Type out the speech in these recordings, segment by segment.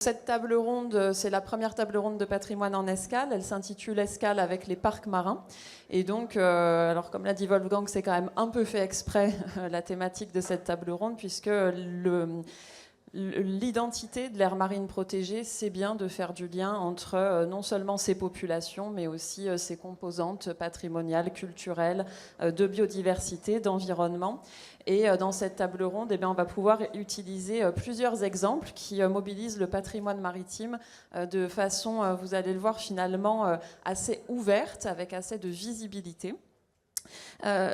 Cette table ronde, c'est la première table ronde de patrimoine en escale. Elle s'intitule Escale avec les parcs marins. Et donc, alors comme l'a dit Wolfgang, c'est quand même un peu fait exprès la thématique de cette table ronde, puisque l'identité de l'aire marine protégée, c'est bien de faire du lien entre non seulement ces populations, mais aussi ces composantes patrimoniales, culturelles, de biodiversité, d'environnement. Et dans cette table ronde, on va pouvoir utiliser plusieurs exemples qui mobilisent le patrimoine maritime de façon, vous allez le voir, finalement assez ouverte, avec assez de visibilité.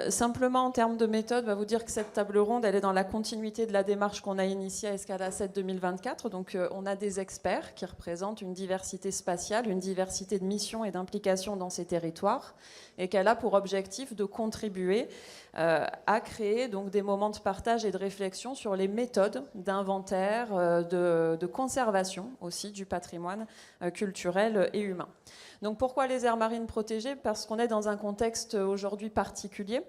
Simplement en termes de méthode, on va vous dire que cette table ronde, elle est dans la continuité de la démarche qu'on a initiée à Escala 7 2024. Donc on a des experts qui représentent une diversité spatiale, une diversité de missions et d'implications dans ces territoires, et qu'elle a pour objectif de contribuer à créer donc des moments de partage et de réflexion sur les méthodes d'inventaire, de conservation aussi du patrimoine culturel et humain. Donc pourquoi les aires marines protégées? Parce qu'on est dans un contexte aujourd'hui particulier.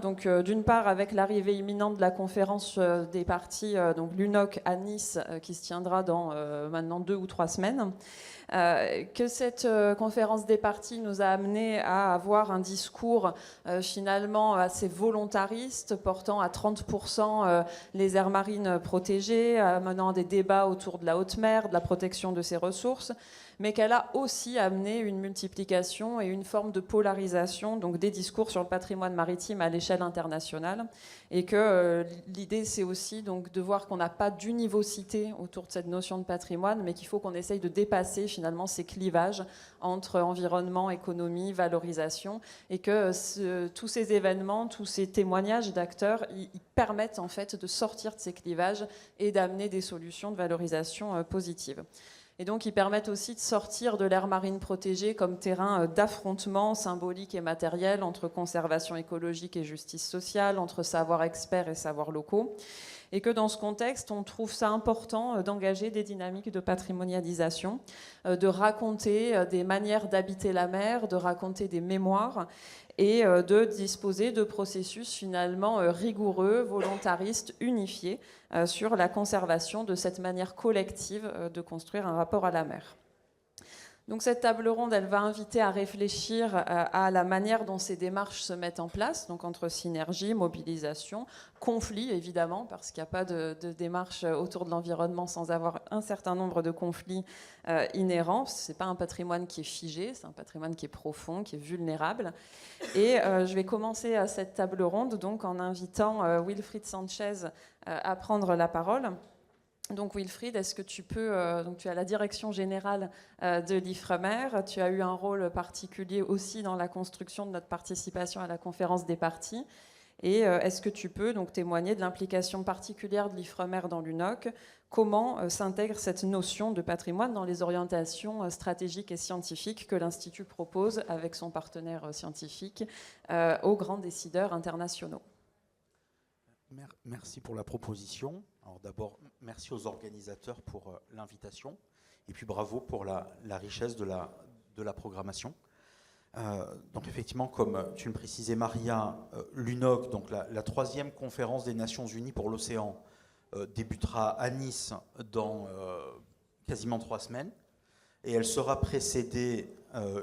Donc d'une part avec l'arrivée imminente de la conférence des parties, donc l'UNOC à Nice, qui se tiendra dans maintenant 2 ou 3 semaines. Que cette conférence des parties nous a amené à avoir un discours finalement assez volontariste, portant à 30% les aires marines protégées, menant des débats autour de la haute mer, de la protection de ses ressources, mais qu'elle a aussi amené une multiplication et une forme de polarisation donc des discours sur le patrimoine maritime à l'échelle internationale, et que l'idée c'est aussi donc de voir qu'on n'a pas d'univocité autour de cette notion de patrimoine, mais qu'il faut qu'on essaye de dépasser finalement ces clivages entre environnement, économie, valorisation, et que tous ces événements, tous ces témoignages d'acteurs, ils permettent en fait de sortir de ces clivages et d'amener des solutions de valorisation positives. Et donc, ils permettent aussi de sortir de l'aire marine protégée comme terrain d'affrontement symbolique et matériel entre conservation écologique et justice sociale, entre savoirs experts et savoirs locaux. Et que dans ce contexte, on trouve ça important d'engager des dynamiques de patrimonialisation, de raconter des manières d'habiter la mer, de raconter des mémoires, et de disposer de processus finalement rigoureux, volontaristes, unifiés sur la conservation de cette manière collective de construire un rapport à la mer. Donc cette table ronde, elle va inviter à réfléchir à la manière dont ces démarches se mettent en place, donc entre synergie, mobilisation, conflit évidemment, parce qu'il n'y a pas de démarche autour de l'environnement sans avoir un certain nombre de conflits inhérents. Ce n'est pas un patrimoine qui est figé, c'est un patrimoine qui est profond, qui est vulnérable. Et je vais commencer à cette table ronde donc, en invitant Wilfried Sanchez à prendre la parole. Donc Wilfried, est-ce que tu peux, donc tu as la direction générale de l'IFREMER, tu as eu un rôle particulier aussi dans la construction de notre participation à la conférence des parties, et est-ce que tu peux donc témoigner de l'implication particulière de l'IFREMER dans l'UNOC, comment s'intègre cette notion de patrimoine dans les orientations stratégiques et scientifiques que l'Institut propose avec son partenaire scientifique aux grands décideurs internationaux? Merci pour la proposition. Alors d'abord, merci aux organisateurs pour l'invitation, et puis bravo pour la richesse de la programmation. Donc effectivement, comme tu le précisais Maria, l'UNOC, donc la 3e conférence des Nations Unies pour l'océan, débutera à Nice dans quasiment 3 semaines, et elle sera précédée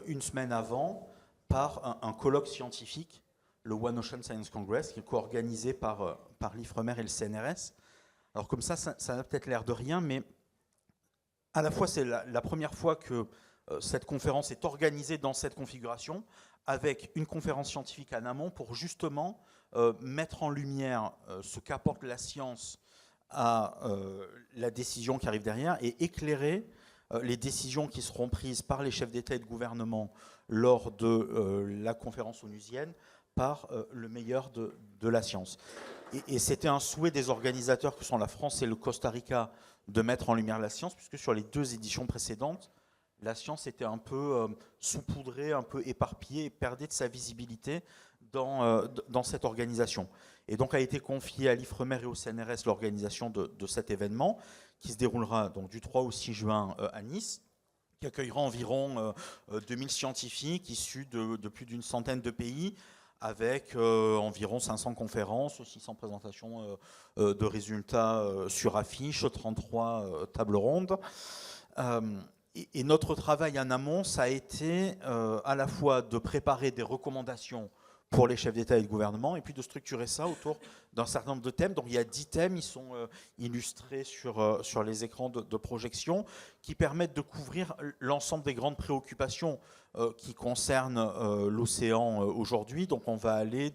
une semaine avant par un colloque scientifique, le One Ocean Science Congress, qui est co-organisé par l'IFREMER et le CNRS. Alors comme ça a peut-être l'air de rien, mais à la fois c'est la première fois que cette conférence est organisée dans cette configuration, avec une conférence scientifique en amont pour justement mettre en lumière ce qu'apporte la science à la décision qui arrive derrière, et éclairer les décisions qui seront prises par les chefs d'État et de gouvernement lors de la conférence onusienne, par le meilleur de la science. Et c'était un souhait des organisateurs que sont la France et le Costa Rica de mettre en lumière la science, puisque sur les 2 éditions précédentes, la science était un peu saupoudrée, un peu éparpillée, et perdait de sa visibilité dans cette organisation. Et donc a été confiée à l'IFREMER et au CNRS l'organisation de cet événement, qui se déroulera donc du 3 au 6 juin à Nice, qui accueillera environ 2000 scientifiques issus de plus d'une centaine de pays, avec environ 500 conférences, 600 présentations de résultats sur affiche, 33 tables rondes. Et notre travail en amont, ça a été à la fois de préparer des recommandations pour les chefs d'État et de gouvernement, et puis de structurer ça autour d'un certain nombre de thèmes. Donc il y a 10 thèmes, ils sont illustrés sur les écrans de projection, qui permettent de couvrir l'ensemble des grandes préoccupations qui concernent l'océan aujourd'hui. Donc on va aller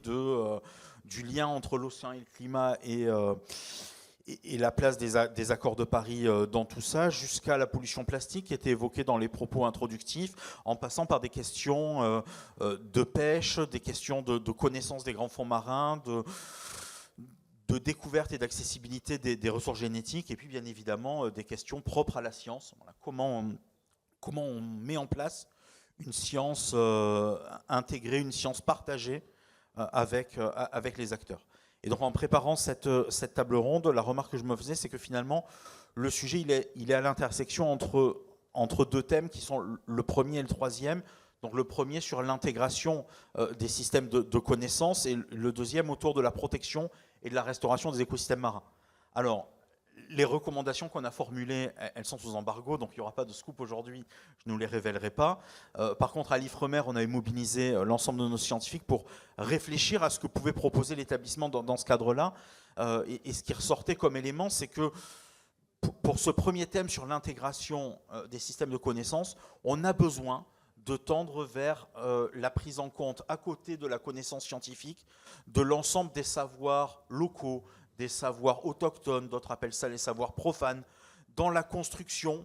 du lien entre l'océan et le climat et la place des accords de Paris dans tout ça, jusqu'à la pollution plastique qui était évoquée dans les propos introductifs, en passant par des questions de pêche, des questions de connaissance des grands fonds marins, de découverte et d'accessibilité des ressources génétiques, et puis bien évidemment des questions propres à la science. Voilà, comment on met en place une science intégrée, une science partagée avec les acteurs. Et donc en préparant cette table ronde, la remarque que je me faisais, c'est que finalement, le sujet, il est à l'intersection entre deux thèmes qui sont le premier et le troisième. Donc le premier sur l'intégration des systèmes de connaissances et le deuxième autour de la protection et de la restauration des écosystèmes marins. Alors, les recommandations qu'on a formulées, elles sont sous embargo, donc il n'y aura pas de scoop aujourd'hui, je ne nous les révélerai pas. Par contre, à l'IFREMER, on avait mobilisé l'ensemble de nos scientifiques pour réfléchir à ce que pouvait proposer l'établissement dans ce cadre-là. Et ce qui ressortait comme élément, c'est que pour ce premier thème sur l'intégration des systèmes de connaissances, on a besoin de tendre vers la prise en compte, à côté de la connaissance scientifique, de l'ensemble des savoirs locaux, des savoirs autochtones, d'autres appellent ça les savoirs profanes, dans la construction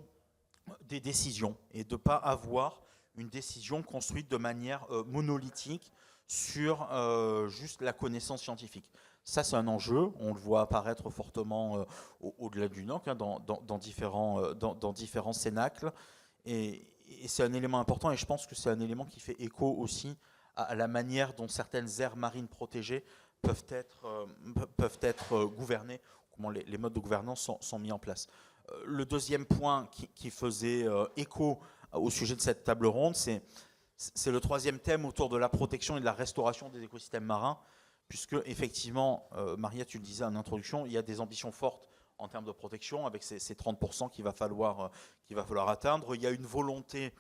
des décisions, et de ne pas avoir une décision construite de manière monolithique sur juste la connaissance scientifique. Ça, c'est un enjeu, on le voit apparaître fortement au-delà du NOC, hein, dans différents cénacles, et c'est un élément important, et je pense que c'est un élément qui fait écho aussi à la manière dont certaines aires marines protégées peuvent être gouvernées, comment les modes de gouvernance sont mis en place. Le deuxième point qui faisait écho au sujet de cette table ronde, c'est le troisième thème autour de la protection et de la restauration des écosystèmes marins, puisque effectivement, Maria, tu le disais en introduction, il y a des ambitions fortes en termes de protection, avec ces 30% qu'il va falloir atteindre. Il y a une volonté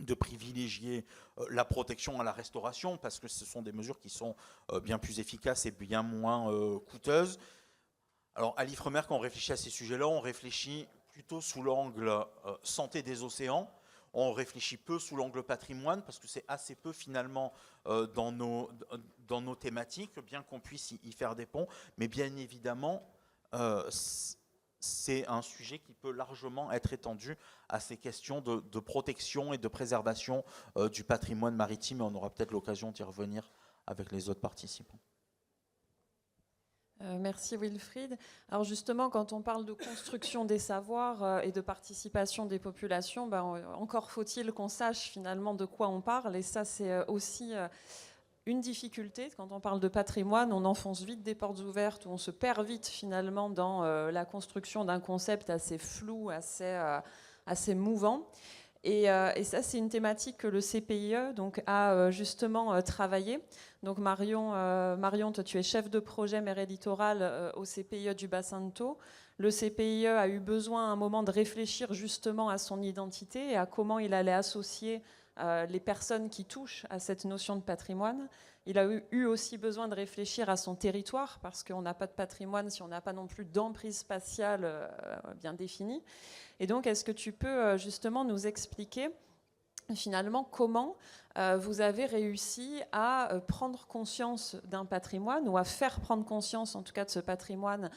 de privilégier la protection à la restauration, parce que ce sont des mesures qui sont bien plus efficaces et bien moins coûteuses. Alors à l'IFREMER, quand on réfléchit à ces sujets-là, on réfléchit plutôt sous l'angle santé des océans, on réfléchit peu sous l'angle patrimoine, parce que c'est assez peu finalement dans nos thématiques, bien qu'on puisse y faire des ponts, mais bien évidemment, c'est un sujet qui peut largement être étendu à ces questions de protection et de préservation du patrimoine maritime, et on aura peut-être l'occasion d'y revenir avec les autres participants. Merci Wilfried. Alors justement, quand on parle de construction des savoirs et de participation des populations, encore faut-il qu'on sache finalement de quoi on parle, et ça c'est aussi une difficulté. Quand on parle de patrimoine, on enfonce vite des portes ouvertes, où on se perd vite finalement dans la construction d'un concept assez flou, assez mouvant. Et ça, c'est une thématique que le CPIE donc, a justement travaillé. Donc Marion, toi, tu es chef de projet mer et littoral au CPIE du bassin de Thau. Le CPIE a eu besoin à un moment de réfléchir justement à son identité et à comment il allait associer les personnes qui touchent à cette notion de patrimoine. Il a eu aussi besoin de réfléchir à son territoire, parce qu'on n'a pas de patrimoine si on n'a pas non plus d'emprise spatiale bien définie. Et donc, est-ce que tu peux justement nous expliquer finalement comment vous avez réussi à prendre conscience d'un patrimoine, ou à faire prendre conscience en tout cas de ce patrimoine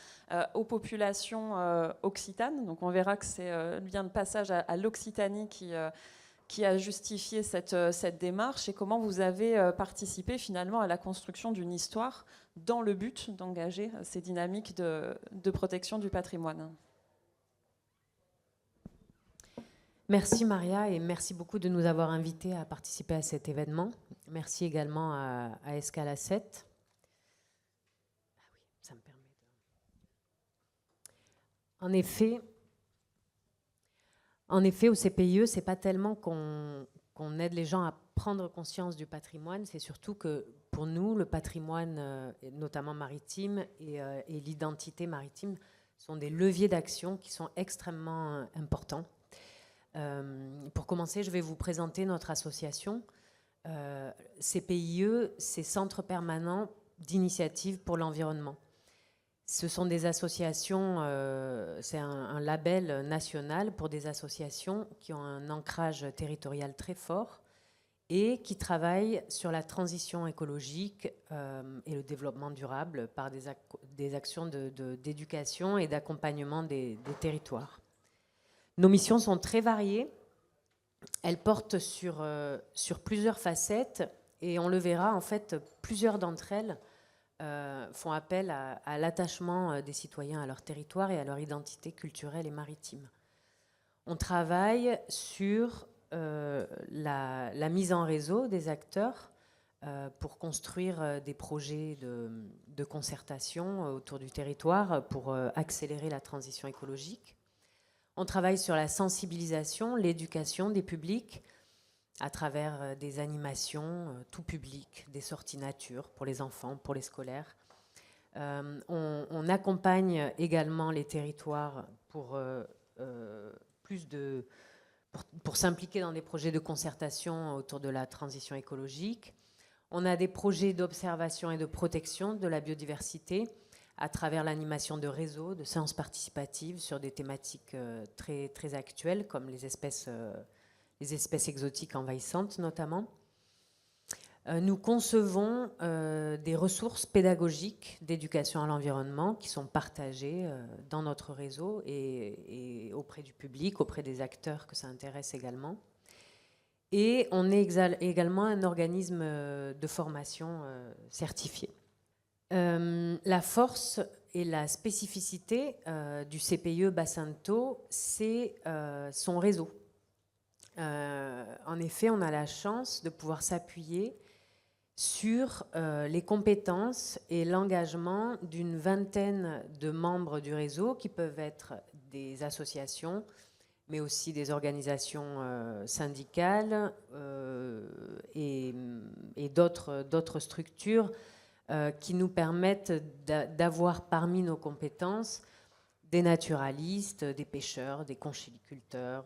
aux populations occitanes. Donc on verra que c'est bien le passage à l'Occitanie qui a justifié cette démarche, et comment vous avez participé finalement à la construction d'une histoire dans le but d'engager ces dynamiques de protection du patrimoine. Merci Maria, et merci beaucoup de nous avoir invités à participer à cet événement. Merci également à Escale 7. Ah oui, ça me permet de... En effet, au CPIE, c'est pas tellement qu'on qu'on aide les gens à prendre conscience du patrimoine, c'est surtout que pour nous, le patrimoine, notamment maritime, et l'identité maritime sont des leviers d'action qui sont extrêmement importants. Pour commencer, je vais vous présenter notre association. CPIE, c'est Centre permanent d'initiative pour l'environnement. Ce sont des associations, c'est un label national pour des associations qui ont un ancrage territorial très fort et qui travaillent sur la transition écologique et le développement durable par des actions d'éducation et d'accompagnement des territoires. Nos missions sont très variées. Elles portent sur plusieurs facettes et on le verra, en fait, plusieurs d'entre elles font appel à l'attachement des citoyens à leur territoire et à leur identité culturelle et maritime. On travaille sur la mise en réseau des acteurs pour construire des projets de concertation autour du territoire pour accélérer la transition écologique. On travaille sur la sensibilisation, l'éducation des publics à travers des animations tout public, des sorties nature pour les enfants, pour les scolaires. On accompagne également les territoires pour s'impliquer dans des projets de concertation autour de la transition écologique. On a des projets d'observation et de protection de la biodiversité à travers l'animation de réseaux, de séances participatives sur des thématiques très, très actuelles, comme les espèces exotiques envahissantes notamment. Nous concevons des ressources pédagogiques d'éducation à l'environnement qui sont partagées dans notre réseau et auprès du public, auprès des acteurs que ça intéresse également. Et on est également un organisme de formation certifié. La force et la spécificité du CPIE Bassin de Thau, c'est son réseau. En effet, on a la chance de pouvoir s'appuyer sur les compétences et l'engagement d'une vingtaine de membres du réseau qui peuvent être des associations, mais aussi des organisations syndicales et d'autres structures qui nous permettent d'avoir parmi nos compétences des naturalistes, des pêcheurs, des conchyliculteurs,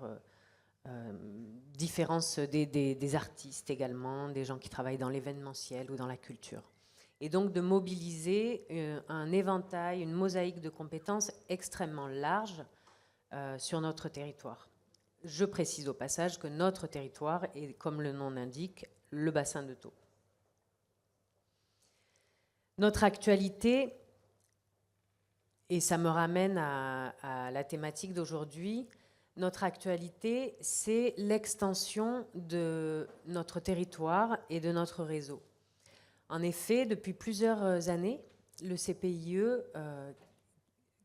des artistes également, des gens qui travaillent dans l'événementiel ou dans la culture. Et donc de mobiliser un éventail, une mosaïque de compétences extrêmement large sur notre territoire. Je précise au passage que notre territoire est, comme le nom l'indique, le bassin de Thau. Notre actualité, et ça me ramène à la thématique d'aujourd'hui, notre actualité, c'est l'extension de notre territoire et de notre réseau. En effet, depuis plusieurs années, le CPIE,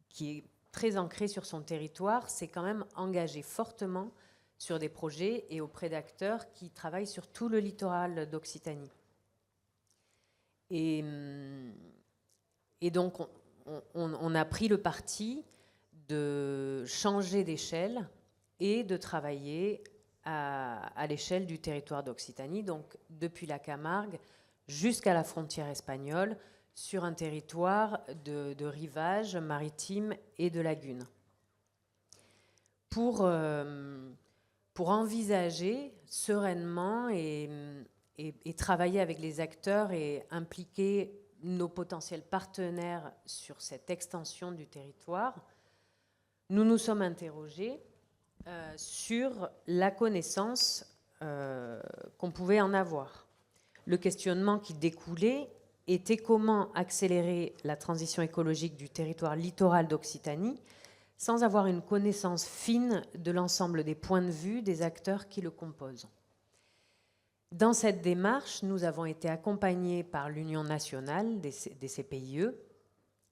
qui est très ancré sur son territoire, s'est quand même engagé fortement sur des projets et auprès d'acteurs qui travaillent sur tout le littoral d'Occitanie. Et donc, on a pris le parti de changer d'échelle et de travailler à l'échelle du territoire d'Occitanie, donc depuis la Camargue jusqu'à la frontière espagnole, sur un territoire de rivage maritime et de lagune. Pour envisager sereinement et travailler avec les acteurs et impliquer nos potentiels partenaires sur cette extension du territoire, nous nous sommes interrogés sur la connaissance qu'on pouvait en avoir. Le questionnement qui découlait était comment accélérer la transition écologique du territoire littoral d'Occitanie sans avoir une connaissance fine de l'ensemble des points de vue des acteurs qui le composent. Dans cette démarche, nous avons été accompagnés par l'Union nationale des CPIE,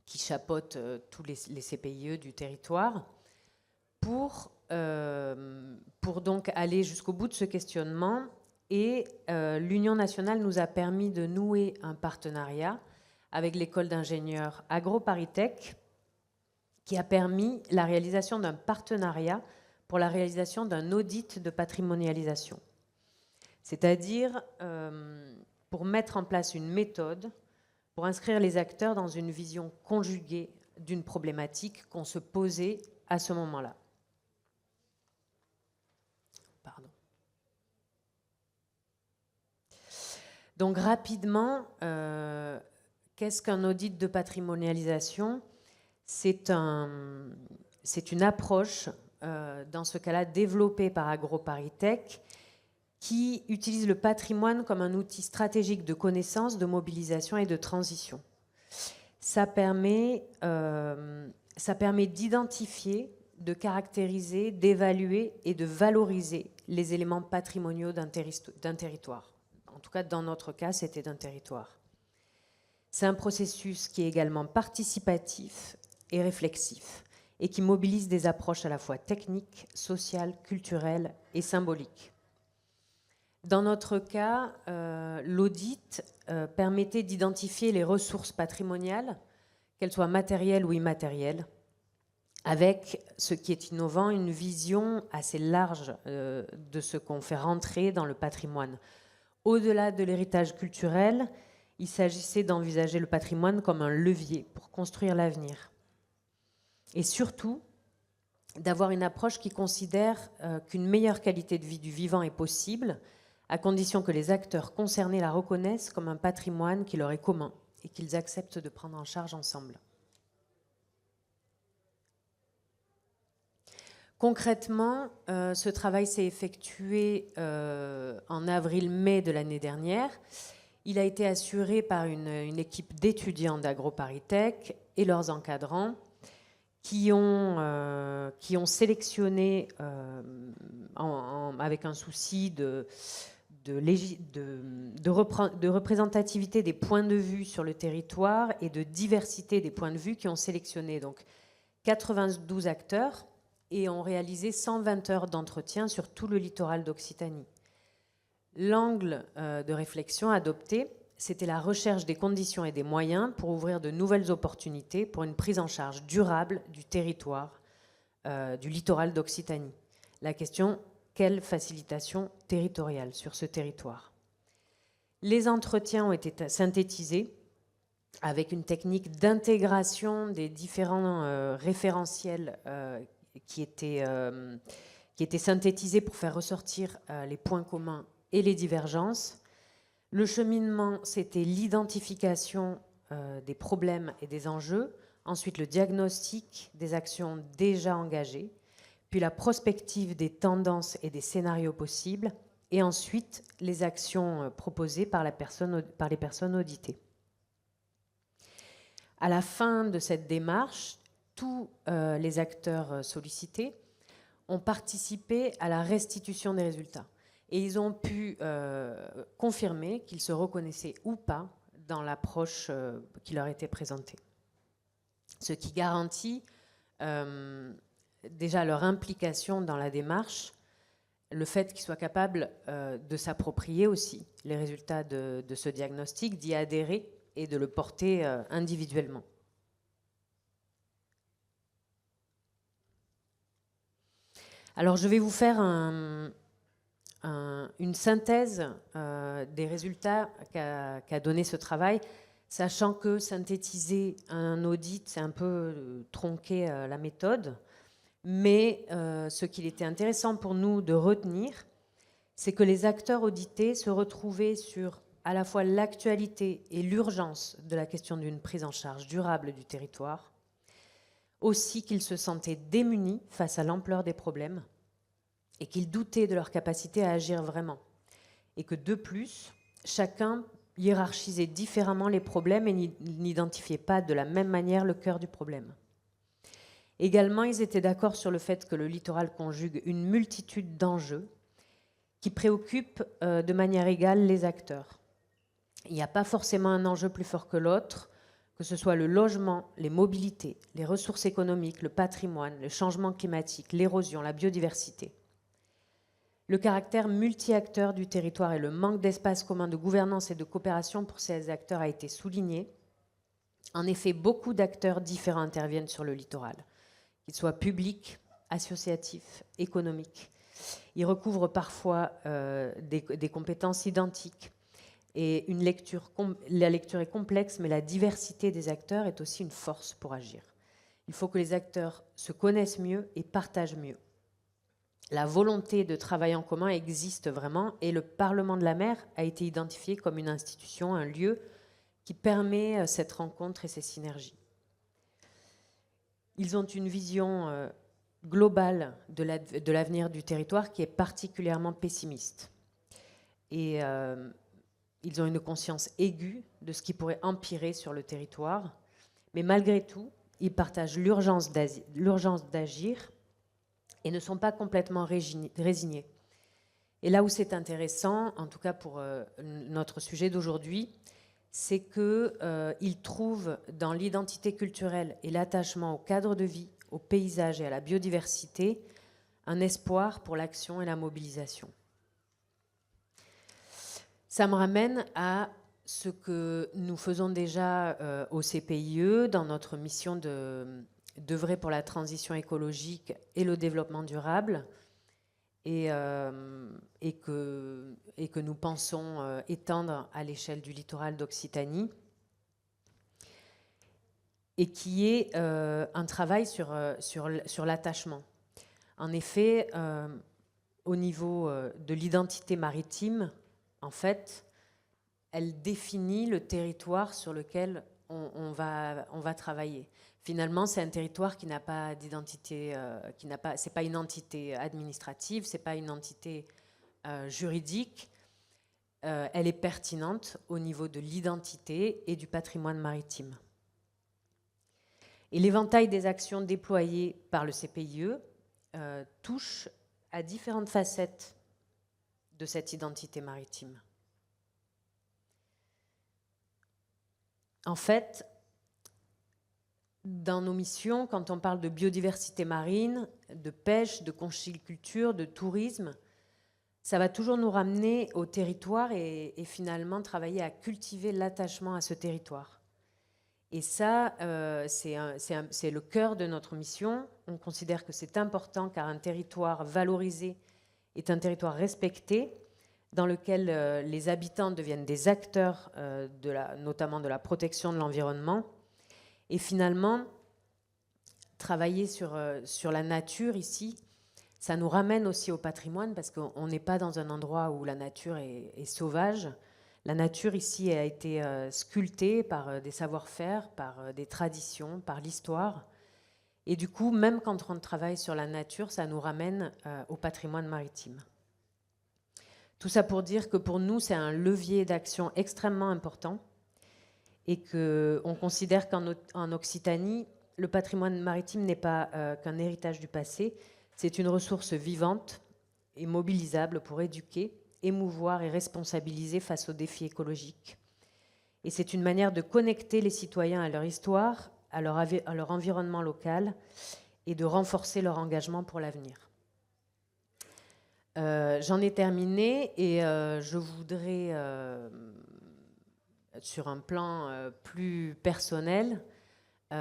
qui chapeaute tous les CPIE du territoire, pour donc aller jusqu'au bout de ce questionnement. Et l'Union nationale nous a permis de nouer un partenariat avec l'école d'ingénieurs AgroParisTech, qui a permis la réalisation d'un partenariat pour la réalisation d'un audit de patrimonialisation. C'est-à-dire pour mettre en place une méthode pour inscrire les acteurs dans une vision conjuguée d'une problématique qu'on se posait à ce moment-là. Pardon. Donc rapidement, qu'est-ce qu'un audit de patrimonialisation ? C'est une approche, dans ce cas-là, développée par AgroParisTech, qui utilise le patrimoine comme un outil stratégique de connaissance, de mobilisation et de transition. Ça permet d'identifier, de caractériser, d'évaluer et de valoriser les éléments patrimoniaux d'un territoire. En tout cas, dans notre cas, c'était d'un territoire. C'est un processus qui est également participatif et réflexif et qui mobilise des approches à la fois techniques, sociales, culturelles et symboliques. Dans notre cas, l'audit permettait d'identifier les ressources patrimoniales, qu'elles soient matérielles ou immatérielles, avec, ce qui est innovant, une vision assez large de ce qu'on fait rentrer dans le patrimoine. Au-delà de l'héritage culturel, il s'agissait d'envisager le patrimoine comme un levier pour construire l'avenir. Et surtout, d'avoir une approche qui considère qu'une meilleure qualité de vie du vivant est possible, à condition que les acteurs concernés la reconnaissent comme un patrimoine qui leur est commun et qu'ils acceptent de prendre en charge ensemble. Concrètement, ce travail s'est effectué en avril-mai de l'année dernière. Il a été assuré par une équipe d'étudiants d'AgroParisTech et leurs encadrants qui ont sélectionné avec un souci de représentativité des points de vue sur le territoire et de diversité des points de vue, qui ont sélectionné donc 92 acteurs et ont réalisé 120 heures d'entretien sur tout le littoral d'Occitanie. L'angle de réflexion adopté, c'était la recherche des conditions et des moyens pour ouvrir de nouvelles opportunités pour une prise en charge durable du territoire, du littoral d'Occitanie. La question, quelle facilitation territoriale sur ce territoire ? Les entretiens ont été synthétisés avec une technique d'intégration des différents référentiels qui étaient synthétisés pour faire ressortir les points communs et les divergences. Le cheminement, c'était l'identification des problèmes et des enjeux, ensuite le diagnostic des actions déjà engagées, puis la prospective des tendances et des scénarios possibles, et ensuite les actions proposées par les personnes auditées. À la fin de cette démarche, tous les acteurs sollicités ont participé à la restitution des résultats. Et ils ont pu confirmer qu'ils se reconnaissaient ou pas dans l'approche qui leur était présentée. Ce qui garantit déjà leur implication dans la démarche, le fait qu'ils soient capables de s'approprier aussi les résultats de ce diagnostic, d'y adhérer et de le porter individuellement. Alors je vais vous faire une synthèse des résultats qu'a donné ce travail, sachant que synthétiser un audit, c'est un peu tronquer la méthode, mais ce qu'il était intéressant pour nous de retenir, c'est que les acteurs audités se retrouvaient sur à la fois l'actualité et l'urgence de la question d'une prise en charge durable du territoire, aussi qu'ils se sentaient démunis face à l'ampleur des problèmes et qu'ils doutaient de leur capacité à agir vraiment. Et que de plus, chacun hiérarchisait différemment les problèmes et n'identifiait pas de la même manière le cœur du problème. Également, ils étaient d'accord sur le fait que le littoral conjugue une multitude d'enjeux qui préoccupent de manière égale les acteurs. Il n'y a pas forcément un enjeu plus fort que l'autre, que ce soit le logement, les mobilités, les ressources économiques, le patrimoine, le changement climatique, l'érosion, la biodiversité. Le caractère multi-acteur du territoire et le manque d'espace commun de gouvernance et de coopération pour ces acteurs a été souligné. En effet, beaucoup d'acteurs différents interviennent sur le littoral, qu'ils soient publics, associatifs, économiques. Ils recouvrent parfois des compétences identiques. Et la lecture est complexe, mais la diversité des acteurs est aussi une force pour agir. Il faut que les acteurs se connaissent mieux et partagent mieux. La volonté de travail en commun existe vraiment, et le Parlement de la mer a été identifié comme une institution, un lieu qui permet cette rencontre et ces synergies. Ils ont une vision globale de l'avenir du territoire qui est particulièrement pessimiste. Et ils ont une conscience aiguë de ce qui pourrait empirer sur le territoire. Mais malgré tout, ils partagent l'urgence d'agir et ne sont pas complètement résignés. Et là où c'est intéressant, en tout cas pour notre sujet d'aujourd'hui, c'est qu'ils trouvent dans l'identité culturelle et l'attachement au cadre de vie, au paysage et à la biodiversité un espoir pour l'action et la mobilisation. Ça me ramène à ce que nous faisons déjà au CPIE dans notre mission d'œuvrer pour la transition écologique et le développement durable, et que nous pensons étendre à l'échelle du littoral d'Occitanie, et qui est un travail sur l'attachement. En effet, au niveau de l'identité maritime, en fait, elle définit le territoire sur lequel on va travailler. Finalement, c'est un territoire qui n'a pas d'identité, c'est pas une entité administrative, c'est pas une entité juridique. Elle est pertinente au niveau de l'identité et du patrimoine maritime. Et l'éventail des actions déployées par le CPIE touche à différentes facettes de cette identité maritime. En fait, dans nos missions, quand on parle de biodiversité marine, de pêche, de conchyliculture, de tourisme, ça va toujours nous ramener au territoire et finalement travailler à cultiver l'attachement à ce territoire. Et ça, c'est le cœur de notre mission. On considère que c'est important car un territoire valorisé est un territoire respecté, dans lequel les habitants deviennent des acteurs, notamment de la protection de l'environnement. Et finalement, travailler sur la nature ici, ça nous ramène aussi au patrimoine, parce qu'on n'est pas dans un endroit où la nature est sauvage. La nature ici a été sculptée par des savoir-faire, par des traditions, par l'histoire. Et du coup, même quand on travaille sur la nature, ça nous ramène au patrimoine maritime. Tout ça pour dire que pour nous, c'est un levier d'action extrêmement important et qu'on considère qu'en Occitanie, le patrimoine maritime n'est pas qu'un héritage du passé, c'est une ressource vivante et mobilisable pour éduquer, émouvoir et responsabiliser face aux défis écologiques. Et c'est une manière de connecter les citoyens à leur histoire, à leur environnement local et de renforcer leur engagement pour l'avenir. J'en ai terminé et je voudrais, sur un plan plus personnel, vous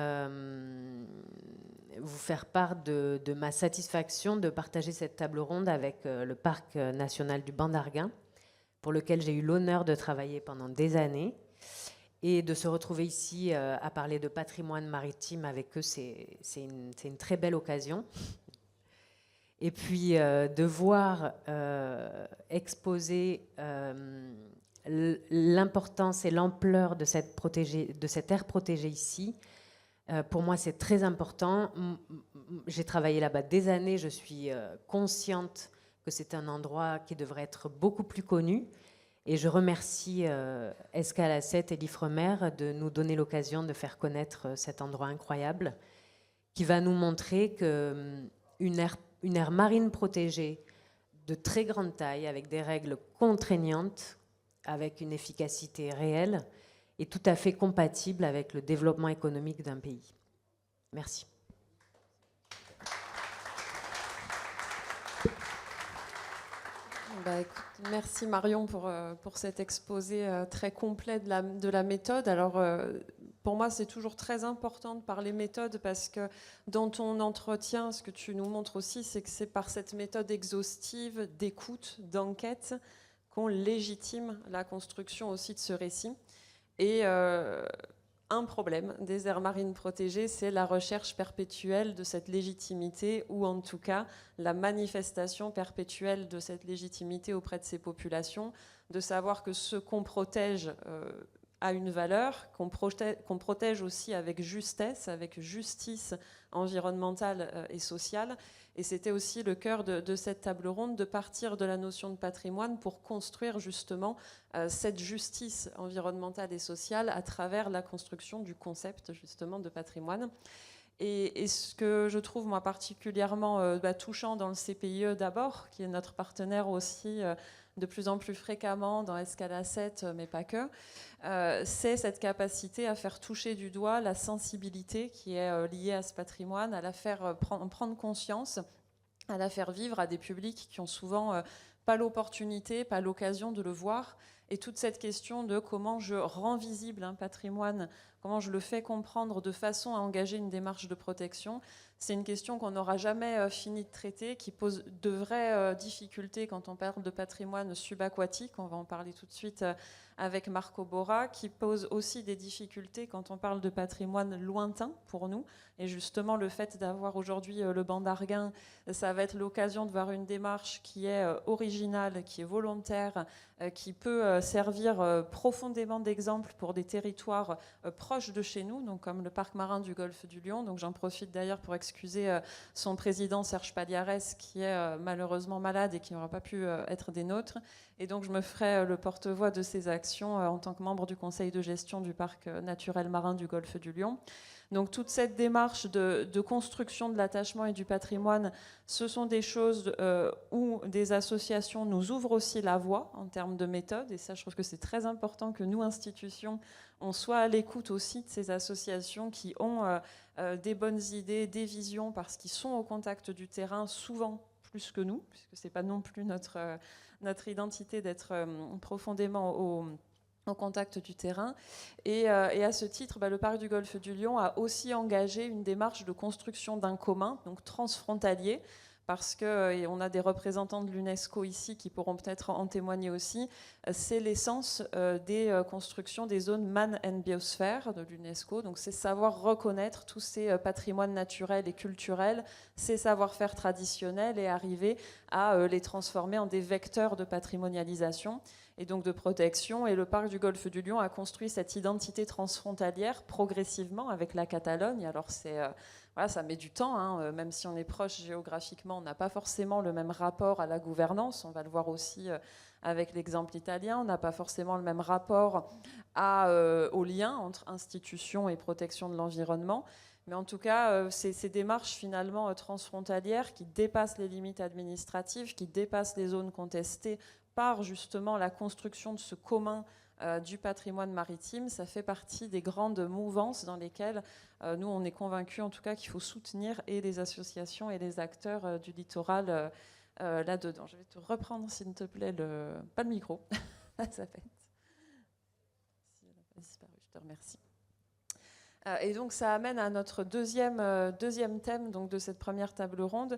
faire part de ma satisfaction de partager cette table ronde avec le Parc national du Banc d'Arguin, pour lequel j'ai eu l'honneur de travailler pendant des années. Et de se retrouver ici à parler de patrimoine maritime avec eux, c'est une très belle occasion. Et puis de voir exposer l'importance et l'ampleur de cette aire protégée ici, pour moi c'est très important. J'ai travaillé là-bas des années, je suis consciente que c'est un endroit qui devrait être beaucoup plus connu. Et je remercie Escalacet et l'Ifremer de nous donner l'occasion de faire connaître cet endroit incroyable qui va nous montrer qu'une aire marine protégée de très grande taille, avec des règles contraignantes, avec une efficacité réelle, est tout à fait compatible avec le développement économique d'un pays. Merci. Merci Marion pour cet exposé très complet de la méthode. Alors, pour moi, c'est toujours très important de parler méthode parce que dans ton entretien, ce que tu nous montres aussi, c'est que c'est par cette méthode exhaustive d'écoute, d'enquête, qu'on légitime la construction aussi de ce récit. Et un problème des aires marines protégées, c'est la recherche perpétuelle de cette légitimité, ou en tout cas la manifestation perpétuelle de cette légitimité auprès de ces populations, de savoir que ce qu'on protège a une valeur, qu'on protège aussi avec justesse, avec justice environnementale et sociale. Et c'était aussi le cœur de cette table ronde, de partir de la notion de patrimoine pour construire justement cette justice environnementale et sociale à travers la construction du concept justement de patrimoine. Et ce que je trouve moi particulièrement touchant dans le CPIE d'abord, qui est notre partenaire aussi de plus en plus fréquemment dans Escala 7, mais pas que, c'est cette capacité à faire toucher du doigt la sensibilité qui est liée à ce patrimoine, à la faire prendre conscience, à la faire vivre à des publics qui ont souvent pas l'opportunité, pas l'occasion de le voir. Et toute cette question de comment je rends visible un patrimoine, comment je le fais comprendre de façon à engager une démarche de protection, c'est une question qu'on n'aura jamais fini de traiter, qui pose de vraies difficultés quand on parle de patrimoine subaquatique. On va en parler tout de suite avec Marco Borra, qui pose aussi des difficultés quand on parle de patrimoine lointain pour nous. Et justement, le fait d'avoir aujourd'hui le banc d'Arguin, ça va être l'occasion de voir une démarche qui est originale, qui est volontaire, qui peut servir profondément d'exemple pour des territoires proches de chez nous, donc comme le parc marin du Golfe du Lion. Donc j'en profite d'ailleurs pour excuser son président Serge Paliares, qui est malheureusement malade et qui n'aura pas pu être des nôtres. Et donc je me ferai le porte-voix de ces actions en tant que membre du conseil de gestion du parc naturel marin du Golfe du Lion. Donc toute cette démarche de construction de l'attachement et du patrimoine, ce sont des choses où des associations nous ouvrent aussi la voie en termes de méthode. Et ça, je trouve que c'est très important que nous, institutions, on soit à l'écoute aussi de ces associations qui ont des bonnes idées, des visions, parce qu'ils sont au contact du terrain, souvent plus que nous, puisque ce n'est pas non plus notre identité d'être profondément au contact du terrain. Et à ce titre, le Parc du Golfe du Lion a aussi engagé une démarche de construction d'un commun, donc transfrontalier, parce qu'on a des représentants de l'UNESCO ici qui pourront peut-être en témoigner aussi. C'est l'essence des constructions des zones Man and Biosphère de l'UNESCO. Donc c'est savoir reconnaître tous ces patrimoines naturels et culturels, ces savoir-faire traditionnels et arriver à les transformer en des vecteurs de patrimonialisation et donc de protection. Et le Parc du Golfe du Lion a construit cette identité transfrontalière progressivement avec la Catalogne. Alors voilà, ça met du temps, hein. Même si on est proche géographiquement, on n'a pas forcément le même rapport à la gouvernance. On va le voir aussi avec l'exemple italien. On n'a pas forcément le même rapport au lien entre institutions et protection de l'environnement. Mais en tout cas, ces démarches finalement transfrontalières qui dépassent les limites administratives, qui dépassent les zones contestées par justement la construction de ce commun du patrimoine maritime, ça fait partie des grandes mouvances dans lesquelles nous, on est convaincus en tout cas qu'il faut soutenir et les associations et les acteurs du littoral là-dedans. Je vais te reprendre, s'il te plaît, pas le micro. Ça fait. Si elle n'a pas disparu, je te remercie. Et donc ça amène à notre deuxième thème donc, de cette première table ronde,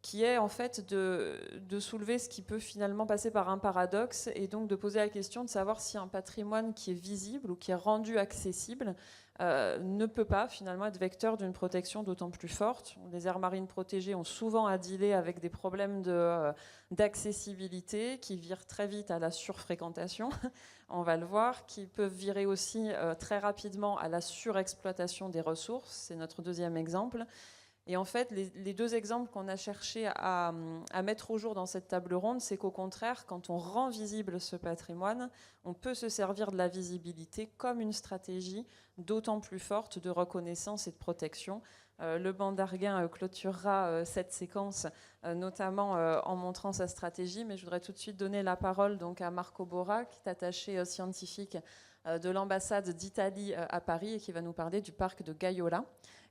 qui est en fait de soulever ce qui peut finalement passer par un paradoxe et donc de poser la question de savoir si un patrimoine qui est visible ou qui est rendu accessible ne peut pas finalement être vecteur d'une protection d'autant plus forte. Les aires marines protégées ont souvent à dealer avec des problèmes d'accessibilité qui virent très vite à la surfréquentation, on va le voir, qui peuvent virer aussi très rapidement à la surexploitation des ressources, c'est notre deuxième exemple. Et en fait, les deux exemples qu'on a cherché à mettre au jour dans cette table ronde, c'est qu'au contraire, quand on rend visible ce patrimoine, on peut se servir de la visibilité comme une stratégie d'autant plus forte de reconnaissance et de protection. Le banc d'Arguin clôturera cette séquence, notamment en montrant sa stratégie, mais je voudrais tout de suite donner la parole donc, à Marco Borra, qui est attaché scientifique de l'ambassade d'Italie à Paris et qui va nous parler du parc de Gaiola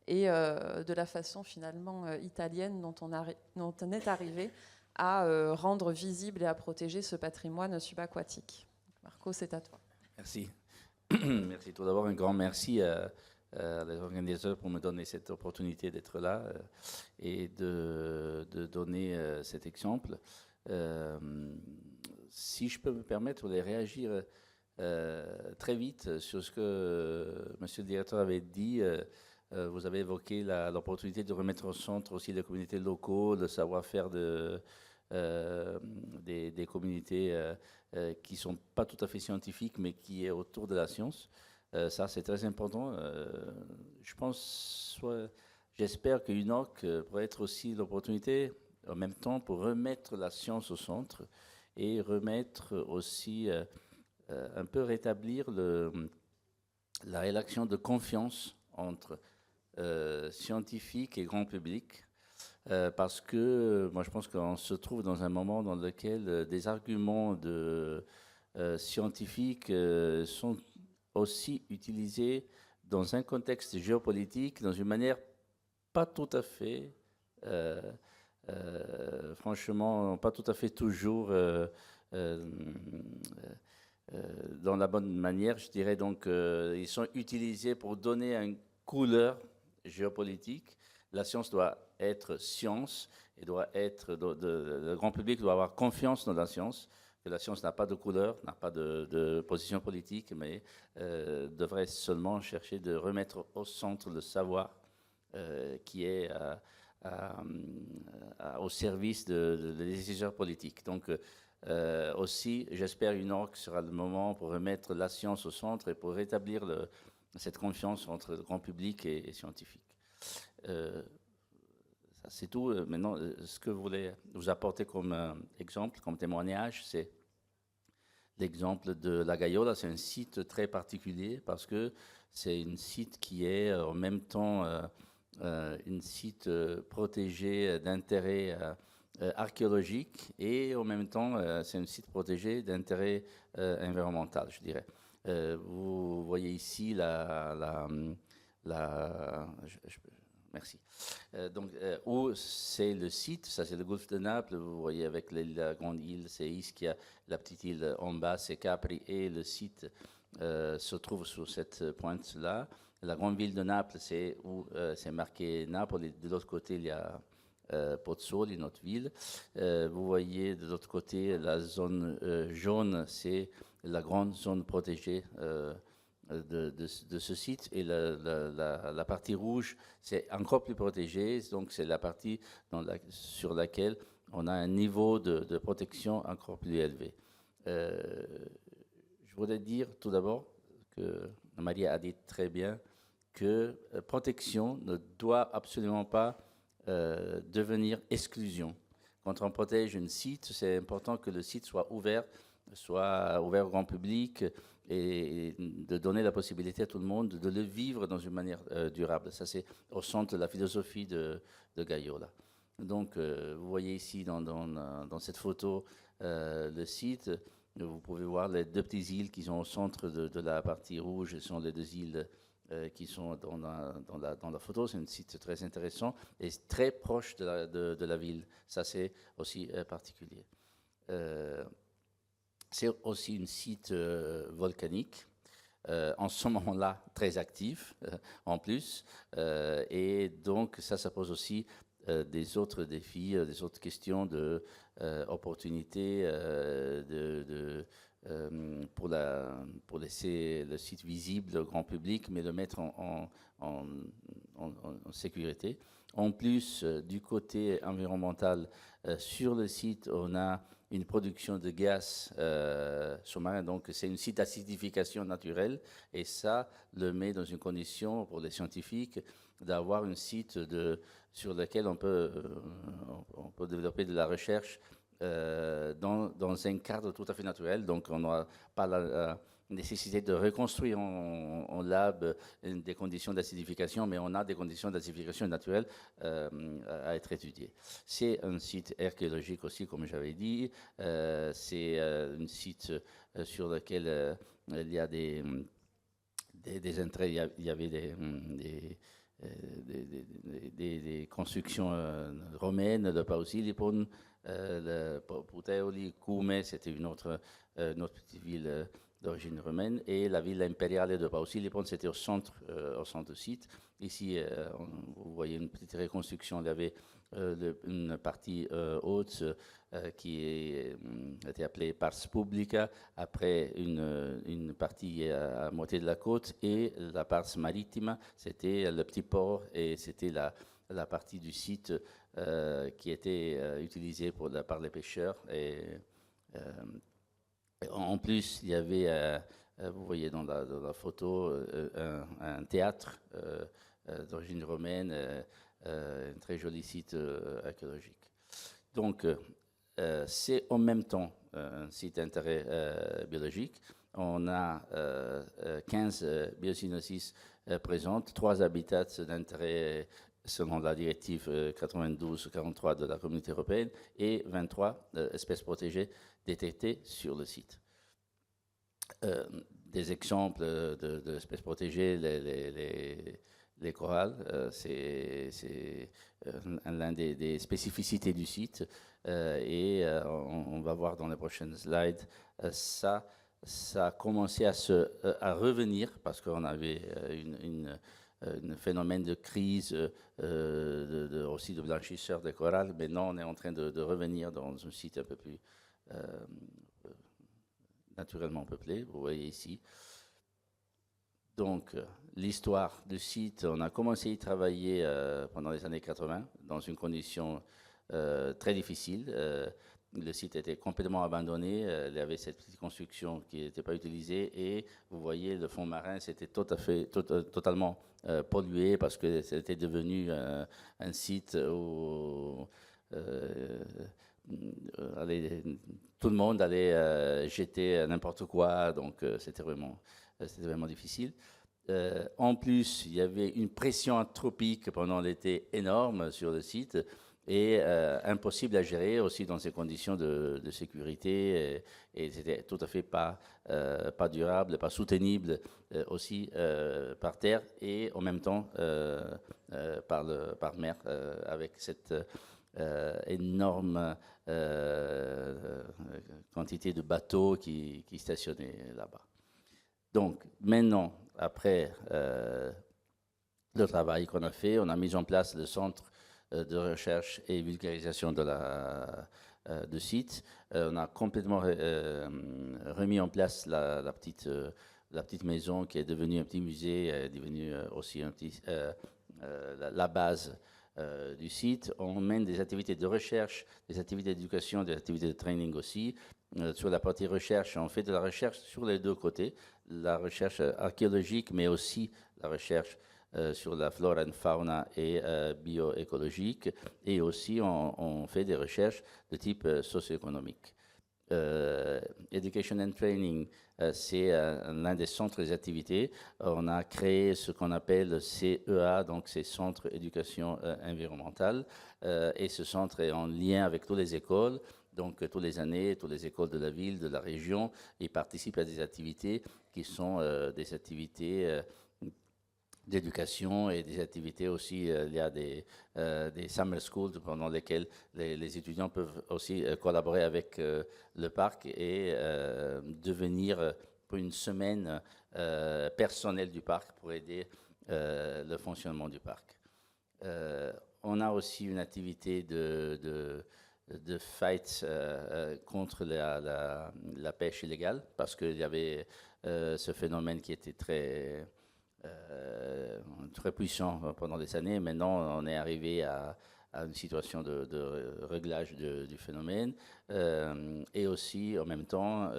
et de la façon finalement italienne dont on est arrivé à rendre visible et à protéger ce patrimoine subaquatique. Marco, c'est à toi. Merci. Merci. Tout d'abord, un grand merci à les organisateurs pour me donner cette opportunité d'être là et de donner cet exemple. Si je peux me permettre de réagir très vite sur ce que Monsieur le directeur avait dit. Vous avez évoqué l'opportunité de remettre au centre aussi les communautés locaux, le savoir-faire des communautés qui ne sont pas tout à fait scientifiques, mais qui est autour de la science. Ça, c'est très important. Je pense, j'espère que UNOC pourrait être aussi l'opportunité, en même temps, pour remettre la science au centre et remettre aussi, un peu rétablir la relation de confiance entre scientifiques et grand public. Parce que moi je pense qu'on se trouve dans un moment dans lequel des arguments scientifiques sont aussi utilisés dans un contexte géopolitique, dans une manière pas tout à fait, franchement, pas tout à fait toujours dans la bonne manière. Je dirais donc, ils sont utilisés pour donner une couleur géopolitique. La science doit être science et doit être, le grand public doit avoir confiance dans la science, que la science n'a pas de couleur, n'a pas de position politique, mais devrait seulement chercher de remettre au centre le savoir qui est au service des décideurs politiques. Donc, aussi, j'espère UNORC sera le moment pour remettre la science au centre et pour rétablir cette confiance entre le grand public et scientifique. Ça, c'est tout. Maintenant, ce que je voulais vous apporter comme exemple, comme témoignage, c'est l'exemple de la Gaiola. C'est un site très particulier parce que c'est un site qui est en même temps un site protégé d'intérêt archéologique et en même temps c'est un site protégé d'intérêt environnemental, je dirais. Vous voyez ici merci. Donc, où c'est le site, ça c'est le golfe de Naples, vous voyez avec la grande île, c'est Ischia, la petite île en bas, c'est Capri, et le site se trouve sur cette pointe-là. La grande ville de Naples, c'est où c'est marqué Naples, de l'autre côté, il y a Pozzuoli, notre ville. Vous voyez de l'autre côté, la zone jaune, c'est la grande zone protégée de ce site, et la partie rouge, c'est encore plus protégé, donc c'est la partie sur laquelle on a un niveau de protection encore plus élevé. Je voudrais dire tout d'abord que Maria a dit très bien que protection ne doit absolument pas devenir exclusion. Quand on protège un site, c'est important que le site soit ouvert au grand public et de donner la possibilité à tout le monde de le vivre dans une manière durable. Ça, c'est au centre de la philosophie de Gaiola. Donc, vous voyez ici dans cette photo le site. Vous pouvez voir les deux petites îles qui sont au centre de la partie rouge. Ce sont les deux îles qui sont dans la photo. C'est un site très intéressant et très proche de la ville. Ça, c'est aussi particulier. C'est aussi un site volcanique, en ce moment-là très actif en plus. Et donc, ça pose aussi des autres défis, des autres questions d'opportunités pour laisser le site visible au grand public, mais le mettre en sécurité. En plus, du côté environnemental, sur le site, on a une production de gaz sous-marin, donc c'est un site d'acidification naturelle, et ça le met dans une condition pour les scientifiques d'avoir un site sur lequel on peut développer de la recherche dans un cadre tout à fait naturel. Donc on n'a pas la nécessité de reconstruire en lab des conditions d'acidification, mais on a des conditions d'acidification naturelles à être étudiées. C'est un site archéologique aussi, comme j'avais dit. C'est un site sur lequel il y a des entrées, il y avait des constructions romaines, de Pausilipon, le Puteoli, Cume, c'était une autre petite ville d'origine romaine, et la ville impériale de Pausilippon. Pausilippon, c'était au centre du site. Ici, vous voyez une petite reconstruction. Il y avait une partie haute qui était appelée Pars Publica, après une partie à moitié de la côte, et la Pars Maritima, c'était le petit port, et c'était la partie du site qui était utilisée par les pêcheurs. Et en plus, il y avait, vous voyez dans la photo, un théâtre d'origine romaine, un très joli site archéologique. Donc, c'est en même temps un site d'intérêt biologique. On a 15 biocénosis présentes, 3 habitats d'intérêt selon la directive 92-43 de la Communauté européenne, et 23 espèces protégées détectées sur le site. Des exemples d'espèces protégées, les corals, c'est l'un des spécificités du site, et on va voir dans les prochaines slides, ça a commencé à revenir parce qu'on avait un phénomène de crise aussi de blanchisseur de corail. Maintenant, on est en train de revenir dans un site un peu plus naturellement peuplé, vous voyez ici. Donc, l'histoire du site, on a commencé à y travailler pendant les années 80, dans une condition très difficile. Le site était complètement abandonné, il y avait cette petite construction qui n'était pas utilisée, et vous voyez, le fond marin, c'était totalement pollué, parce que c'était devenu un site où tout le monde allait jeter n'importe quoi, donc c'était vraiment difficile. En plus, il y avait une pression anthropique pendant l'été énorme sur le site, et impossible à gérer aussi dans ces conditions de sécurité, et c'était tout à fait pas durable, pas soutenable aussi par terre, et en même temps par mer, avec cette énorme quantité de bateaux qui stationnaient là-bas. Donc maintenant, après le travail qu'on a fait, on a mis en place le centre de recherche et vulgarisation du site. On a complètement remis en place la petite maison qui est devenue un petit musée, est devenue aussi la base du site. On mène des activités de recherche, des activités d'éducation, des activités de training aussi. Sur la partie recherche, on fait de la recherche sur les deux côtés, la recherche archéologique, mais aussi la recherche sur la flore et fauna et bioécologique, et aussi on fait des recherches de type socio-économique. Education and Training, c'est l'un des centres des activités. On a créé ce qu'on appelle CEA, donc c'est Centre Éducation Environnementale, et ce centre est en lien avec toutes les écoles. Donc, toutes les années, toutes les écoles de la ville, de la région, ils participent à des activités qui sont des activités d'éducation, et des activités aussi. Il y a des summer schools pendant lesquelles les étudiants peuvent aussi collaborer avec le parc et devenir pour une semaine personnel du parc pour aider le fonctionnement du parc. On a aussi une activité de fight contre la pêche illégale, parce qu'il y avait ce phénomène qui était très puissant pendant des années. Maintenant, on est arrivé à une situation de réglage du phénomène. Et aussi, en même temps,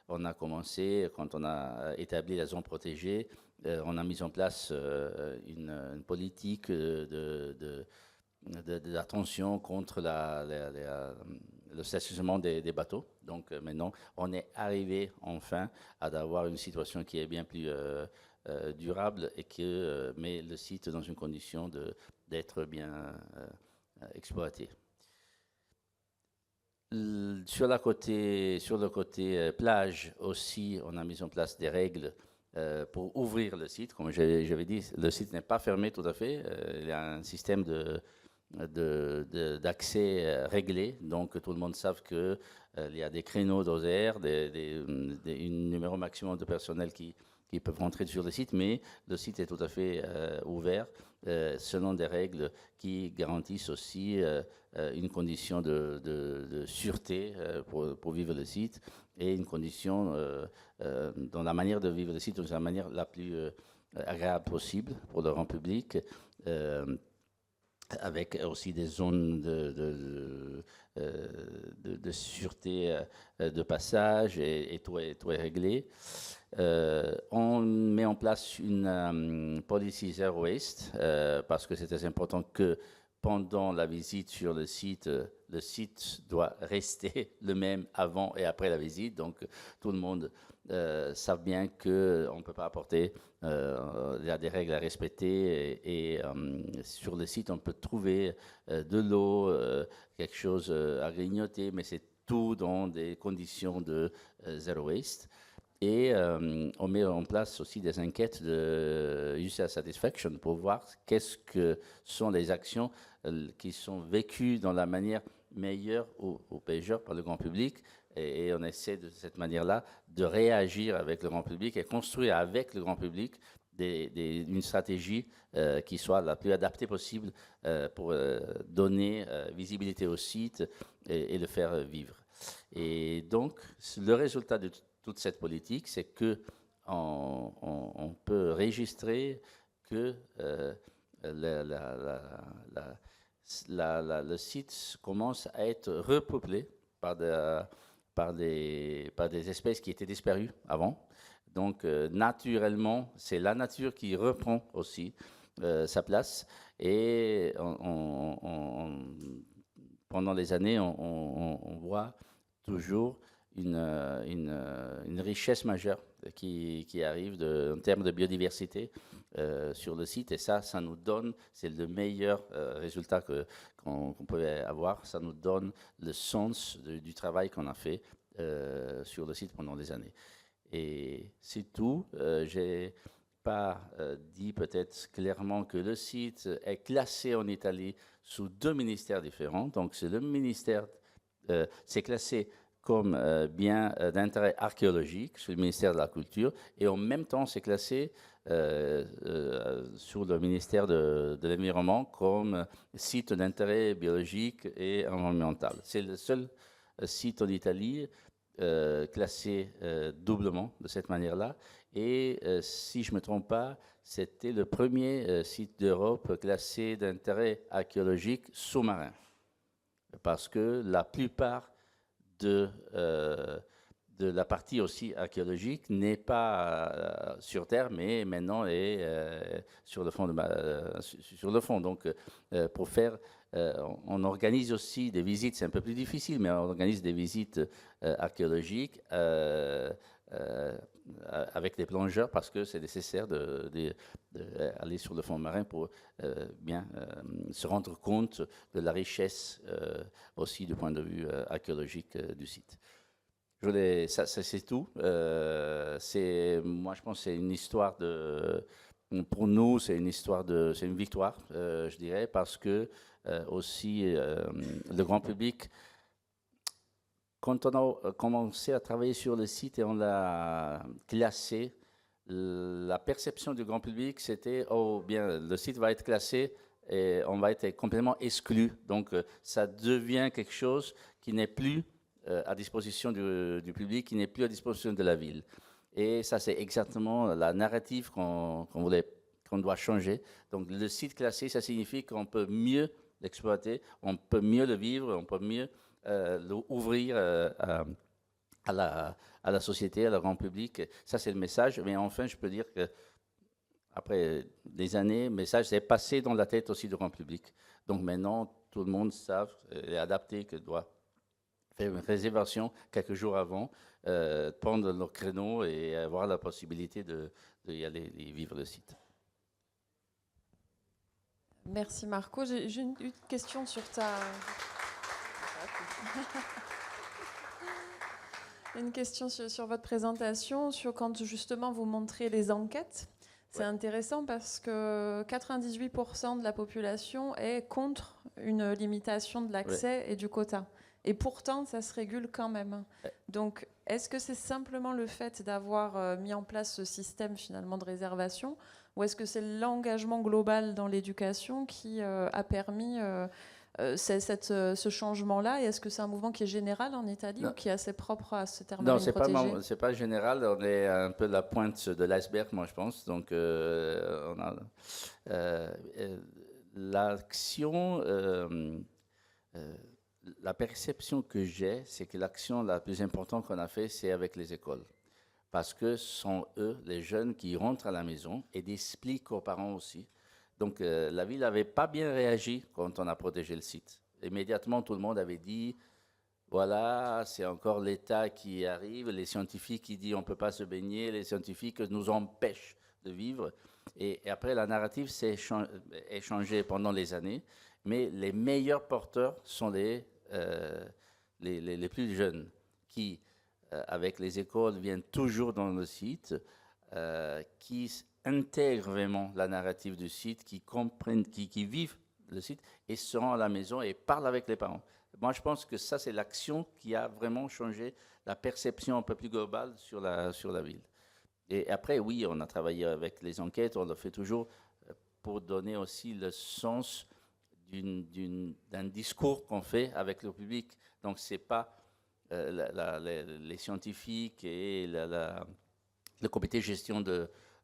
on a commencé, quand on a établi la zone protégée, on a mis en place une politique d'attention contre le stationnement des bateaux. Donc maintenant, on est arrivé enfin à avoir une situation qui est bien plus durable, et qui met le site dans une condition d'être bien exploité. Sur le côté plage aussi, on a mis en place des règles pour ouvrir le site. Comme j'avais dit, le site n'est pas fermé tout à fait. Il y a un système d'accès réglé. Donc, tout le monde sait qu'il y a des créneaux d'horaires, un numéro maximum de personnel qui peuvent rentrer sur le site, mais le site est tout à fait ouvert selon des règles qui garantissent aussi une condition de sûreté pour vivre le site et une condition dans la manière de vivre le site de la manière la plus agréable possible pour le grand public, avec aussi des zones de sûreté de passage et tout est réglé. On met en place une policy zero waste parce que c'est très important que pendant la visite sur le site doit rester le même avant et après la visite. Donc tout le monde sait bien qu'on ne peut pas apporter, il y a des règles à respecter et sur le site on peut trouver de l'eau, quelque chose à grignoter, mais c'est tout dans des conditions de zero waste. Et on met en place aussi des enquêtes de user satisfaction pour voir qu'est-ce que sont les actions qui sont vécues dans la manière meilleure aux pêcheurs par le grand public. Et on essaie de cette manière-là de réagir avec le grand public et construire avec le grand public une stratégie qui soit la plus adaptée possible pour donner visibilité au site et le faire vivre. Et donc, le résultat de toute cette politique, c'est que on peut registrer que le site commence à être repeuplé par des espèces qui étaient disparues avant. Donc, naturellement, c'est la nature qui reprend aussi sa place. Et pendant les années, on voit toujours une richesse majeure qui arrive en termes de biodiversité sur le site. Et ça nous donne, c'est le meilleur résultat qu'on pouvait avoir. Ça nous donne le sens du travail qu'on a fait sur le site pendant des années. Et c'est tout. J'ai pas dit peut-être clairement que le site est classé en Italie sous 2 ministères différents. Donc c'est le ministère, c'est classé comme bien d'intérêt archéologique sur le ministère de la Culture, et en même temps c'est classé sur le ministère de l'Environnement comme site d'intérêt biologique et environnemental. C'est le seul site en Italie classé doublement de cette manière-là, et si je ne me trompe pas, c'était le premier site d'Europe classé d'intérêt archéologique sous-marin, parce que la plupart de la partie aussi archéologique n'est pas sur Terre, mais maintenant est sur le fond. Donc, pour faire, on organise aussi des visites, c'est un peu plus difficile, mais on organise des visites archéologiques avec des plongeurs parce que c'est nécessaire d'aller sur le fond marin pour bien se rendre compte de la richesse aussi du point de vue archéologique du site. Ça c'est tout. Moi je pense que c'est une histoire pour nous c'est une victoire, je dirais, parce que aussi le grand public, quand on a commencé à travailler sur le site et on l'a classé, la perception du grand public, c'était « Oh, bien, le site va être classé et on va être complètement exclu. » Donc, ça devient quelque chose qui n'est plus à disposition du public, qui n'est plus à disposition de la ville. Et ça, c'est exactement la narrative qu'on doit changer. Donc, le site classé, ça signifie qu'on peut mieux l'exploiter, on peut mieux le vivre, on peut mieux ouvrir à la société, à le grand public. Ça, c'est le message. Mais enfin, je peux dire que après des années, le message s'est passé dans la tête aussi du grand public. Donc maintenant, tout le monde sait et adapté que doit faire une réservation quelques jours avant, prendre leur créneau et avoir la possibilité d'y aller et vivre le site. Merci Marco. J'ai une question sur ta... Une question sur votre présentation, sur quand justement vous montrez les enquêtes. C'est intéressant parce que 98% de la population est contre une limitation de l'accès et du quota. Et pourtant, ça se régule quand même. Donc, est-ce que c'est simplement le fait d'avoir mis en place ce système finalement de réservation, ou est-ce que c'est l'engagement global dans l'éducation qui a permis ce changement-là? Et est-ce que c'est un mouvement qui est général en Italie ou qui est assez propre à ce terme? Non, c'est pas général. On est un peu la pointe de l'iceberg, moi, je pense. Donc, on a l'action. La perception que j'ai, c'est que l'action la plus importante qu'on a fait, c'est avec les écoles. Parce que ce sont eux, les jeunes, qui rentrent à la maison et expliquent aux parents aussi. Donc, la ville n'avait pas bien réagi quand on a protégé le site. Immédiatement, tout le monde avait dit, voilà, c'est encore l'État qui arrive, les scientifiques qui disent on ne peut pas se baigner, les scientifiques nous empêchent de vivre. Et après, la narrative s'est changée pendant les années. Mais les meilleurs porteurs sont les plus jeunes qui, avec les écoles, viennent toujours dans le site, qui intègrent vraiment la narrative du site, qui comprennent, qui vivent le site et se rendent à la maison et parlent avec les parents. Moi, je pense que ça, c'est l'action qui a vraiment changé la perception un peu plus globale sur la ville. Et après, oui, on a travaillé avec les enquêtes, on le fait toujours pour donner aussi le sens d'un discours qu'on fait avec le public. Donc, ce n'est pas les scientifiques et le comité de gestion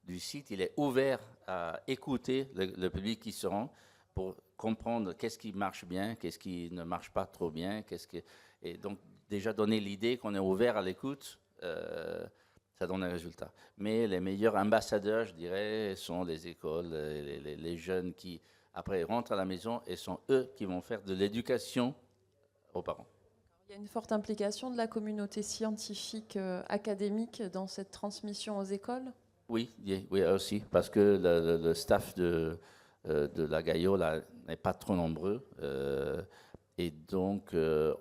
du site. Il est ouvert à écouter le public qui se rend pour comprendre qu'est-ce qui marche bien, qu'est-ce qui ne marche pas trop bien. Et donc, déjà donner l'idée qu'on est ouvert à l'écoute, ça donne un résultat. Mais les meilleurs ambassadeurs, je dirais, sont les écoles, les jeunes qui... Après, ils rentrent à la maison et sont eux qui vont faire de l'éducation aux parents. Il y a une forte implication de la communauté scientifique académique dans cette transmission aux écoles? Oui, oui aussi, parce que le staff de la Gaillot n'est pas trop nombreux. Et donc,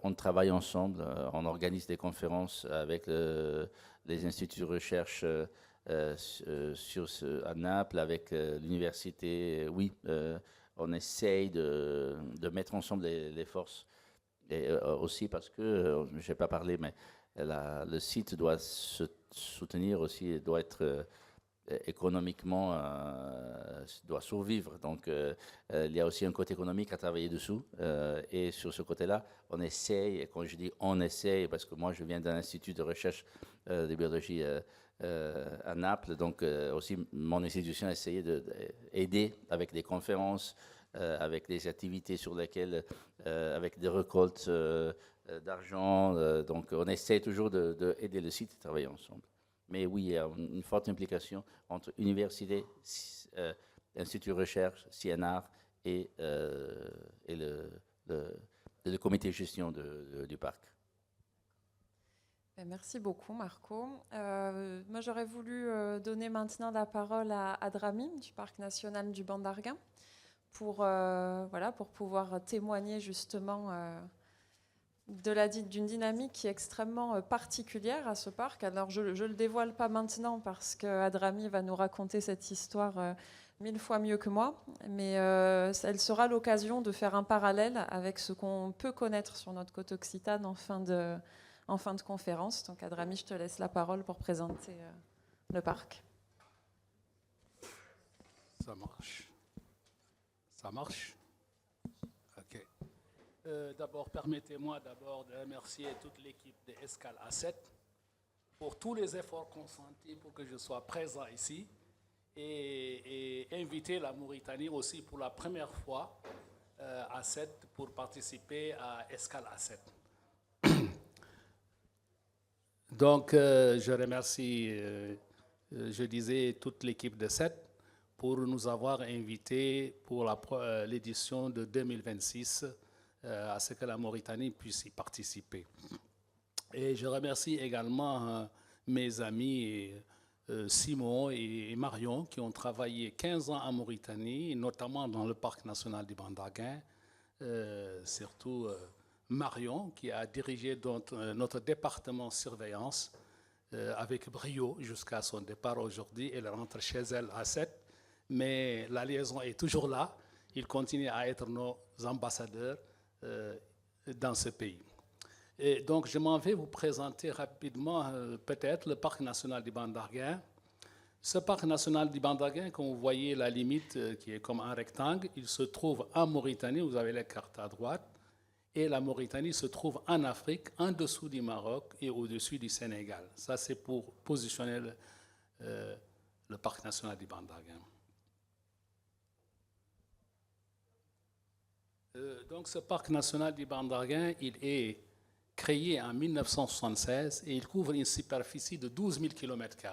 on travaille ensemble, on organise des conférences avec les instituts de recherche à Naples, avec l'université. Oui, on essaye de mettre ensemble les forces. Et aussi parce que, je n'ai pas parlé, mais le site doit se soutenir aussi, doit être économiquement, doit survivre. Donc, il y a aussi un côté économique à travailler dessous. Et sur ce côté-là, on essaye, et quand je dis on essaye, parce que moi, je viens d'un institut de recherche de biologie à Naples, donc aussi mon institution a essayé d'aider avec des conférences, avec des activités sur lesquelles, avec des récoltes d'argent. Donc, on essaie toujours d'aider le site et travailler ensemble. Mais oui, il y a une forte implication entre université, institut de recherche, CNR et le comité de gestion du parc. Merci beaucoup, Marco. Moi, j'aurais voulu donner maintenant la parole à Adrami du Parc national du Banc d'Arguin pour pouvoir témoigner justement d'une dynamique qui est extrêmement particulière à ce parc. Alors, je ne le dévoile pas maintenant parce qu'Adrami va nous raconter cette histoire 1000 fois mieux que moi, mais elle sera l'occasion de faire un parallèle avec ce qu'on peut connaître sur notre côte occitane en fin de conférence. Donc, Adrami, je te laisse la parole pour présenter le parc. Ça marche. Ça marche? OK. D'abord, permettez-moi de remercier toute l'équipe de Escale A7 pour tous les efforts consentis pour que je sois présent ici et inviter la Mauritanie aussi pour la première fois à 7 pour participer à Escale A7. Donc, je remercie, je disais, toute l'équipe de 7 pour nous avoir invités pour l'édition de 2026 à ce que la Mauritanie puisse y participer. Et je remercie également mes amis Simon et Marion qui ont travaillé 15 ans en Mauritanie, notamment dans le Parc national du Banc d'Arguin, surtout Marion qui a dirigé notre département surveillance avec brio jusqu'à son départ aujourd'hui. Elle rentre chez elle à 7, mais la liaison est toujours là. Ils continuent à être nos ambassadeurs dans ce pays. Et donc, je m'en vais vous présenter rapidement peut-être le parc national du Bandarguin. Ce parc national du Bandarguin, comme vous voyez la limite qui est comme un rectangle, il se trouve en Mauritanie, vous avez la carte à droite, et la Mauritanie se trouve en Afrique, en dessous du Maroc et au-dessus du Sénégal. Ça, c'est pour positionner le parc national du Bandarguin. Donc, ce parc national du Bandarguin, il est créé en 1976 et il couvre une superficie de 12 000 km².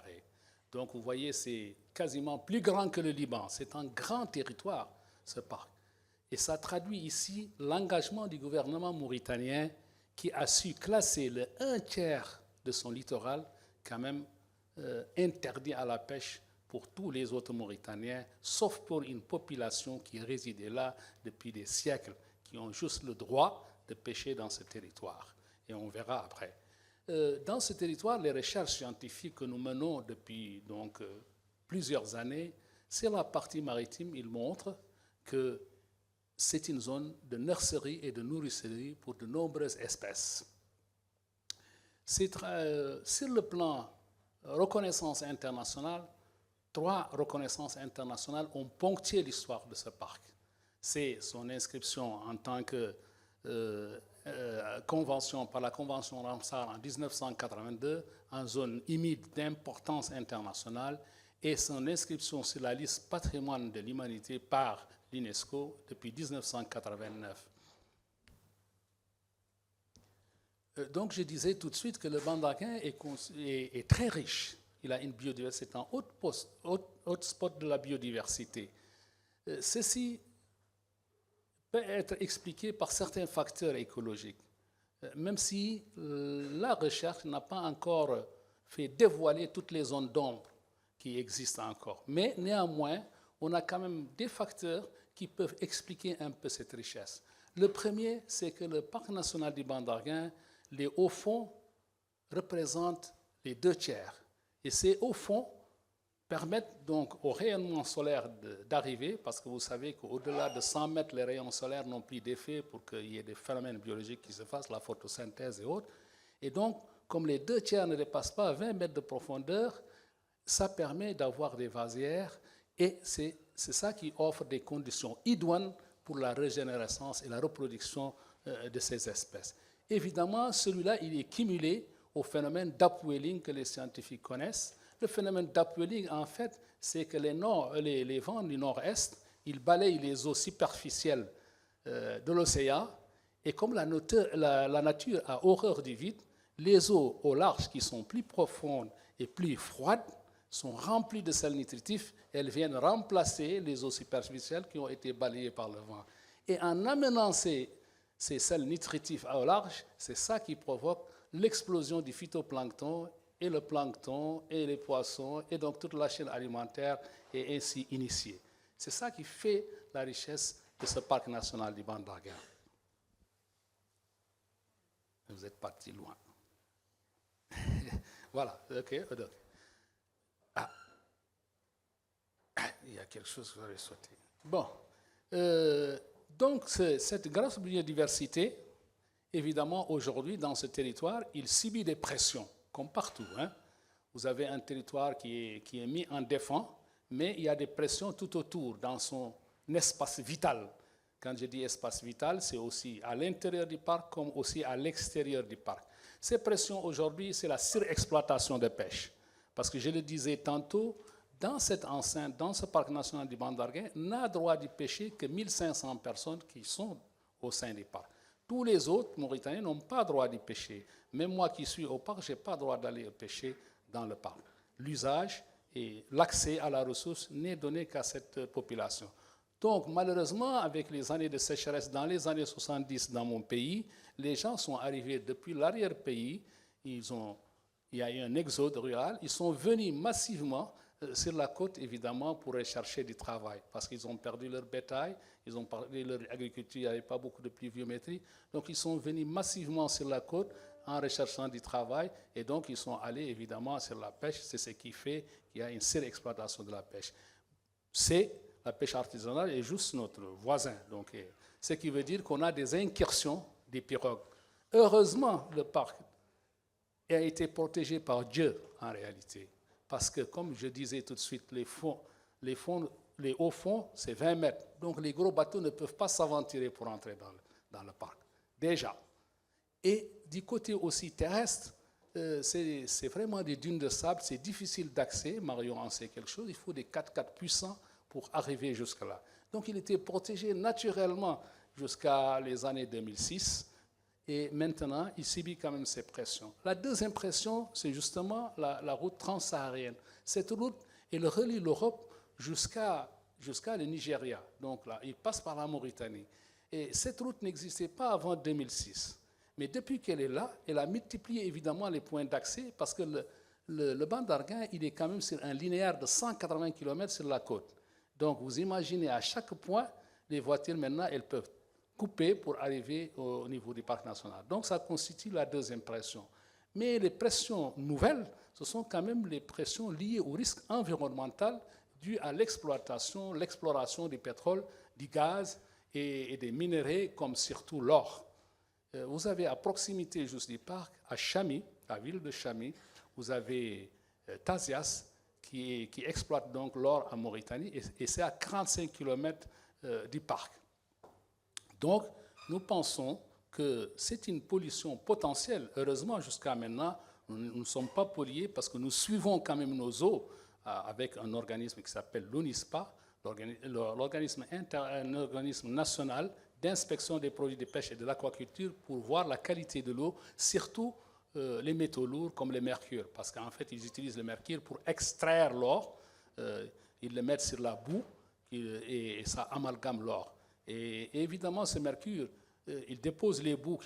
Donc, vous voyez, c'est quasiment plus grand que le Liban. C'est un grand territoire, ce parc. Et ça traduit ici l'engagement du gouvernement mauritanien qui a su classer le 1/3 de son littoral quand même interdit à la pêche pour tous les autres Mauritaniens, sauf pour une population qui résidait là depuis des siècles, qui ont juste le droit de pêcher dans ce territoire. Et on verra après. Dans ce territoire, les recherches scientifiques que nous menons depuis donc, plusieurs années, sur la partie maritime, ils montrent que c'est une zone de nurserie et de nourricerie pour de nombreuses espèces. Sur le plan reconnaissance internationale, 3 reconnaissances internationales ont ponctué l'histoire de ce parc. C'est son inscription en tant que convention par la Convention Ramsar en 1982 en zone humide d'importance internationale et son inscription sur la liste patrimoine de l'humanité par l'UNESCO depuis 1989. Donc je disais tout de suite que le Bandarguin est très riche. Il a une biodiversité, c'est un haut spot de la biodiversité. Ceci peut être expliqué par certains facteurs écologiques, même si la recherche n'a pas encore fait dévoiler toutes les zones d'ombre qui existent encore. Mais néanmoins, on a quand même des facteurs qui peuvent expliquer un peu cette richesse. Le premier, c'est que le parc national du Bandarguin, les hauts fonds représentent les 2/3. Et ces hauts fonds permettent donc au rayonnement solaire d'arriver, parce que vous savez qu'au-delà de 100 mètres, les rayons solaires n'ont plus d'effet pour qu'il y ait des phénomènes biologiques qui se fassent, la photosynthèse et autres. Et donc, comme les 2/3 ne dépassent pas 20 mètres de profondeur, ça permet d'avoir des vasières et c'est ça qui offre des conditions idoines pour la régénérescence et la reproduction de ces espèces. Évidemment, celui-là, il est cumulé au phénomène d'upwelling que les scientifiques connaissent. Le phénomène d'upwelling, en fait, c'est que les vents du nord-est, ils balayent les eaux superficielles de l'océan, et comme la nature a horreur du vide, les eaux au large qui sont plus profondes et plus froides sont remplies de sels nutritifs, elles viennent remplacer les eaux superficielles qui ont été balayées par le vent. Et en amenant ces sels nutritifs au large, c'est ça qui provoque l'explosion du phytoplancton et le plancton et les poissons, et donc toute la chaîne alimentaire est ainsi initiée. C'est ça qui fait la richesse de ce parc national du Bandarguin. Vous êtes parti loin. Voilà, ok. Ah. Il y a quelque chose que vous avez sauté. Bon, donc cette grande biodiversité, évidemment, aujourd'hui, dans ce territoire, il subit des pressions, comme partout. Hein. Vous avez un territoire qui est mis en défense, mais il y a des pressions tout autour, dans son espace vital. Quand je dis espace vital, c'est aussi à l'intérieur du parc, comme aussi à l'extérieur du parc. Ces pressions, aujourd'hui, c'est la surexploitation de pêche. Parce que je le disais tantôt, dans cette enceinte, dans ce parc national du Bandarguin, n'a droit de pêcher que 1500 personnes qui sont au sein du parc. Tous les autres Mauritaniens n'ont pas droit d'y pêcher. Même moi qui suis au parc, je n'ai pas droit d'aller pêcher dans le parc. L'usage et l'accès à la ressource n'est donné qu'à cette population. Donc, malheureusement, avec les années de sécheresse dans les années 70 dans mon pays, les gens sont arrivés depuis l'arrière-pays, il y a eu un exode rural, ils sont venus massivement sur la côte, évidemment, pour rechercher du travail, parce qu'ils ont perdu leur bétail, ils ont perdu leur agriculture, il n'y avait pas beaucoup de pluviométrie, donc ils sont venus massivement sur la côte en recherchant du travail, et donc ils sont allés évidemment sur la pêche. C'est ce qui fait qu'il y a une surexploitation de la pêche. La pêche artisanale est juste notre voisin. Donc, ce qui veut dire qu'on a des incursions des pirogues. Heureusement, le parc a été protégé par Dieu en réalité. Parce que, comme je disais tout de suite, les hauts fonds, c'est 20 mètres. Donc les gros bateaux ne peuvent pas s'aventurer pour entrer dans le parc. Déjà. Et du côté aussi terrestre, c'est vraiment des dunes de sable, c'est difficile d'accès. Marion en sait quelque chose. Il faut des 4x4 puissants pour arriver jusque-là. Donc il était protégé naturellement jusqu'à les années 2006. Et maintenant, il subit quand même ces pressions. La deuxième pression, c'est justement la route transsaharienne. Cette route, elle relie l'Europe jusqu'à le Nigeria. Donc là, il passe par la Mauritanie. Et cette route n'existait pas avant 2006. Mais depuis qu'elle est là, elle a multiplié évidemment les points d'accès parce que le banc d'Arguin, il est quand même sur un linéaire de 180 km sur la côte. Donc vous imaginez à chaque point, les voitures maintenant, elles peuvent couper pour arriver au niveau du parc national. Donc ça constitue la deuxième pression. Mais les pressions nouvelles, ce sont quand même les pressions liées au risque environnemental dû à l'exploration du pétrole, du gaz et des minéraux comme surtout l'or. Vous avez à proximité juste du parc, à Chami, la ville de Chami, vous avez Tazias qui exploite donc l'or en Mauritanie et c'est à 45 km du parc. Donc, nous pensons que c'est une pollution potentielle. Heureusement, jusqu'à maintenant, nous ne sommes pas pollués parce que nous suivons quand même nos eaux avec un organisme qui s'appelle l'ONISPA, un organisme national d'inspection des produits de pêche et de l'aquaculture pour voir la qualité de l'eau, surtout les métaux lourds comme le mercure, parce qu'en fait, ils utilisent le mercure pour extraire l'or, ils le mettent sur la boue et ça amalgame l'or. Et évidemment, ce mercure, il dépose les boues,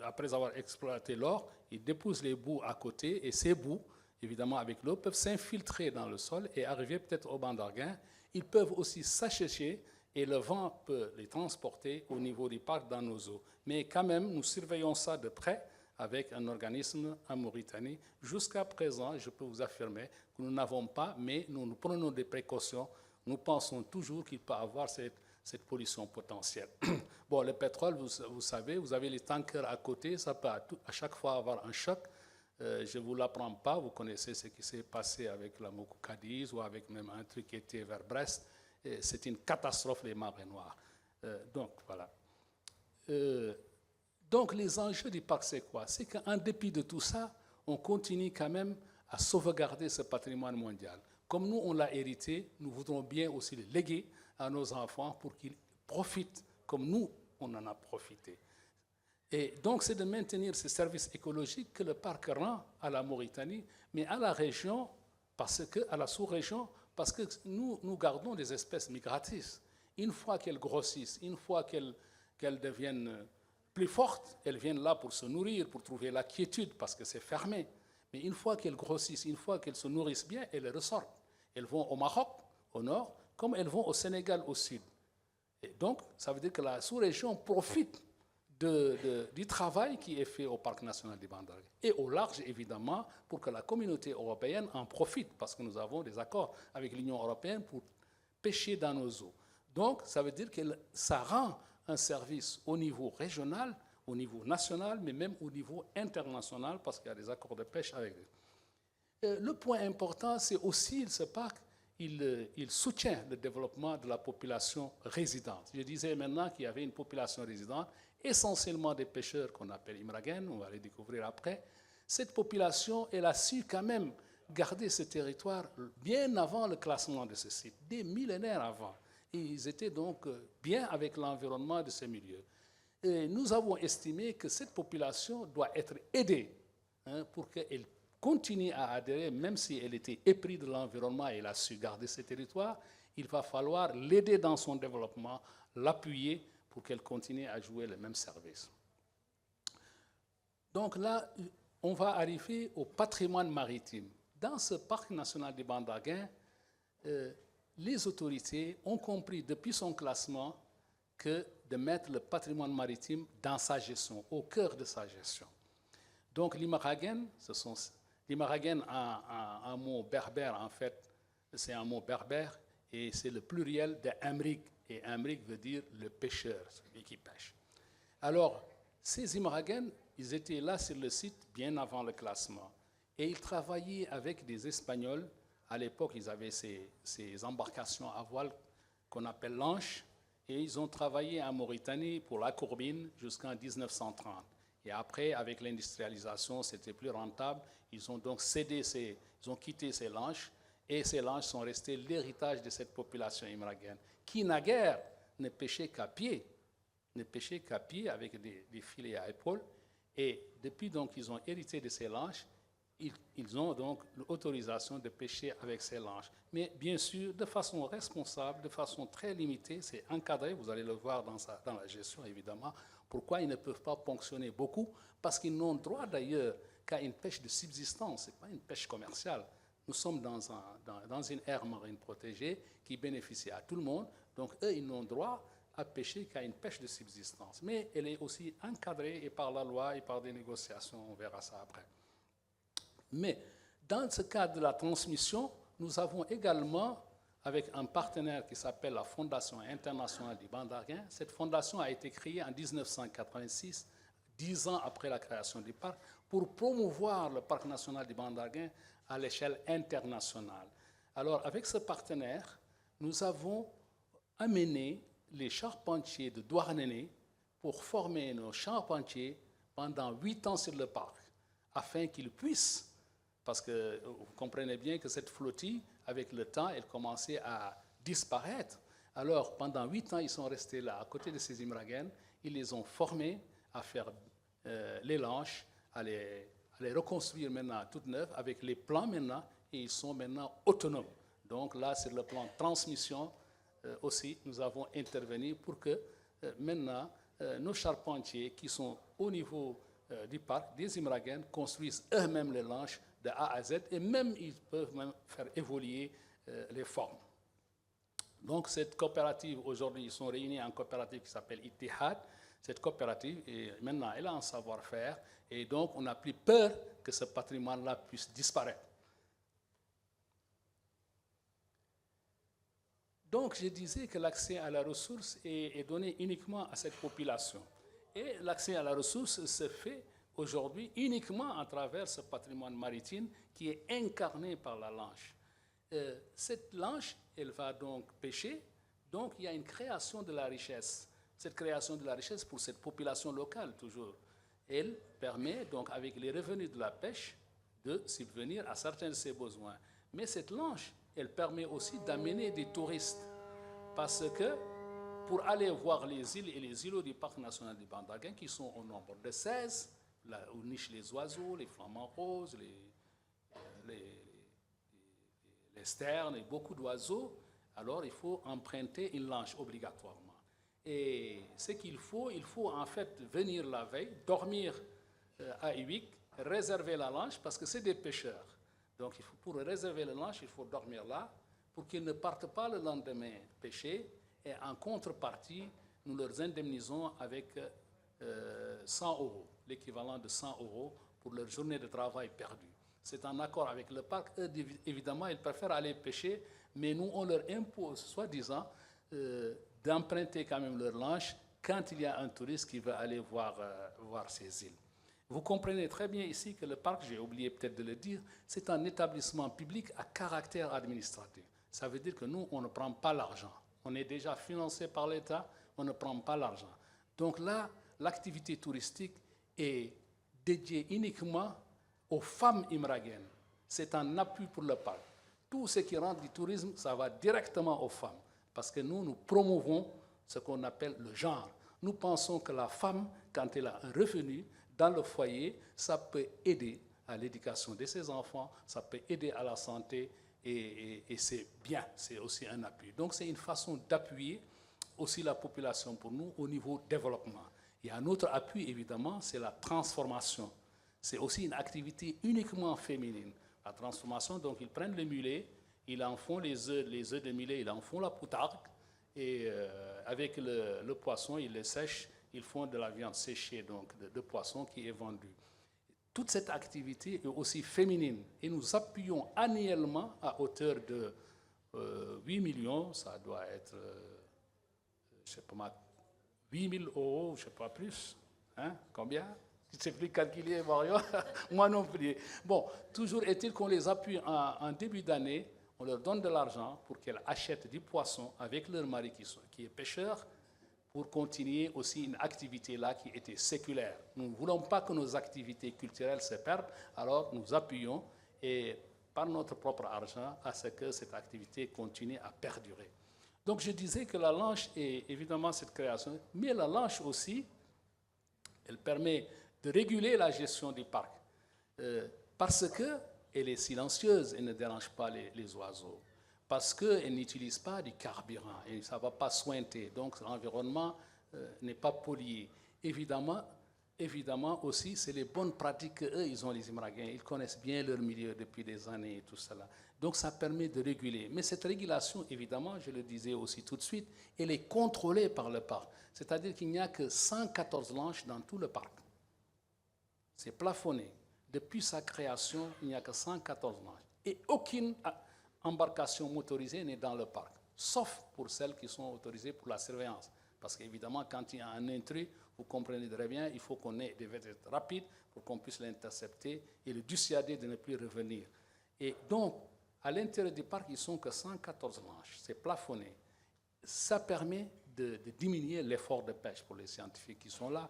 après avoir exploité l'or, il dépose les boues à côté, et ces boues, évidemment avec l'eau, peuvent s'infiltrer dans le sol et arriver peut-être au banc d'Arguin. Ils peuvent aussi s'assécher et le vent peut les transporter au niveau du parc dans nos eaux. Mais quand même, nous surveillons ça de près avec un organisme en Mauritanie. Jusqu'à présent, je peux vous affirmer que nous n'avons pas, mais nous prenons des précautions. Nous pensons toujours qu'il peut y avoir cette pollution potentielle. Bon, le pétrole, vous savez, vous avez les tankers à côté, ça peut à chaque fois avoir un choc. Je ne vous l'apprends pas, vous connaissez ce qui s'est passé avec la Moko Cadiz ou avec même un truc qui était vers Brest. C'est une catastrophe, les marées noires. Donc, voilà. Donc, les enjeux du parc, c'est quoi? C'est qu'en dépit de tout ça, on continue quand même à sauvegarder ce patrimoine mondial. Comme nous, on l'a hérité, nous voudrons bien aussi le léguer à nos enfants pour qu'ils profitent comme nous, on en a profité. Et donc, c'est de maintenir ces services écologiques que le parc rend à la Mauritanie, mais à la région, à la sous-région, parce que nous gardons des espèces migratrices. Une fois qu'elles grossissent, une fois qu'elles deviennent plus fortes, elles viennent là pour se nourrir, pour trouver la quiétude, parce que c'est fermé. Mais une fois qu'elles grossissent, une fois qu'elles se nourrissent bien, elles ressortent. Elles vont au Maroc, au nord, comme elles vont au Sénégal, au sud. Et donc, ça veut dire que la sous-région profite du travail qui est fait au Parc national du Banc d'Arguin. Et au large, évidemment, pour que la communauté européenne en profite, parce que nous avons des accords avec l'Union européenne pour pêcher dans nos eaux. Donc, ça veut dire que ça rend un service au niveau régional, au niveau national, mais même au niveau international, parce qu'il y a des accords de pêche avec eux. Le point important, c'est aussi ce parc, il soutient le développement de la population résidente. Je disais maintenant qu'il y avait une population résidente, essentiellement des pêcheurs qu'on appelle Imragen, on va les découvrir après. Cette population, elle a su quand même garder ce territoire bien avant le classement de ce site, des millénaires avant. Et ils étaient donc bien avec l'environnement de ces milieux. Et nous avons estimé que cette population doit être aidée pour qu'elle continue à adhérer, même si elle était éprise de l'environnement et elle a su garder ce territoire. Il va falloir l'aider dans son développement, l'appuyer pour qu'elle continue à jouer le même service. Donc là, on va arriver au patrimoine maritime. Dans ce parc national du Banc d'Arguin, les autorités ont compris depuis son classement que de mettre le patrimoine maritime dans sa gestion, au cœur de sa gestion. Donc l'imaragen, l'imaragen a un mot berbère, en fait, c'est un mot berbère, et c'est le pluriel de amrik, et amrik veut dire le pêcheur, celui qui pêche. Alors, ces imaragen, ils étaient là sur le site bien avant le classement, et ils travaillaient avec des Espagnols. À l'époque, ils avaient ces embarcations à voile qu'on appelle l'anche, et ils ont travaillé en Mauritanie pour la Courbine jusqu'en 1930. Et après, avec l'industrialisation, c'était plus rentable. Ils ont donc ils ont quitté ces lanches, et ces lanches sont restées l'héritage de cette population imaraguenne, qui naguère ne pêchait qu'à pied, avec des filets à épaules. Et depuis donc qu'ils ont hérité de ces lanches, ils ont donc l'autorisation de pêcher avec ces lanches. Mais bien sûr, de façon responsable, de façon très limitée, c'est encadré, vous allez le voir dans la gestion évidemment. Pourquoi ils ne peuvent pas ponctionner beaucoup? Parce qu'ils n'ont droit d'ailleurs qu'à une pêche de subsistance, ce n'est pas une pêche commerciale. Nous sommes dans une aire marine protégée qui bénéficie à tout le monde, donc eux, ils n'ont droit à pêcher qu'à une pêche de subsistance. Mais elle est aussi encadrée et par la loi et par des négociations, on verra ça après. Mais dans ce cadre de la transmission, nous avons également, avec un partenaire qui s'appelle la Fondation internationale du Bandarguin, cette fondation a été créée en 1986, 10 ans après la création du parc, pour promouvoir le parc national du Bandarguin à l'échelle internationale. Alors, avec ce partenaire, nous avons amené les charpentiers de Douarnenez pour former nos charpentiers pendant 8 ans sur le parc, afin qu'ils puissent, parce que vous comprenez bien que cette flottille, avec le temps, elle commençait à disparaître. Alors, pendant 8 ans, ils sont restés là, à côté de ces imaraguens. Ils les ont formés à faire les lanches, à les reconstruire maintenant toutes neuves, avec les plans maintenant, et ils sont maintenant autonomes. Donc là, sur le plan de transmission aussi, nous avons intervenu pour que maintenant, nos charpentiers qui sont au niveau du parc, des imaraguens, construisent eux-mêmes les lanches de A à Z, et même ils peuvent même faire évoluer les formes. Donc cette coopérative, aujourd'hui, ils sont réunis en coopérative qui s'appelle Ittihad. Cette coopérative, maintenant, elle a un savoir-faire, et donc on n'a plus peur que ce patrimoine-là puisse disparaître. Donc je disais que l'accès à la ressource est donné uniquement à cette population. Et l'accès à la ressource se fait aujourd'hui uniquement à travers ce patrimoine maritime qui est incarné par la lanche. Cette lanche, elle va donc pêcher, donc il y a une création de la richesse. Cette création de la richesse pour cette population locale, toujours, elle permet donc avec les revenus de la pêche de subvenir à certains de ses besoins. Mais cette lanche, elle permet aussi d'amener des touristes, parce que pour aller voir les îles et les îlots du parc national du Bandarguin, qui sont au nombre de 16, là où nichent les oiseaux, les flamants roses, les sternes et beaucoup d'oiseaux, alors il faut emprunter une lanche obligatoirement. Et ce qu'il faut en fait venir la veille, dormir à Uik, réserver la lanche, parce que c'est des pêcheurs. Donc pour réserver la lanche, il faut dormir là, pour qu'ils ne partent pas le lendemain pêcher, et en contrepartie, nous leur indemnisons avec 100 €, l'équivalent de 100 € pour leur journée de travail perdue. C'est en accord avec le parc. Eux, évidemment, ils préfèrent aller pêcher, mais nous, on leur impose, soi-disant, d'emprunter quand même leur lanche quand il y a un touriste qui veut aller voir ces îles. Vous comprenez très bien ici que le parc, j'ai oublié peut-être de le dire, c'est un établissement public à caractère administratif. Ça veut dire que nous, on ne prend pas l'argent. On est déjà financé par l'État, on ne prend pas l'argent. Donc là, l'activité touristique est dédiée uniquement aux femmes imaraguennes. C'est un appui pour le parc. Tout ce qui rentre du tourisme, ça va directement aux femmes. Parce que nous promouvons ce qu'on appelle le genre. Nous pensons que la femme, quand elle a un revenu dans le foyer, ça peut aider à l'éducation de ses enfants, ça peut aider à la santé, et c'est bien, c'est aussi un appui. Donc c'est une façon d'appuyer aussi la population pour nous au niveau développement. Il y a un autre appui, évidemment, c'est la transformation. C'est aussi une activité uniquement féminine. La transformation, donc ils prennent le mulet, ils en font les œufs de mulet, ils en font la poutargue, et avec le poisson, ils les sèchent, ils font de la viande séchée donc de poisson qui est vendue. toute cette activité est aussi féminine. Et nous appuyons annuellement à hauteur de 8 millions, ça doit être, je ne sais pas, 8 000 euros, je ne sais pas plus. Hein? Combien? Tu ne sais plus calculer, Mario? Moi non plus. Bon, toujours est-il qu'on les appuie en début d'année, on leur donne de l'argent pour qu'elles achètent du poisson avec leur mari qui est pêcheur, pour continuer aussi une activité là qui était séculaire. Nous ne voulons pas que nos activités culturelles se perdent, alors nous appuyons et par notre propre argent à ce que cette activité continue à perdurer. Donc je disais que la lanche est évidemment cette création, mais la lanche aussi, elle permet de réguler la gestion du parc parce qu'elle est silencieuse, elle ne dérange pas les oiseaux, parce qu'elle n'utilise pas du carburant et ça ne va pas sointer, donc l'environnement n'est pas pollué. Évidemment aussi, c'est les bonnes pratiques qu'eux, ils ont les Imraguens, ils connaissent bien leur milieu depuis des années et tout cela. Donc ça permet de réguler. Mais cette régulation, évidemment, je le disais aussi tout de suite, elle est contrôlée par le parc. C'est-à-dire qu'il n'y a que 114 lanches dans tout le parc. C'est plafonné. Depuis sa création, il n'y a que 114 lanches. Et aucune embarcation motorisée n'est dans le parc, sauf pour celles qui sont autorisées pour la surveillance. Parce qu'évidemment, quand il y a un intrus, vous comprenez très bien, il faut qu'on ait des vedettes rapides pour qu'on puisse l'intercepter et le dissuader de ne plus revenir. Et donc, à l'intérieur du parc, ils ne sont que 114 lanches. C'est plafonné. Ça permet de diminuer l'effort de pêche pour les scientifiques qui sont là.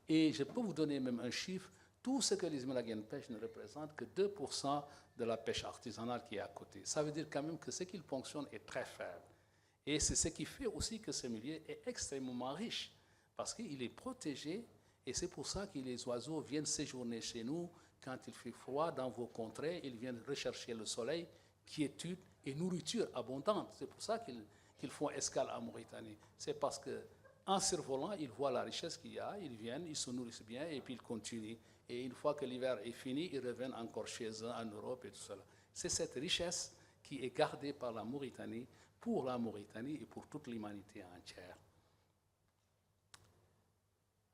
Et je peux vous donner même un chiffre. Tout ce que les Imraguens pêchent ne représente que 2% de la pêche artisanale qui est à côté. Ça veut dire quand même que ce qu'ils ponctionnent est très faible. Et c'est ce qui fait aussi que ce milieu est extrêmement riche, parce qu'il est protégé, et c'est pour ça que les oiseaux viennent séjourner chez nous. Quand il fait froid dans vos contrées, ils viennent rechercher le soleil, quiétude et nourriture abondante. C'est pour ça qu'ils font escale en Mauritanie. C'est parce qu'en survolant, ils voient la richesse qu'il y a, ils viennent, ils se nourrissent bien, et puis ils continuent. Et une fois que l'hiver est fini, ils reviennent encore chez eux en Europe et tout cela. C'est cette richesse qui est gardée par la Mauritanie, pour la Mauritanie et pour toute l'humanité entière.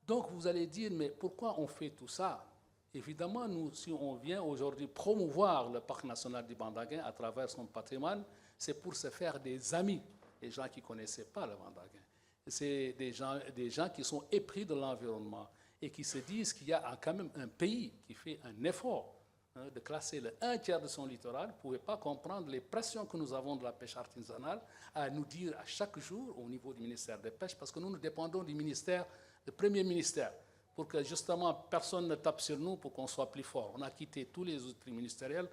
Donc vous allez dire, mais pourquoi on fait tout ça? Évidemment, nous, si on vient aujourd'hui promouvoir le parc national du Bandaguin à travers son patrimoine, c'est pour se faire des amis, des gens qui ne connaissaient pas le Bandaguin. C'est des gens qui sont épris de l'environnement et qui se disent qu'il y a quand même un pays qui fait un effort de classer le 1/3 de son littoral. Vous ne pouvez pas comprendre les pressions que nous avons de la pêche artisanale à nous dire à chaque jour au niveau du ministère de la Pêche, parce que nous dépendons du ministère, du premier ministère, pour que justement personne ne tape sur nous pour qu'on soit plus fort. On a quitté tous les autres ministériels.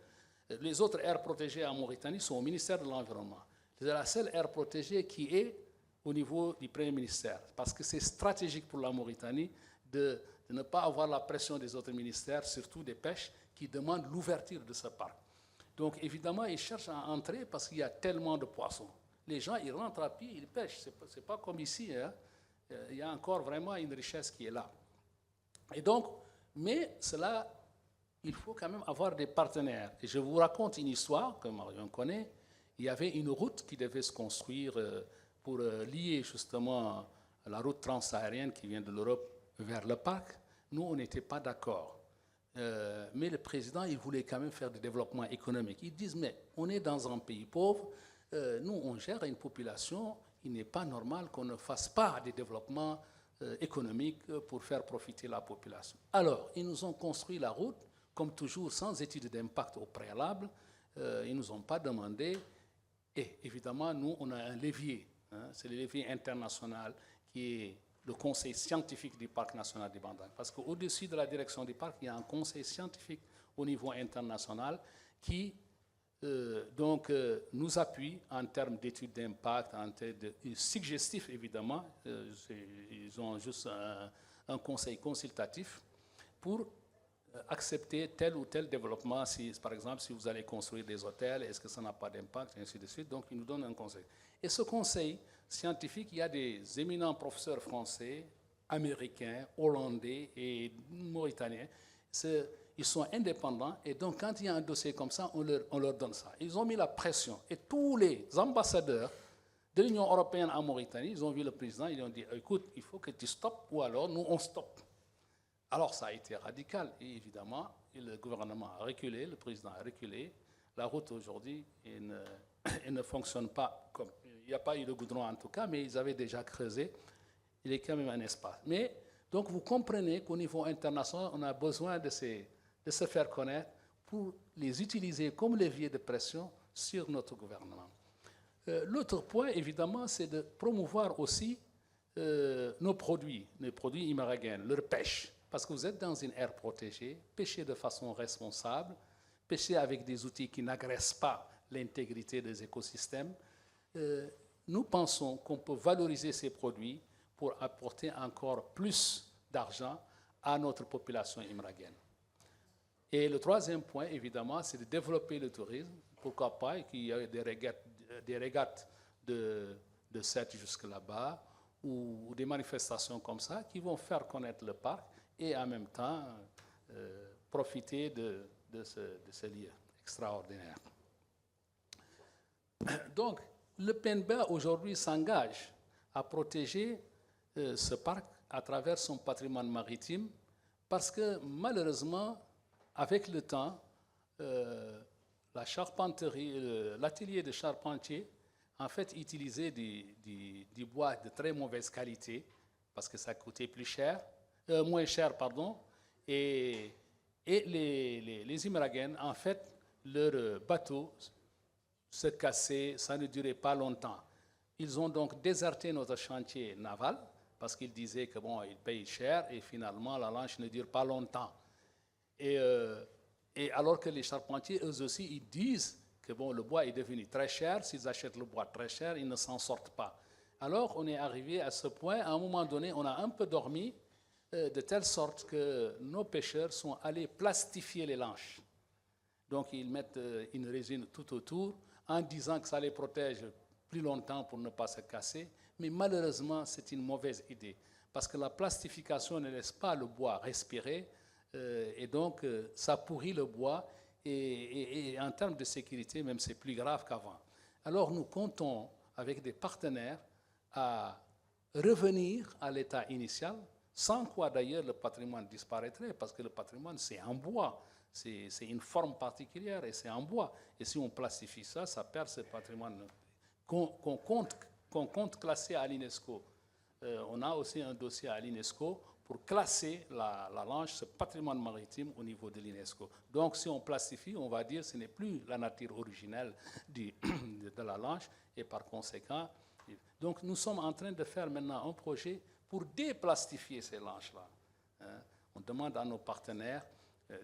Les autres aires protégées en Mauritanie sont au ministère de l'Environnement. C'est la seule aire protégée qui est au niveau du premier ministère, parce que c'est stratégique pour la Mauritanie de ne pas avoir la pression des autres ministères, surtout des pêches, qui demandent l'ouverture de ce parc. Donc évidemment, ils cherchent à entrer parce qu'il y a tellement de poissons. Les gens, ils rentrent à pied, ils pêchent. Ce n'est pas comme ici. Hein. Il y a encore vraiment une richesse qui est là. Et donc, mais cela, il faut quand même avoir des partenaires. Et je vous raconte une histoire que Marion connaît. Il y avait une route qui devait se construire pour lier justement la route transsaharienne qui vient de l'Europe vers le parc. Nous, on n'était pas d'accord. Mais le président, il voulait quand même faire du développement économique. Ils disent, mais on est dans un pays pauvre, nous, on gère une population, il n'est pas normal qu'on ne fasse pas des développements économiques pour faire profiter la population. Alors, ils nous ont construit la route, comme toujours, sans étude d'impact au préalable. Ils ne nous ont pas demandé. Et évidemment, nous, on a un levier. Hein, c'est le levier international qui est le conseil scientifique du parc national du Bandaguin. Parce qu'au-dessus de la direction du parc, il y a un conseil scientifique au niveau international qui nous appuie en termes d'études d'impact, en termes de suggestifs évidemment. Ils ont juste un conseil consultatif pour accepter tel ou tel développement. Si, par exemple, si vous allez construire des hôtels, est-ce que ça n'a pas d'impact, et ainsi de suite. Donc, ils nous donnent un conseil. Et ce conseil scientifique, il y a des éminents professeurs français, américains, hollandais et mauritaniens. Ils sont indépendants et donc quand il y a un dossier comme ça, on leur donne ça. Ils ont mis la pression et tous les ambassadeurs de l'Union européenne en Mauritanie, ils ont vu le président, ils ont dit, écoute, il faut que tu stoppes ou alors nous on stoppe. Alors ça a été radical, et évidemment, le gouvernement a reculé, le président a reculé. La route aujourd'hui, elle ne fonctionne pas comme... Il n'y a pas eu de goudron en tout cas, mais ils avaient déjà creusé. Il est quand même un espace. Mais, donc vous comprenez qu'au niveau international, on a besoin de se faire connaître pour les utiliser comme levier de pression sur notre gouvernement. L'autre point, évidemment, c'est de promouvoir aussi nos produits imaraguens, leur pêche. Parce que vous êtes dans une aire protégée, pêchez de façon responsable, pêchez avec des outils qui n'agressent pas l'intégrité des écosystèmes. Nous pensons qu'on peut valoriser ces produits pour apporter encore plus d'argent à notre population imaraguenne. Et le troisième point, évidemment, c'est de développer le tourisme. Pourquoi pas qu'il y ait des régates de 7 jusque là-bas, ou des manifestations comme ça qui vont faire connaître le parc et en même temps profiter de ce lieu extraordinaire. Donc, le PNBA aujourd'hui s'engage à protéger ce parc à travers son patrimoine maritime parce que malheureusement, avec le temps, la charpenterie, l'atelier de charpentier, en fait, utilisait du bois de très mauvaise qualité parce que ça coûtait moins cher, et les Imaraguens, en fait, leurs bateaux se cassaient, ça ne durait pas longtemps. Ils ont donc déserté notre chantier naval parce qu'ils disaient que bon, ils payent cher et finalement la lanche ne dure pas longtemps. Et alors que les charpentiers, eux aussi, ils disent que bon, le bois est devenu très cher, s'ils achètent le bois très cher, ils ne s'en sortent pas. Alors on est arrivé à ce point, à un moment donné, on a un peu dormi, de telle sorte que nos pêcheurs sont allés plastifier les lanches. Donc ils mettent une résine tout autour en disant que ça les protège plus longtemps pour ne pas se casser, mais malheureusement c'est une mauvaise idée, parce que la plastification ne laisse pas le bois respirer, et donc ça pourrit le bois, et en termes de sécurité, même c'est plus grave qu'avant. Alors nous comptons avec des partenaires à revenir à l'état initial, sans quoi d'ailleurs le patrimoine disparaîtrait, parce que le patrimoine c'est en bois, c'est une forme particulière et c'est en bois. Et si on plastifie ça, ça perd ce patrimoine qu'on compte classer à l'UNESCO. On a aussi un dossier à l'UNESCO pour classer la lanche, ce patrimoine maritime au niveau de l'UNESCO. Donc si on plastifie, on va dire que ce n'est plus la nature originelle de la lanche, et par conséquent, donc nous sommes en train de faire maintenant un projet pour déplastifier ces lanches-là. On demande à nos partenaires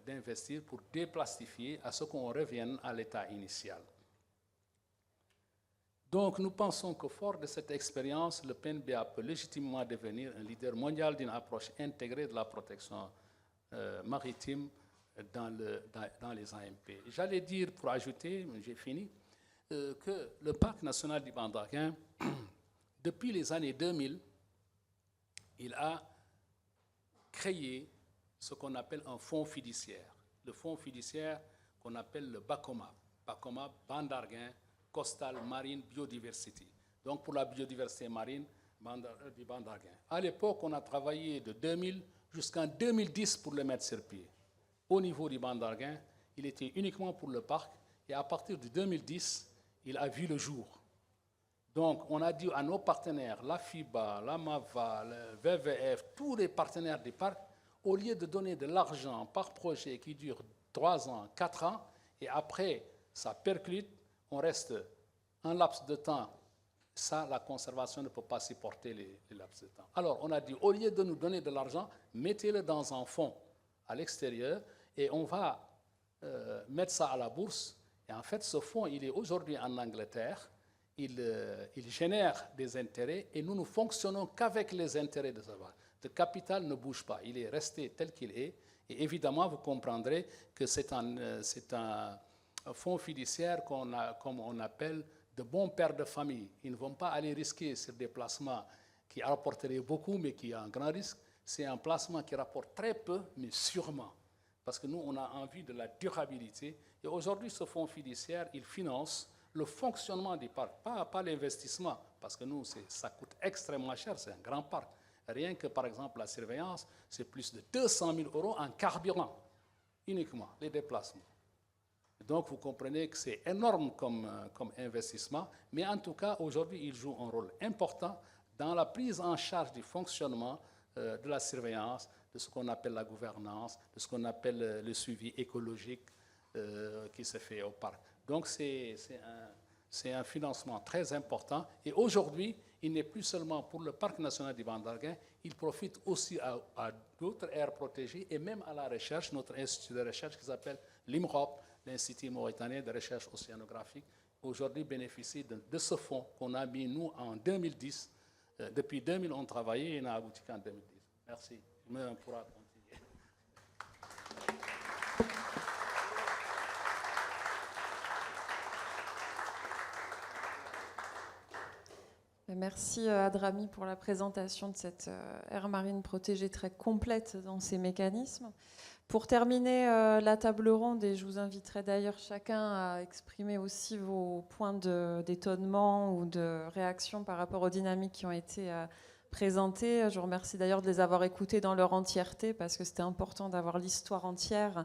d'investir pour déplastifier à ce qu'on revienne à l'état initial. Donc nous pensons que fort de cette expérience, le PNBA peut légitimement devenir un leader mondial d'une approche intégrée de la protection maritime dans les AMP. J'allais dire, pour ajouter, j'ai fini, que le parc national du Bandagain, depuis les années 2000, il a créé ce qu'on appelle un fonds fiduciaire. Le fonds fiduciaire qu'on appelle le BACOMA. BACOMA, Bandarguin, Coastal Marine Biodiversity. Donc pour la biodiversité marine du Bandarguin. À l'époque, on a travaillé de 2000 jusqu'en 2010 pour le mettre sur pied. Au niveau du Bandarguin, il était uniquement pour le parc, et à partir de 2010, il a vu le jour. Donc, on a dit à nos partenaires, la FIBA, la MAVA, le WWF, tous les partenaires du parc, au lieu de donner de l'argent par projet qui dure 3 ans, 4 ans, et après, ça percute, on reste un laps de temps. Ça, la conservation ne peut pas supporter les laps de temps. Alors, on a dit, au lieu de nous donner de l'argent, mettez-le dans un fonds à l'extérieur, et on va mettre ça à la bourse. Et en fait, ce fonds, il est aujourd'hui en Angleterre. Il génère des intérêts et nous ne fonctionnons qu'avec les intérêts de ça. Le capital ne bouge pas, il est resté tel qu'il est. Et évidemment, vous comprendrez que c'est un fonds fiduciaire comme on appelle de bons pères de famille. Ils ne vont pas aller risquer sur des placements qui rapporteraient beaucoup, mais qui ont un grand risque. C'est un placement qui rapporte très peu, mais sûrement. Parce que nous, on a envie de la durabilité. Et aujourd'hui, ce fonds fiduciaire, il finance le fonctionnement du parc, pas l'investissement, parce que nous, ça coûte extrêmement cher, c'est un grand parc. Rien que, par exemple, la surveillance, c'est plus de 200 000 € en carburant, uniquement, les déplacements. Donc, vous comprenez que c'est énorme comme investissement, mais en tout cas, aujourd'hui, il joue un rôle important dans la prise en charge du fonctionnement de la surveillance, de ce qu'on appelle la gouvernance, de ce qu'on appelle le suivi écologique qui se fait au parc. Donc, c'est un financement très important. Et aujourd'hui, il n'est plus seulement pour le parc national du Bandarguin, il profite aussi à d'autres aires protégées et même à la recherche, notre institut de recherche qui s'appelle l'IMROP, l'Institut mauritanien de recherche océanographique, aujourd'hui bénéficie de ce fonds qu'on a mis, nous, en 2010. Depuis 2000, on travaillait et on a abouti qu'en 2010. Merci. Mais on pourra continuer. Merci Adrami pour la présentation de cette aire marine protégée très complète dans ses mécanismes. Pour terminer la table ronde, et je vous inviterai d'ailleurs chacun à exprimer aussi vos points d'étonnement ou de réaction par rapport aux dynamiques qui ont été présentées. Je vous remercie d'ailleurs de les avoir écoutées dans leur entièreté parce que c'était important d'avoir l'histoire entière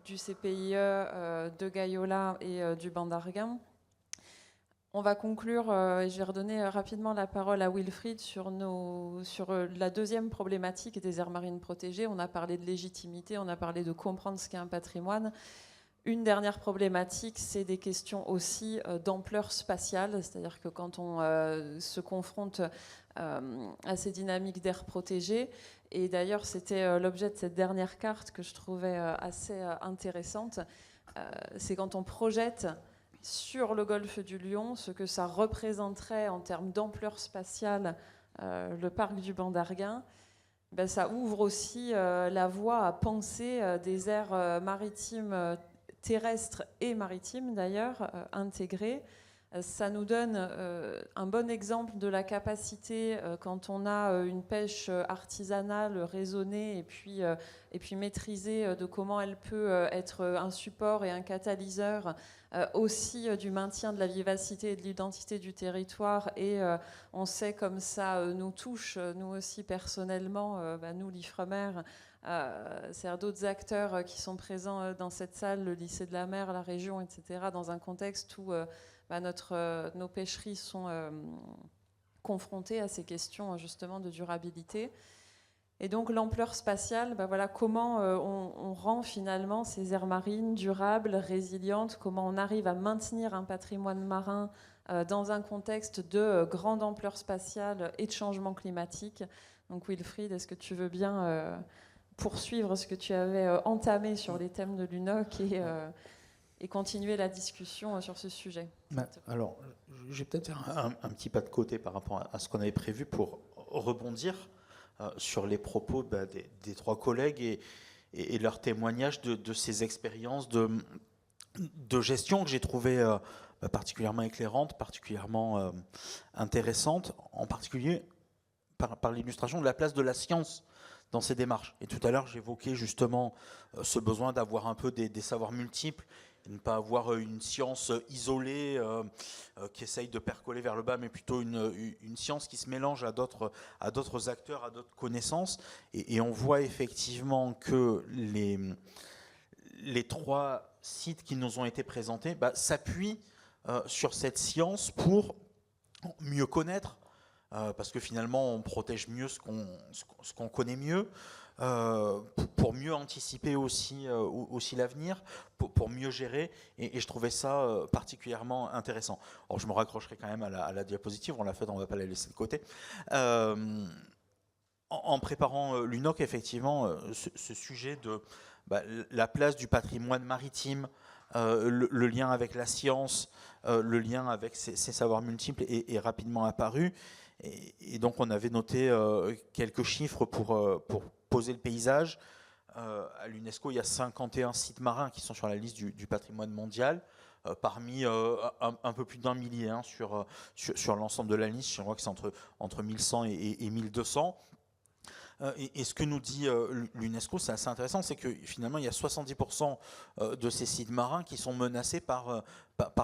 du CPIE, de Gayola et du Bandarguin. On va conclure, et je vais redonner rapidement la parole à Wilfried sur la deuxième problématique des aires marines protégées. On a parlé de légitimité, on a parlé de comprendre ce qu'est un patrimoine. Une dernière problématique, c'est des questions aussi d'ampleur spatiale, c'est-à-dire que quand on se confronte à ces dynamiques d'aires protégées, et d'ailleurs c'était l'objet de cette dernière carte que je trouvais assez intéressante, c'est quand on projette sur le golfe du Lion, ce que ça représenterait en termes d'ampleur spatiale, le parc du Bandarguin, ben ça ouvre aussi la voie à penser des aires maritimes, terrestres et maritimes d'ailleurs, intégrées. Ça nous donne un bon exemple de la capacité, quand on a une pêche artisanale raisonnée et puis maîtrisée, de comment elle peut être un support et un catalyseur aussi du maintien de la vivacité et de l'identité du territoire. Et on sait comme ça nous touche, nous aussi personnellement, nous l'Ifremer, c'est-à-dire d'autres acteurs qui sont présents dans cette salle, le lycée de la mer, la région, etc., dans un contexte où nos pêcheries sont confrontées à ces questions justement de durabilité. Et donc l'ampleur spatiale, voilà, comment on rend finalement ces aires marines durables, résilientes, comment on arrive à maintenir un patrimoine marin dans un contexte de grande ampleur spatiale et de changement climatique. Donc Wilfried, est-ce que tu veux bien poursuivre ce que tu avais entamé sur les thèmes de l'UNOC et continuer la discussion sur ce sujet? Alors, je vais peut-être faire un petit pas de côté par rapport à ce qu'on avait prévu pour rebondir sur les propos des trois collègues et leurs témoignages de ces expériences de gestion que j'ai trouvées particulièrement éclairantes, particulièrement intéressantes, en particulier par l'illustration de la place de la science dans ces démarches. Et tout à l'heure, j'évoquais justement ce besoin d'avoir un peu des savoirs multiples, et ne pas avoir une science isolée qui essaye de percoler vers le bas, mais plutôt une science qui se mélange à d'autres acteurs, à d'autres connaissances. Et on voit effectivement que les trois sites qui nous ont été présentés s'appuient sur cette science pour mieux connaître, parce que finalement on protège mieux ce qu'on connaît mieux, pour mieux anticiper aussi l'avenir, pour mieux gérer, et je trouvais ça particulièrement intéressant. Alors je me raccrocherai quand même à la diapositive, on l'a fait, on ne va pas la laisser de côté. En préparant l'UNOC, effectivement, ce sujet de la place du patrimoine maritime, le lien avec la science, le lien avec ces savoirs multiples est rapidement apparu. Et donc on avait noté quelques chiffres pour poser le paysage. À l'UNESCO, il y a 51 sites marins qui sont sur la liste du patrimoine mondial, parmi un peu plus d'1 millier sur l'ensemble de la liste. Je crois que c'est entre 1100 et 1200. Et ce que nous dit l'UNESCO, c'est assez intéressant, c'est que finalement il y a 70% de ces sites marins qui sont menacés par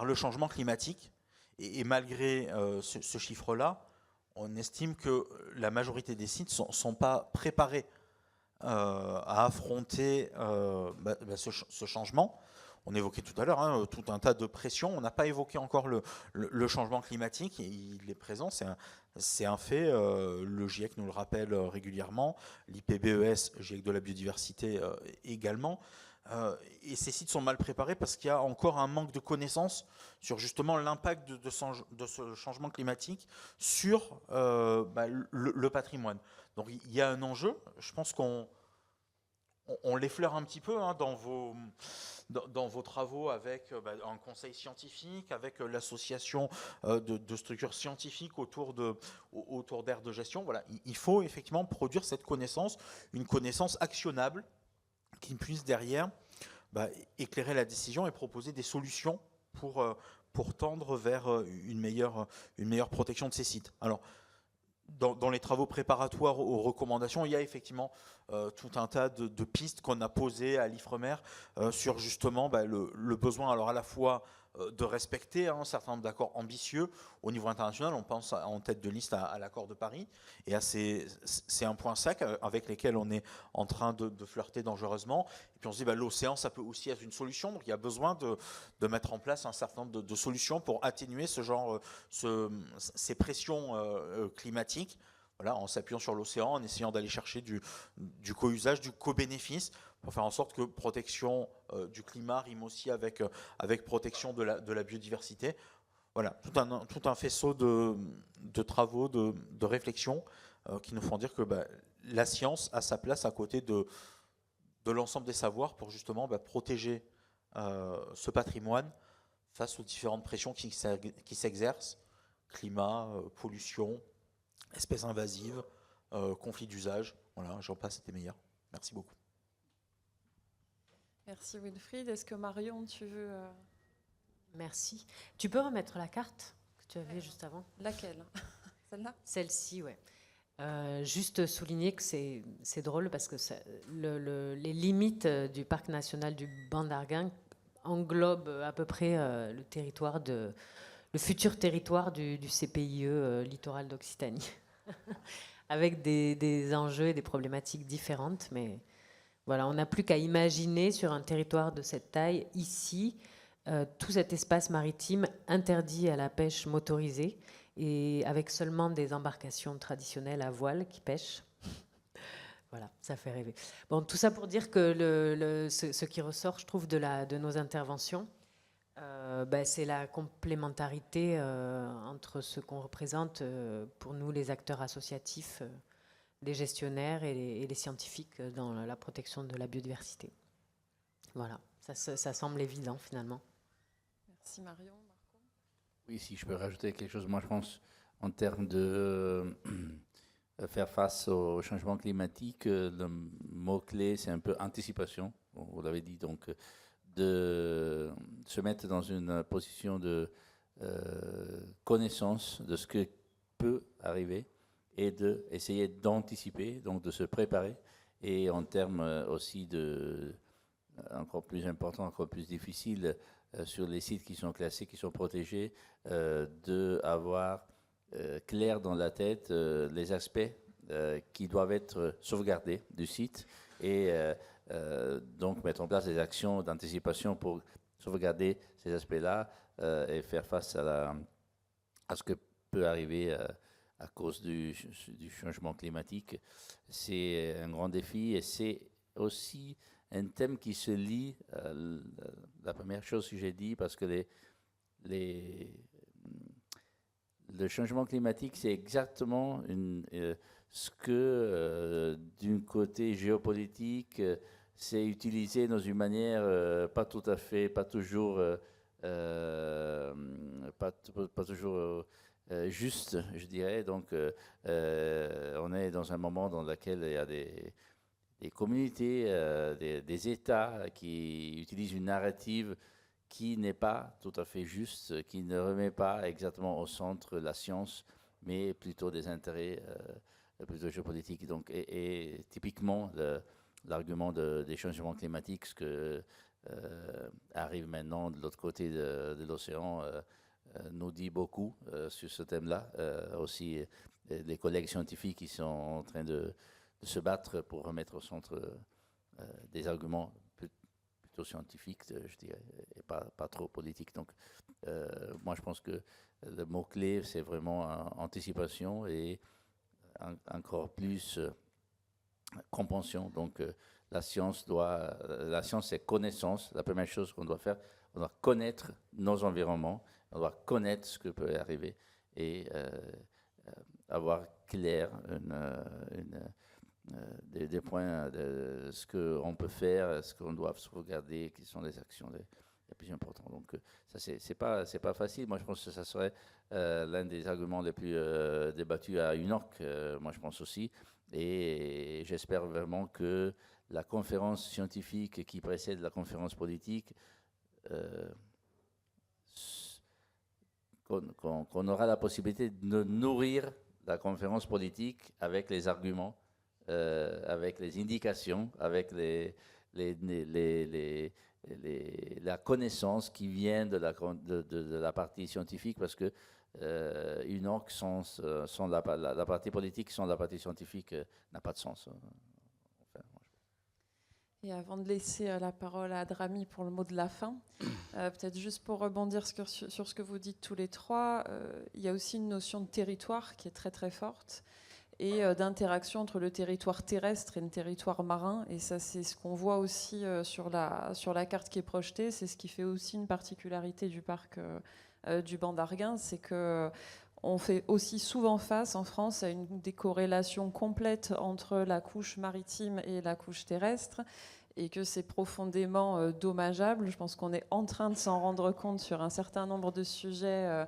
le changement climatique. Et malgré ce chiffre-là, on estime que la majorité des sites ne sont pas préparés à affronter ce changement. On évoquait tout à l'heure tout un tas de pressions. On n'a pas évoqué encore le changement climatique. Il est présent, c'est un fait. Le GIEC nous le rappelle régulièrement. L'IPBES, GIEC de la biodiversité également. Et ces sites sont mal préparés parce qu'il y a encore un manque de connaissances sur justement l'impact de ce changement climatique sur le patrimoine. Donc il y a un enjeu. Je pense qu'on l'effleure un petit peu dans vos travaux avec un conseil scientifique, avec l'association de structures scientifiques autour d'aires de gestion. Voilà, il faut effectivement produire cette connaissance, une connaissance actionnable qui puisse derrière éclairer la décision et proposer des solutions pour tendre vers une meilleure protection de ces sites. Alors, dans les travaux préparatoires aux recommandations, il y a effectivement tout un tas de pistes qu'on a posées à l'IFREMER sur justement le besoin, alors à la fois de respecter un certain nombre d'accords ambitieux au niveau international. On pense en tête de liste à l'accord de Paris et à ces 1,5 avec lesquels on est en train de flirter dangereusement. Et puis on se dit l'océan, ça peut aussi être une solution. Donc il y a besoin de mettre en place un certain nombre de solutions pour atténuer ces pressions climatiques. Voilà, en s'appuyant sur l'océan, en essayant d'aller chercher du co-usage, du co-bénéfice, pour faire en sorte que protection du climat rime aussi avec protection de la biodiversité. Voilà, tout un faisceau de travaux, de réflexions qui nous font dire que la science a sa place à côté de l'ensemble des savoirs pour justement protéger ce patrimoine face aux différentes pressions qui s'exercent, climat, pollution, espèces invasives, conflits d'usage. Voilà, j'en passe, c'était meilleur. Merci beaucoup. Merci Wilfried. Est-ce que Marion, tu veux... Merci. Tu peux remettre la carte que tu avais juste avant? Laquelle? Celle-là? Celle-ci, ouais. Juste souligner que c'est drôle parce que les limites du parc national du Banc d'Arguin englobent à peu près le futur territoire du CPIE littoral d'Occitanie, avec des enjeux et des problématiques différentes. Mais voilà, on n'a plus qu'à imaginer sur un territoire de cette taille, ici, tout cet espace maritime interdit à la pêche motorisée et avec seulement des embarcations traditionnelles à voile qui pêchent. Voilà, ça fait rêver. Bon, tout ça pour dire que ce qui ressort, je trouve, de nos interventions, c'est la complémentarité entre ce qu'on représente pour nous, les acteurs associatifs, les gestionnaires et les scientifiques dans la protection de la biodiversité. Voilà, ça semble évident finalement. Merci Marion. Marco? Oui, si je peux rajouter quelque chose, moi je pense en termes de faire face au changement climatique, le mot-clé c'est un peu anticipation, vous l'avez dit, donc de se mettre dans une position de connaissance de ce que peut arriver et d'essayer d'anticiper, donc de se préparer, et en termes aussi encore plus important, encore plus difficile, sur les sites qui sont classés, qui sont protégés, d'avoir clair dans la tête les aspects qui doivent être sauvegardés du site et donc mettre en place des actions d'anticipation pour sauvegarder ces aspects-là et faire face à ce que peut arriver à cause du changement climatique. C'est un grand défi et c'est aussi un thème qui se lie, la première chose que j'ai dit, parce que le changement climatique, c'est exactement ce que, d'un côté géopolitique, c'est utilisé dans une manière pas toujours juste, je dirais. Donc, on est dans un moment dans lequel il y a des communautés, des États qui utilisent une narrative qui n'est pas tout à fait juste, qui ne remet pas exactement au centre la science, mais plutôt des intérêts plutôt géopolitiques. Donc, et typiquement, l'argument des changements climatiques, ce que arrive maintenant de l'autre côté de l'océan, nous dit beaucoup sur ce thème-là, aussi les collègues scientifiques qui sont en train de se battre pour remettre au centre des arguments plutôt scientifiques, je dirais, et pas trop politiques. Donc, moi, je pense que le mot-clé, c'est vraiment anticipation et encore plus compréhension. Donc, la science, c'est connaissance. La première chose qu'on doit faire, on doit connaître nos environnements, on doit connaître ce que peut arriver et avoir clair des points de ce qu'on peut faire, ce qu'on doit regarder, qui sont les actions les plus importantes. Donc, ça, c'est pas facile. Moi, je pense que ça serait l'un des arguments les plus débattus à New York, moi, je pense aussi. Et j'espère vraiment que la conférence scientifique qui précède la conférence politique, qu'on aura la possibilité de nourrir la conférence politique avec les arguments, avec les indications, avec la connaissance qui vient de la partie scientifique, parce que une orque sans la partie politique, sans la partie scientifique, n'a pas de sens. Et avant de laisser la parole à Adrami pour le mot de la fin, peut-être juste pour rebondir sur ce que vous dites tous les trois, il y a aussi une notion de territoire qui est très très forte et d'interaction entre le territoire terrestre et le territoire marin. Et ça, c'est ce qu'on voit aussi sur la carte qui est projetée. C'est ce qui fait aussi une particularité du parc du Banc d'Arguin, c'est que on fait aussi souvent face en France à une décorrélation complète entre la couche maritime et la couche terrestre, et que c'est profondément dommageable. Je pense qu'on est en train de s'en rendre compte sur un certain nombre de sujets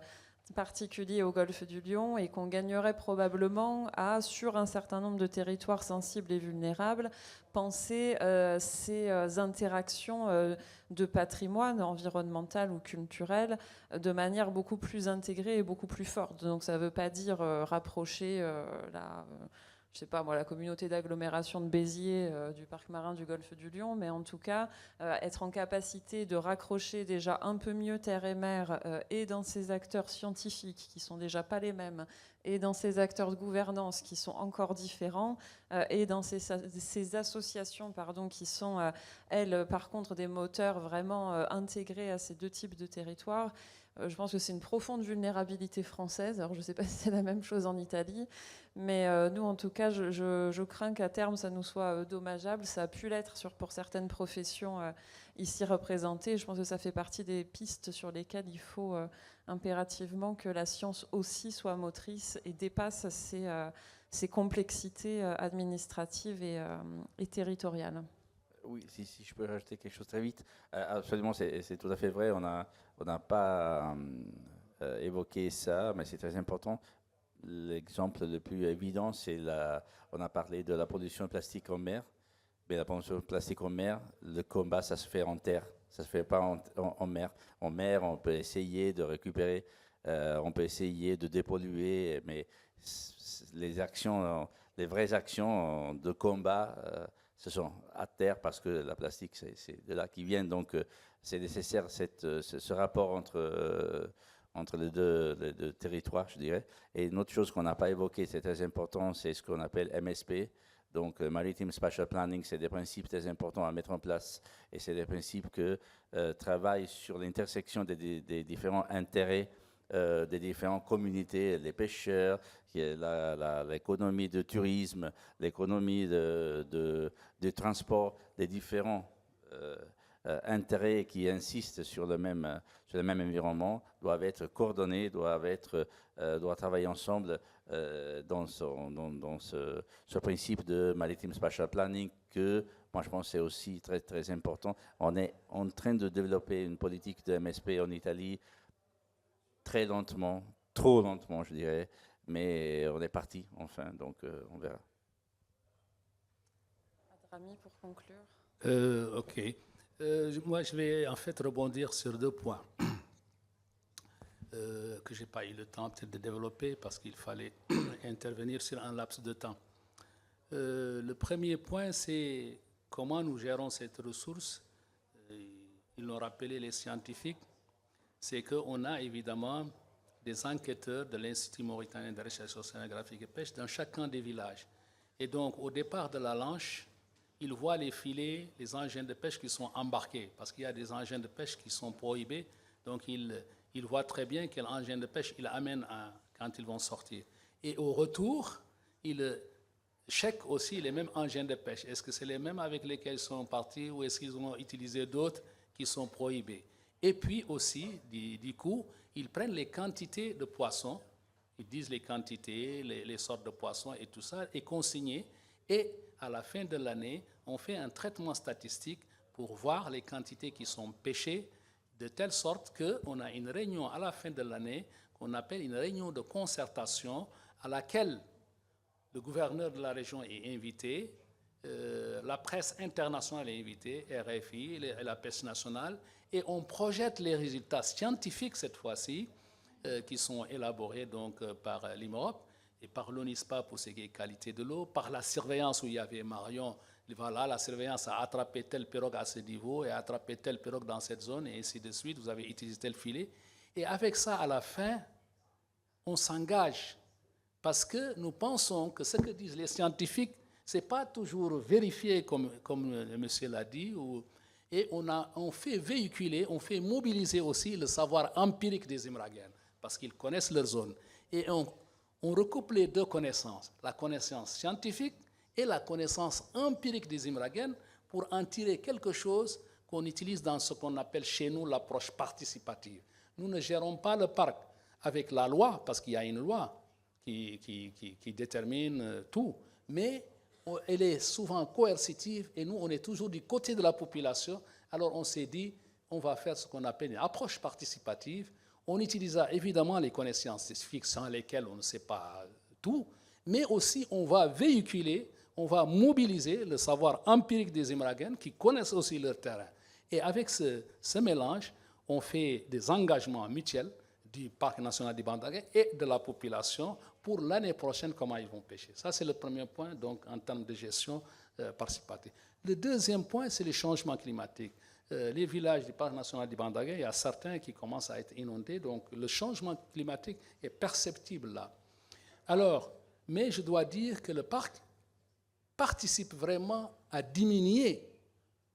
particulier au golfe du Lion, et qu'on gagnerait probablement à, sur un certain nombre de territoires sensibles et vulnérables, penser ces interactions de patrimoine environnemental ou culturel de manière beaucoup plus intégrée et beaucoup plus forte. Donc ça ne veut pas dire rapprocher je sais pas moi, la communauté d'agglomération de Béziers du parc marin du golfe du Lion, mais en tout cas être en capacité de raccrocher déjà un peu mieux terre et mer et dans ces acteurs scientifiques qui sont déjà pas les mêmes, et dans ces acteurs de gouvernance qui sont encore différents, et dans ces associations qui sont, elles, par contre, des moteurs vraiment intégrés à ces deux types de territoires. Je pense que c'est une profonde vulnérabilité française. Alors, je ne sais pas si c'est la même chose en Italie, mais nous, en tout cas, je crains qu'à terme, ça nous soit dommageable. Ça a pu l'être pour certaines professions ici représentées. Je pense que ça fait partie des pistes sur lesquelles il faut impérativement que la science aussi soit motrice et dépasse ces complexités administratives et territoriales. Oui, si je peux rajouter quelque chose très vite. Absolument, c'est tout à fait vrai. On n'a pas évoqué ça, mais c'est très important. L'exemple le plus évident, on a parlé de la pollution plastique en mer. Mais la pollution plastique en mer, le combat, ça se fait en terre. Ça ne se fait pas en mer. En mer, on peut essayer de récupérer, on peut essayer de dépolluer, mais les vraies actions de combat, ce sont à terre, parce que la plastique, c'est de là qu'ils viennent. Donc, c'est nécessaire ce rapport entre les deux territoires, je dirais. Et une autre chose qu'on n'a pas évoquée, c'est très important, c'est ce qu'on appelle MSP. Donc, Maritime Spatial Planning, c'est des principes très importants à mettre en place. Et c'est des principes qui travaillent sur l'intersection des différents intérêts des différentes communautés, les pêcheurs, l'économie de tourisme, l'économie de transport, les différents intérêts qui insistent sur le même environnement, doivent être coordonnés, doivent travailler ensemble dans ce principe de Maritime Spatial Planning que moi je pense c'est aussi très, très important. On est en train de développer une politique de MSP en Italie très lentement, trop lentement je dirais, mais on est parti enfin, donc on verra. Adrami, pour conclure. Ok. Moi, je vais en fait rebondir sur 2 points que je n'ai pas eu le temps peut-être de développer parce qu'il fallait intervenir sur un laps de temps. Le premier point, c'est comment nous gérons cette ressource. Ils l'ont rappelé les scientifiques, c'est qu'on a évidemment des enquêteurs de l'Institut mauritanien de recherche océanographique et pêche dans chacun des villages. Et donc, au départ de la lanche, ils voient les filets, les engins de pêche qui sont embarqués, parce qu'il y a des engins de pêche qui sont prohibés. Donc, ils voient très bien quel engin de pêche ils amènent quand ils vont sortir. Et au retour, ils checkent aussi les mêmes engins de pêche. Est-ce que c'est les mêmes avec lesquels ils sont partis ou est-ce qu'ils ont utilisé d'autres qui sont prohibés? Et puis aussi, du coup, ils prennent les quantités de poissons, ils disent les quantités, les sortes de poissons et tout ça, et consigner. Et à la fin de l'année, on fait un traitement statistique pour voir les quantités qui sont pêchées, de telle sorte qu'on a une réunion à la fin de l'année qu'on appelle une réunion de concertation à laquelle le gouverneur de la région est invité, la presse internationale est invitée, RFI, la presse nationale, et on projette les résultats scientifiques cette fois-ci, qui sont élaborés donc, par l'IMOP et par l'ONISPA pour ce qui est qualité de l'eau, par la surveillance où il y avait Marion. Voilà, la surveillance a attrapé telle pirogue à ce niveau et a attrapé telle pirogue dans cette zone, et ainsi de suite. Vous avez utilisé tel filet. Et avec ça, à la fin, on s'engage. Parce que nous pensons que ce que disent les scientifiques, ce n'est pas toujours vérifié, comme le monsieur l'a dit, et on fait véhiculer, on fait mobiliser aussi le savoir empirique des Imraguens, parce qu'ils connaissent leur zone. Et on recoupe les deux connaissances, la connaissance scientifique et la connaissance empirique des Imraguens, pour en tirer quelque chose qu'on utilise dans ce qu'on appelle chez nous l'approche participative. Nous ne gérons pas le parc avec la loi, parce qu'il y a une loi qui détermine tout, mais elle est souvent coercitive et nous, on est toujours du côté de la population. Alors on s'est dit, on va faire ce qu'on appelle une approche participative. On utilisera évidemment les connaissances scientifiques sans lesquelles on ne sait pas tout, mais aussi on va véhiculer, on va mobiliser le savoir empirique des Imraguens qui connaissent aussi leur terrain. Et avec ce mélange, on fait des engagements mutuels du Parc national du Bandagé et de la population pour l'année prochaine, comment ils vont pêcher. Ça, c'est le premier point, donc, en termes de gestion participative. Le deuxième point, c'est les changements climatiques. Les villages du Parc national du Bandagé, il y a certains qui commencent à être inondés, donc le changement climatique est perceptible là. Alors, mais je dois dire que le parc participe vraiment à diminuer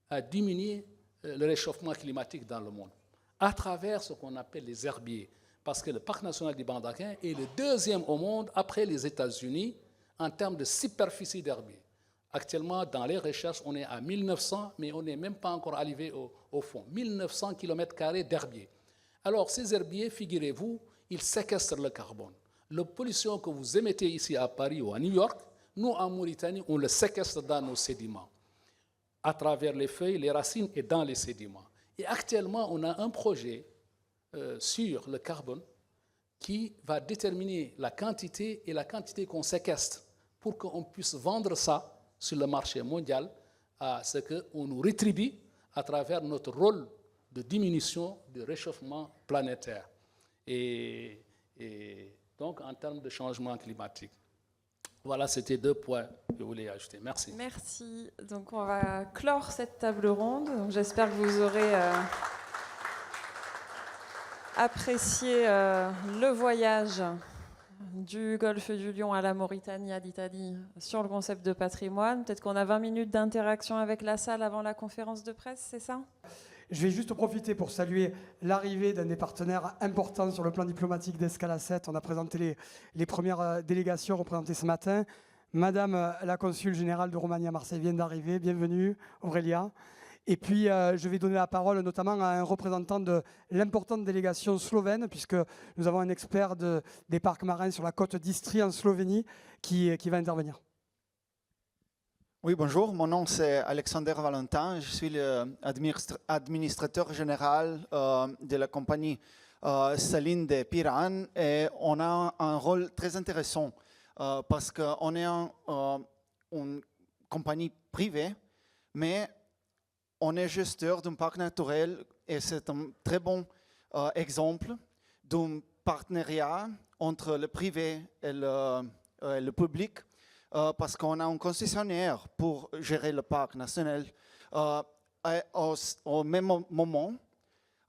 le réchauffement climatique dans le monde, à travers ce qu'on appelle les herbiers. Parce que le Parc national du Bandagé est le deuxième au monde, après les États-Unis, en termes de superficie d'herbiers. Actuellement, dans les recherches, on est à 1900, mais on n'est même pas encore arrivé au fond. 1900 km² d'herbiers. Alors, ces herbiers, figurez-vous, ils séquestrent le carbone. La pollution que vous émettez ici à Paris ou à New York, nous, en Mauritanie, on le séquestre dans nos sédiments, à travers les feuilles, les racines et dans les sédiments. Et actuellement, on a un projet sur le carbone qui va déterminer la quantité et la quantité qu'on séquestre pour qu'on puisse vendre ça sur le marché mondial à ce qu'on nous rétribue à travers notre rôle de diminution du réchauffement planétaire. Et donc, en termes de changement climatique. Voilà, c'était 2 points que je voulais ajouter. Merci. Merci. Donc, on va clore cette table ronde. J'espère que vous aurez apprécié le voyage du Golfe du Lion à la Mauritanie, à l'Italie, sur le concept de patrimoine. Peut-être qu'on a 20 minutes d'interaction avec la salle avant la conférence de presse, c'est ça ? Je vais juste profiter pour saluer l'arrivée d'un des partenaires importants sur le plan diplomatique d'Escale 7. On a présenté les premières délégations représentées ce matin. Madame la consul générale de Roumanie à Marseille vient d'arriver. Bienvenue, Aurélia. Et puis, je vais donner la parole notamment à un représentant de l'importante délégation slovène, puisque nous avons un expert des parcs marins sur la côte d'Istrie en Slovénie qui va intervenir. Oui, bonjour. Mon nom, c'est Alexander Valentin. Je suis l'administrateur général de la compagnie Saline de Piran. Et on a un rôle très intéressant parce qu'on est une compagnie privée, mais on est gesteur d'un parc naturel et c'est un très bon exemple d'un partenariat entre le privé et le public parce qu'on a un concessionnaire pour gérer le parc national. Au même moment,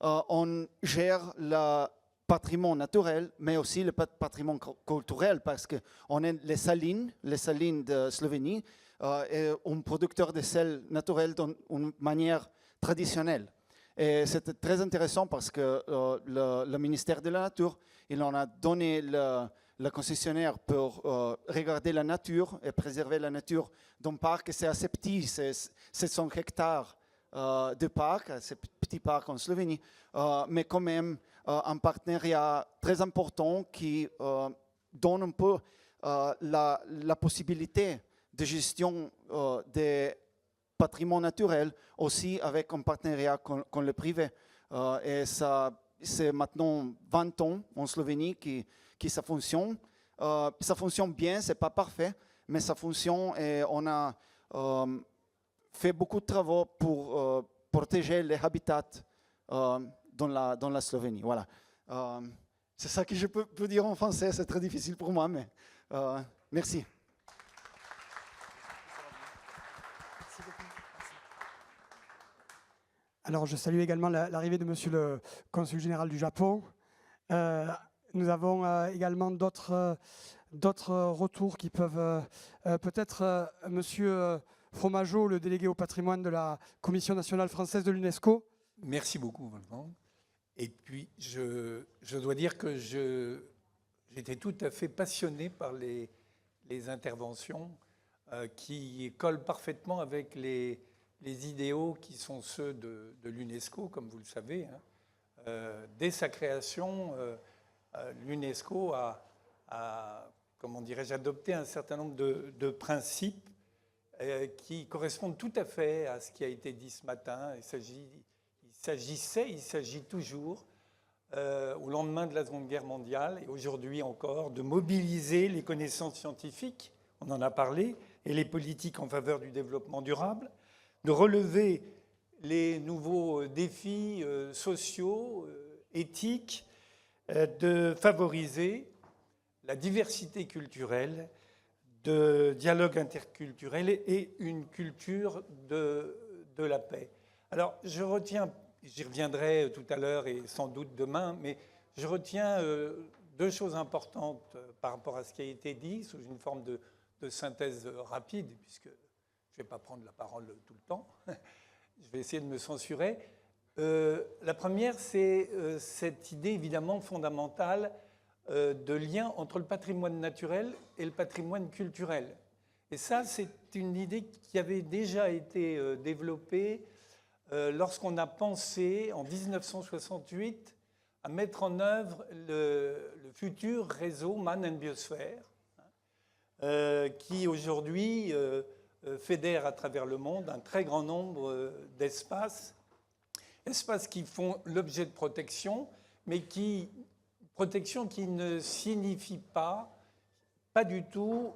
on gère la patrimoine naturel, mais aussi le patrimoine culturel, parce qu'on est les salines de Slovénie, et un producteur de sel naturel d'une manière traditionnelle. Et c'était très intéressant parce que le ministère de la Nature, il en a donné le concessionnaire pour regarder la nature et préserver la nature d'un parc. C'est assez petit, c'est 700 hectares de parc, c'est petit parc en Slovénie, mais quand même un partenariat très important qui donne un peu la possibilité de gestion des patrimoine naturel aussi avec un partenariat con le privé. Et ça, c'est maintenant 20 ans en Slovénie qui ça fonctionne. Ça fonctionne bien, c'est pas parfait, mais ça fonctionne et on a fait beaucoup de travaux pour protéger les habitats dans la Slovénie. Voilà. C'est ça que je peux dire en français, c'est très difficile pour moi, mais merci. Alors, je salue également l'arrivée de Monsieur le Consul général du Japon. Nous avons également d'autres retours qui peuvent... peut-être Monsieur Fromageau, le délégué au patrimoine de la Commission nationale française de l'UNESCO. Merci beaucoup, Wolfgang. Et puis, je dois dire que j'étais tout à fait passionné par les interventions qui collent parfaitement avec les idéaux qui sont ceux de l'UNESCO, comme vous le savez. Dès sa création, l'UNESCO a comment dirais-je, adopté un certain nombre de principes qui correspondent tout à fait à ce qui a été dit ce matin. Il s'agit toujours, au lendemain de la Seconde Guerre mondiale, et aujourd'hui encore, de mobiliser les connaissances scientifiques, on en a parlé, et les politiques en faveur du développement durable, de relever les nouveaux défis sociaux, éthiques, de favoriser la diversité culturelle, de dialogue interculturel et une culture de la paix. Alors, je retiens, j'y reviendrai tout à l'heure et sans doute demain, mais je retiens deux choses importantes par rapport à ce qui a été dit, sous une forme de synthèse rapide, puisque je ne vais pas prendre la parole tout le temps. Je vais essayer de me censurer. La première, c'est cette idée évidemment fondamentale de lien entre le patrimoine naturel et le patrimoine culturel. Et ça, c'est une idée qui avait déjà été développée lorsqu'on a pensé, en 1968, à mettre en œuvre le futur réseau Man and Biosphere, qui aujourd'hui fédère à travers le monde un très grand nombre d'espaces qui font l'objet de protection, mais protection qui ne signifie pas du tout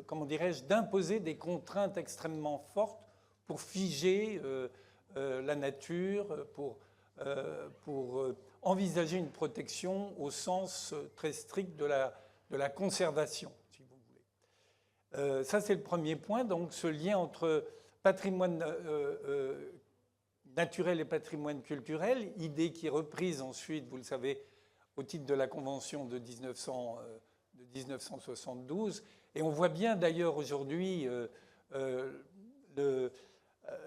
comment dirais-je, d'imposer des contraintes extrêmement fortes pour figer la nature, pour envisager une protection au sens très strict de la conservation, si vous voulez. Ça, c'est le premier point. Donc, ce lien entre patrimoine naturel et patrimoine culturel, idée qui est reprise ensuite, vous le savez, au titre de la Convention de 1972. Et on voit bien d'ailleurs aujourd'hui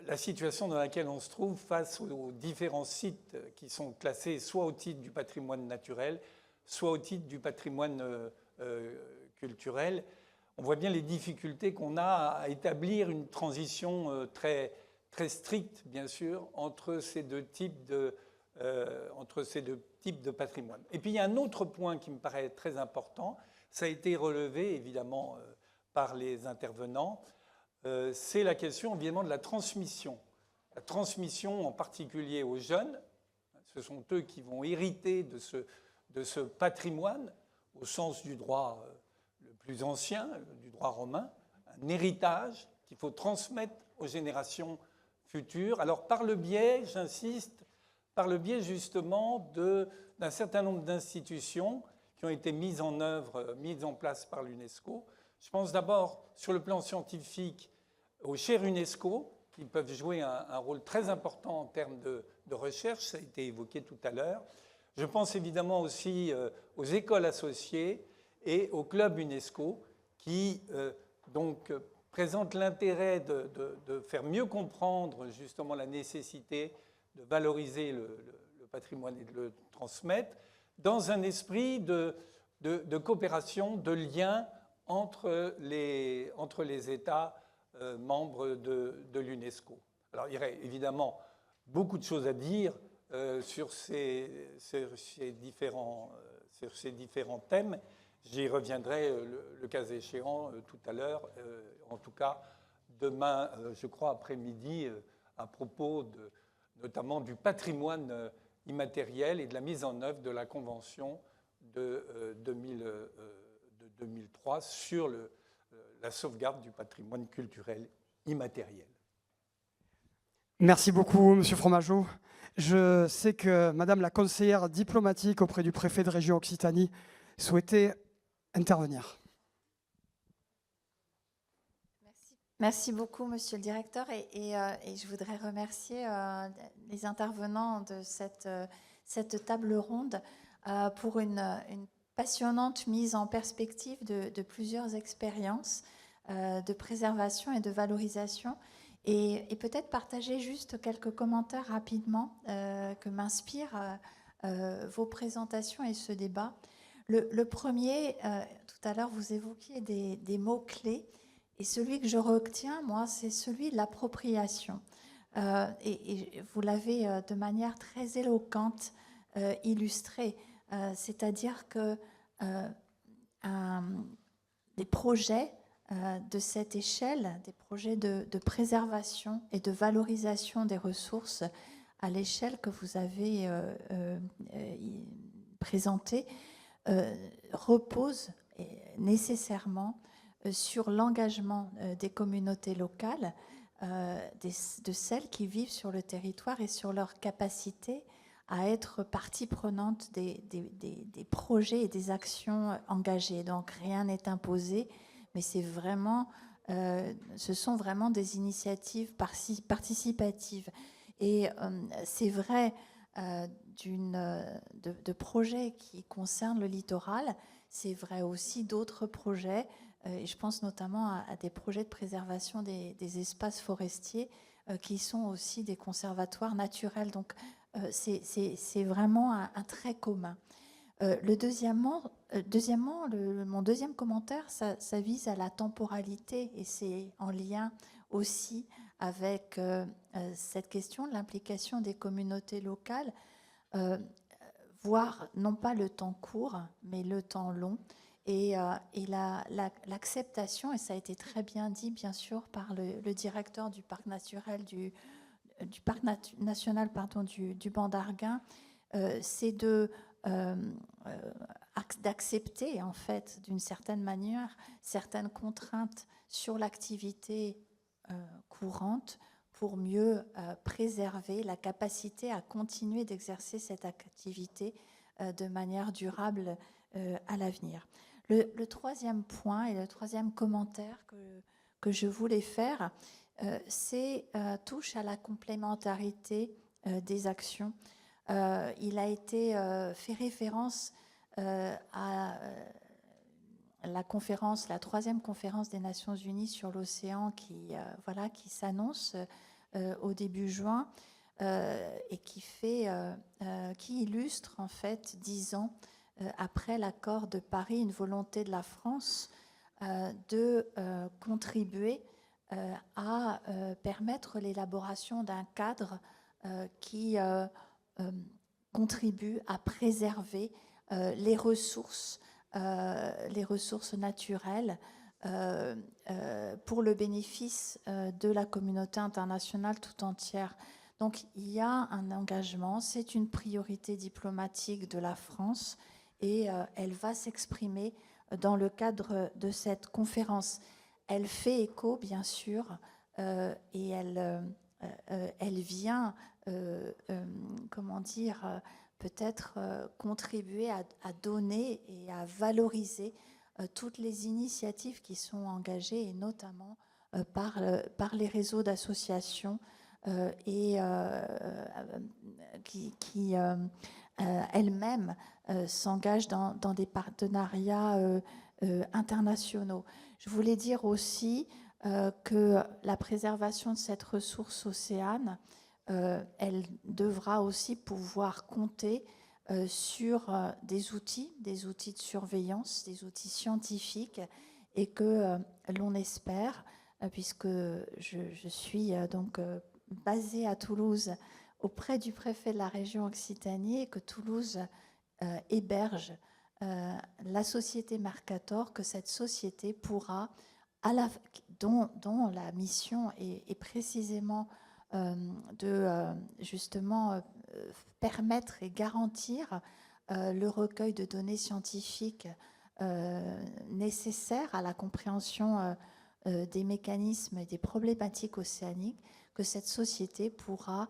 la situation dans laquelle on se trouve face aux différents sites qui sont classés soit au titre du patrimoine naturel, soit au titre du patrimoine culturel. On voit bien les difficultés qu'on a à établir une transition très, très stricte, bien sûr, entre ces deux types de patrimoine. Et puis il y a un autre point qui me paraît très important, ça a été relevé évidemment par les intervenants, c'est la question évidemment de la transmission. La transmission en particulier aux jeunes, ce sont eux qui vont hériter de ce patrimoine au sens du droit le plus ancien, du droit romain, un héritage qu'il faut transmettre aux générations futures. Alors par le biais, j'insiste, par le biais justement d'un certain nombre d'institutions qui ont été mises en place par l'UNESCO. Je pense d'abord, sur le plan scientifique, aux chaires UNESCO, qui peuvent jouer un rôle très important en termes de recherche, ça a été évoqué tout à l'heure. Je pense évidemment aussi aux écoles associées et aux clubs UNESCO qui donc présentent l'intérêt de faire mieux comprendre justement la nécessité de valoriser le patrimoine et de le transmettre dans un esprit de coopération, de lien entre les États membres de l'UNESCO. Alors il y aurait évidemment beaucoup de choses à dire sur ces différents thèmes. J'y reviendrai le cas échéant tout à l'heure, en tout cas demain, je crois, après-midi, à propos notamment du patrimoine immatériel et de la mise en œuvre de la Convention de 2003 sur la sauvegarde du patrimoine culturel immatériel. Merci beaucoup, Monsieur Fromageau. Je sais que Madame la conseillère diplomatique auprès du préfet de région Occitanie souhaitait intervenir. Merci beaucoup, Monsieur le Directeur, et je voudrais remercier les intervenants de cette table ronde pour une passionnante mise en perspective de plusieurs expériences de préservation et de valorisation. Et peut-être partager juste quelques commentaires rapidement que m'inspirent vos présentations et ce débat. Le premier, tout à l'heure, vous évoquiez des mots-clés. Et celui que je retiens, moi, c'est celui de l'appropriation. Et vous l'avez de manière très éloquente illustré. C'est-à-dire que des projets de cette échelle, des projets de préservation et de valorisation des ressources à l'échelle que vous avez présentée, reposent nécessairement sur l'engagement des communautés locales, de celles qui vivent sur le territoire et sur leur capacité à être partie prenante des projets et des actions engagées. Donc rien n'est imposé, mais c'est vraiment, ce sont vraiment des initiatives participatives. Et c'est vrai de projets qui concernent le littoral, c'est vrai aussi d'autres projets. Et je pense notamment à des projets de préservation des espaces forestiers qui sont aussi des conservatoires naturels. Donc, c'est vraiment un trait commun. Deuxièmement, mon deuxième commentaire, ça vise à la temporalité et c'est en lien aussi avec cette question de l'implication des communautés locales, voir non pas le temps court, mais le temps long. Et l'acceptation, et ça a été très bien dit, bien sûr, par le directeur du parc naturel du parc national du Banc d'Arguin, c'est d'accepter, en fait, d'une certaine manière, certaines contraintes sur l'activité courante pour mieux préserver la capacité à continuer d'exercer cette activité de manière durable à l'avenir. Le troisième point et le troisième commentaire que je voulais faire, touche à la complémentarité des actions. Il a été fait référence à la troisième conférence des Nations Unies sur l'océan qui s'annonce au début juin et qui illustre en fait 10 ans après l'accord de Paris, une volonté de la France de contribuer à permettre l'élaboration d'un cadre qui contribue à préserver les ressources naturelles pour le bénéfice de la communauté internationale tout entière. Donc il y a un engagement, c'est une priorité diplomatique de la France et elle va s'exprimer dans le cadre de cette conférence. Elle fait écho, bien sûr, et elle vient, peut-être contribuer à donner et à valoriser toutes les initiatives qui sont engagées, et notamment par les réseaux d'associations et qui elle-même s'engage dans des partenariats internationaux. Je voulais dire aussi que la préservation de cette ressource océane, elle devra aussi pouvoir compter sur des outils de surveillance, des outils scientifiques, et que l'on espère, puisque je suis donc basée à Toulouse auprès du préfet de la région Occitanie, et que Toulouse héberge la société Mercator, que cette société pourra, dont la mission est précisément de justement permettre et garantir le recueil de données scientifiques nécessaires à la compréhension des mécanismes et des problématiques océaniques, que cette société pourra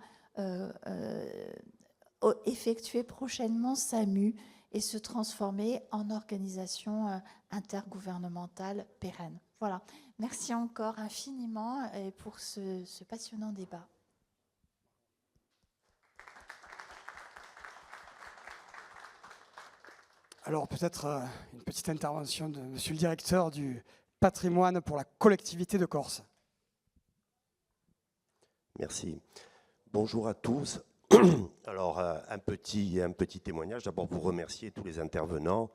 effectuer prochainement SAMU et se transformer en organisation intergouvernementale pérenne. Voilà. Merci encore infiniment pour ce passionnant débat. Alors peut-être une petite intervention de Monsieur le directeur du patrimoine pour la collectivité de Corse. Merci. Bonjour à tous. Alors un petit témoignage. D'abord vous remercier tous les intervenants.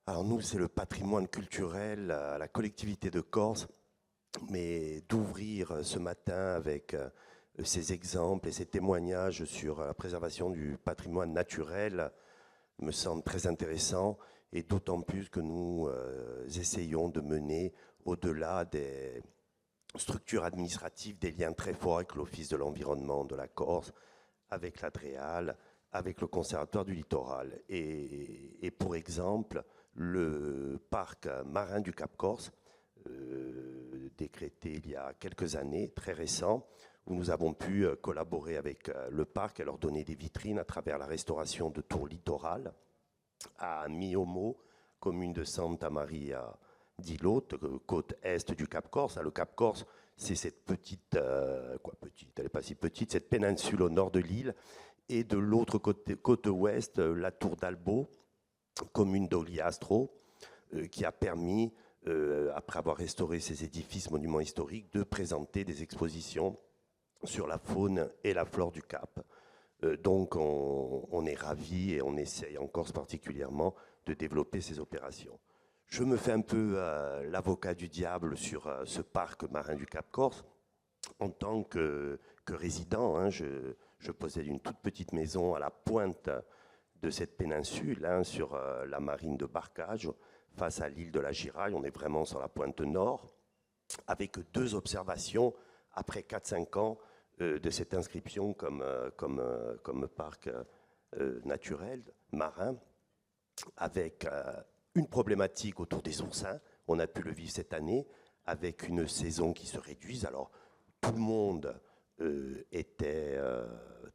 Alors nous c'est le patrimoine culturel à la collectivité de Corse, mais d'ouvrir ce matin avec ces exemples et ces témoignages sur la préservation du patrimoine naturel me semble très intéressant, et d'autant plus que nous essayons de mener au-delà des structures administratives des liens très forts avec l'Office de l'environnement de la Corse, avec l'Adréal, avec le Conservatoire du littoral. Et pour exemple, le parc marin du Cap Corse, décrété il y a quelques années, très récent, où nous avons pu collaborer avec le parc et leur donner des vitrines à travers la restauration de tours littorales à Miomo, commune de Santa Maria di Lotte, côte est du Cap Corse. Le Cap Corse, c'est cette petite, elle n'est pas si petite, cette péninsule au nord de l'île, et de l'autre côte ouest, la tour d'Albo, commune d'Ogliastro, qui a permis, après avoir restauré ces édifices monuments historiques, de présenter des expositions sur la faune et la flore du Cap. Donc on est ravis et on essaye en Corse particulièrement de développer ces opérations. Je me fais un peu l'avocat du diable sur ce parc marin du Cap Corse. En tant que résident, hein, je possède une toute petite maison à la pointe de cette péninsule, hein, sur la marine de Barcage, face à l'île de la Giraille. On est vraiment sur la pointe nord, avec 2 observations après 4-5 ans de cette inscription comme parc naturel marin, avec une problématique autour des oursins. On a pu le vivre cette année, avec une saison qui se réduise. Alors, tout le monde était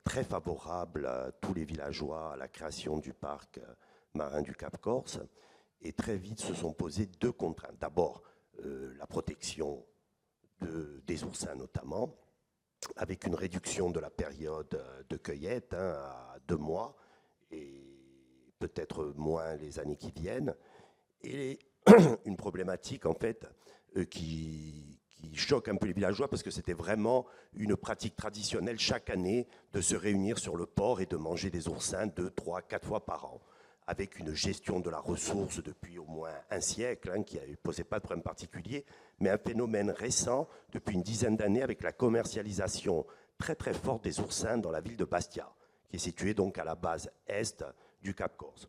très favorable, tous les villageois, à la création du parc marin du Cap Corse. Et très vite se sont posées 2 contraintes. D'abord, la protection des oursins notamment, avec une réduction de la période de cueillette, hein, à 2 mois, et peut-être moins les années qui viennent. Et une problématique, en fait, qui choque un peu les villageois, parce que c'était vraiment une pratique traditionnelle chaque année de se réunir sur le port et de manger des oursins 2, 3, 4 fois par an, avec une gestion de la ressource depuis au moins un siècle, hein, qui ne posait pas de problème particulier, mais un phénomène récent, depuis une dizaine d'années, avec la commercialisation très très forte des oursins dans la ville de Bastia, qui est située donc à la base est du Cap Corse,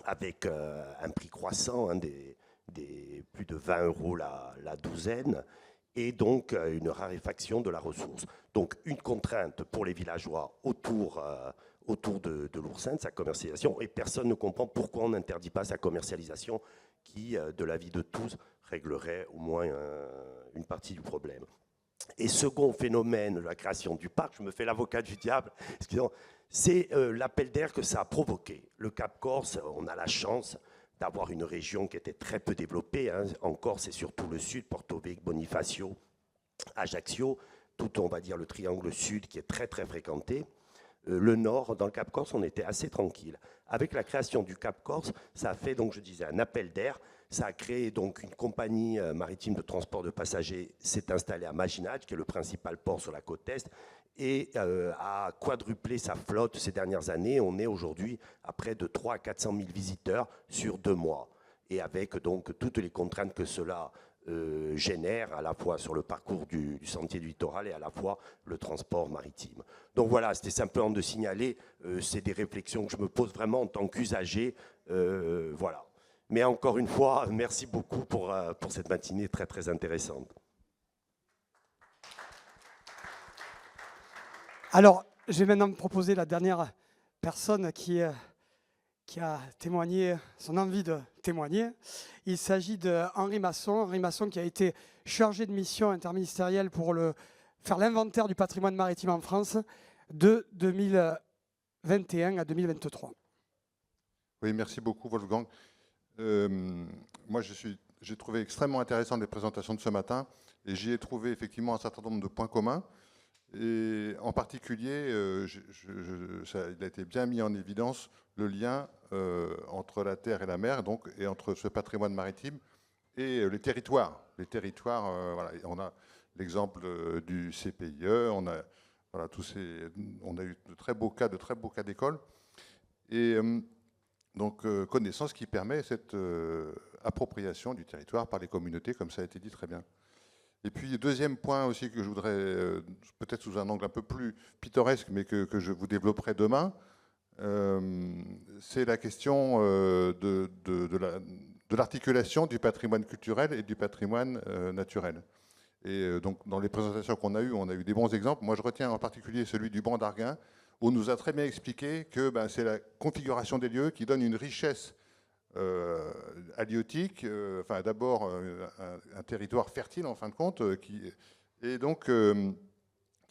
avec un prix croissant, hein, des plus de 20 € la douzaine, et donc une raréfaction de la ressource. Donc une contrainte pour les villageois autour de l'oursin, de sa commercialisation, et personne ne comprend pourquoi on n'interdit pas sa commercialisation, qui, de l'avis de tous, réglerait au moins une partie du problème. Et second phénomène de la création du parc, je me fais l'avocat du diable, c'est l'appel d'air que ça a provoqué. Le Cap Corse, on a la chance d'avoir une région qui était très peu développée, hein. En Corse, c'est surtout le sud, Porto Vecchio, Bonifacio, Ajaccio, tout, on va dire, le triangle sud qui est très très fréquenté. le nord, dans le Cap Corse, on était assez tranquille. Avec la création du Cap Corse, ça a fait, donc je disais, un appel d'air. Ça a créé donc une compagnie maritime de transport de passagers, s'est installée à Maginage, qui est le principal port sur la côte est, et a quadruplé sa flotte ces dernières années. On est aujourd'hui à près de 300 à 400 000 visiteurs sur 2 mois. Et avec donc toutes les contraintes que cela génère, à la fois sur le parcours du sentier du littoral et à la fois le transport maritime. Donc voilà, c'était simplement de signaler, c'est des réflexions que je me pose vraiment en tant qu'usager. Voilà. Mais encore une fois, merci beaucoup pour cette matinée très très intéressante. Alors, je vais maintenant me proposer la dernière personne qui a témoigné son envie de témoigner. Il s'agit d'Henri Masson. Henri Masson qui a été chargé de mission interministérielle pour faire l'inventaire du patrimoine maritime en France de 2021 à 2023. Oui, merci beaucoup Wolfgang. Moi, j'ai trouvé extrêmement intéressant les présentations de ce matin et j'y ai trouvé effectivement un certain nombre de points communs. Et en particulier, il a été bien mis en évidence le lien entre la terre et la mer, donc, et entre ce patrimoine maritime et les territoires. Les territoires, voilà, on a l'exemple du CPIE, on a eu de très beaux cas d'école. Et donc, connaissance qui permet cette appropriation du territoire par les communautés, comme ça a été dit très bien. Et puis, deuxième point aussi que je voudrais, peut-être sous un angle un peu plus pittoresque, mais que je vous développerai demain, c'est la question de l'articulation du patrimoine culturel et du patrimoine naturel. Et donc, dans les présentations qu'on a eues, on a eu des bons exemples. Moi, je retiens en particulier celui du banc d'Arguin, où on nous a très bien expliqué que c'est la configuration des lieux qui donne une richesse halieutique, enfin d'abord un territoire fertile en fin de compte, qui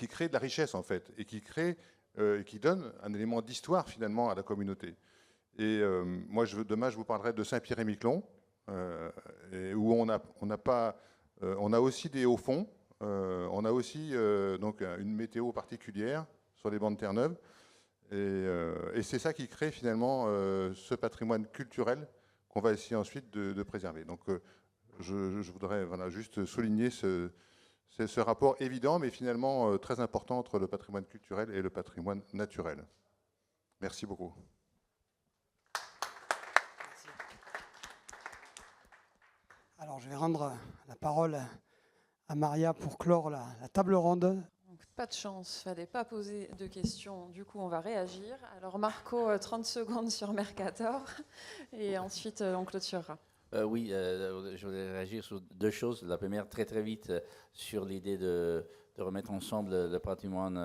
crée de la richesse en fait, et qui donne un élément d'histoire finalement à la communauté. Et moi demain je vous parlerai de Saint-Pierre-et-Miquelon, où on a aussi des hauts fonds, on a aussi donc une météo particulière sur les bancs de Terre-Neuve. Et c'est ça qui crée finalement ce patrimoine culturel qu'on va essayer ensuite de préserver. Donc je voudrais juste souligner ce rapport évident, mais finalement très important entre le patrimoine culturel et le patrimoine naturel. Merci beaucoup. Alors je vais rendre la parole à Maria pour clore la table ronde. Pas de chance, fallait pas poser de questions, du coup on va réagir. Alors Marco, 30 secondes sur Mercator, et ensuite on clôturera. Oui, je voudrais réagir sur 2 choses. La première, très très vite, sur l'idée de remettre ensemble le patrimoine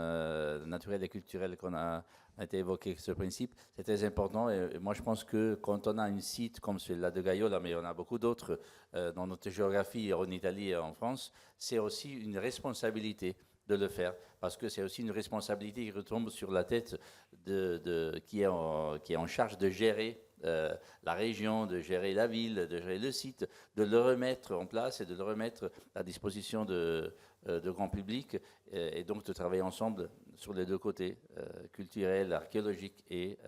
naturel et culturel qu'on a été évoqué, ce principe. C'est très important, et moi je pense que quand on a un site comme celui-là de Gaiola, mais on a beaucoup d'autres dans notre géographie, en Italie et en France, c'est aussi une responsabilité de le faire, parce que c'est aussi une responsabilité qui retombe sur la tête qui est en charge de gérer la région, de gérer la ville, de gérer le site, de le remettre en place et de le remettre à disposition de grand public, et donc de travailler ensemble sur les 2 côtés, culturel, archéologique et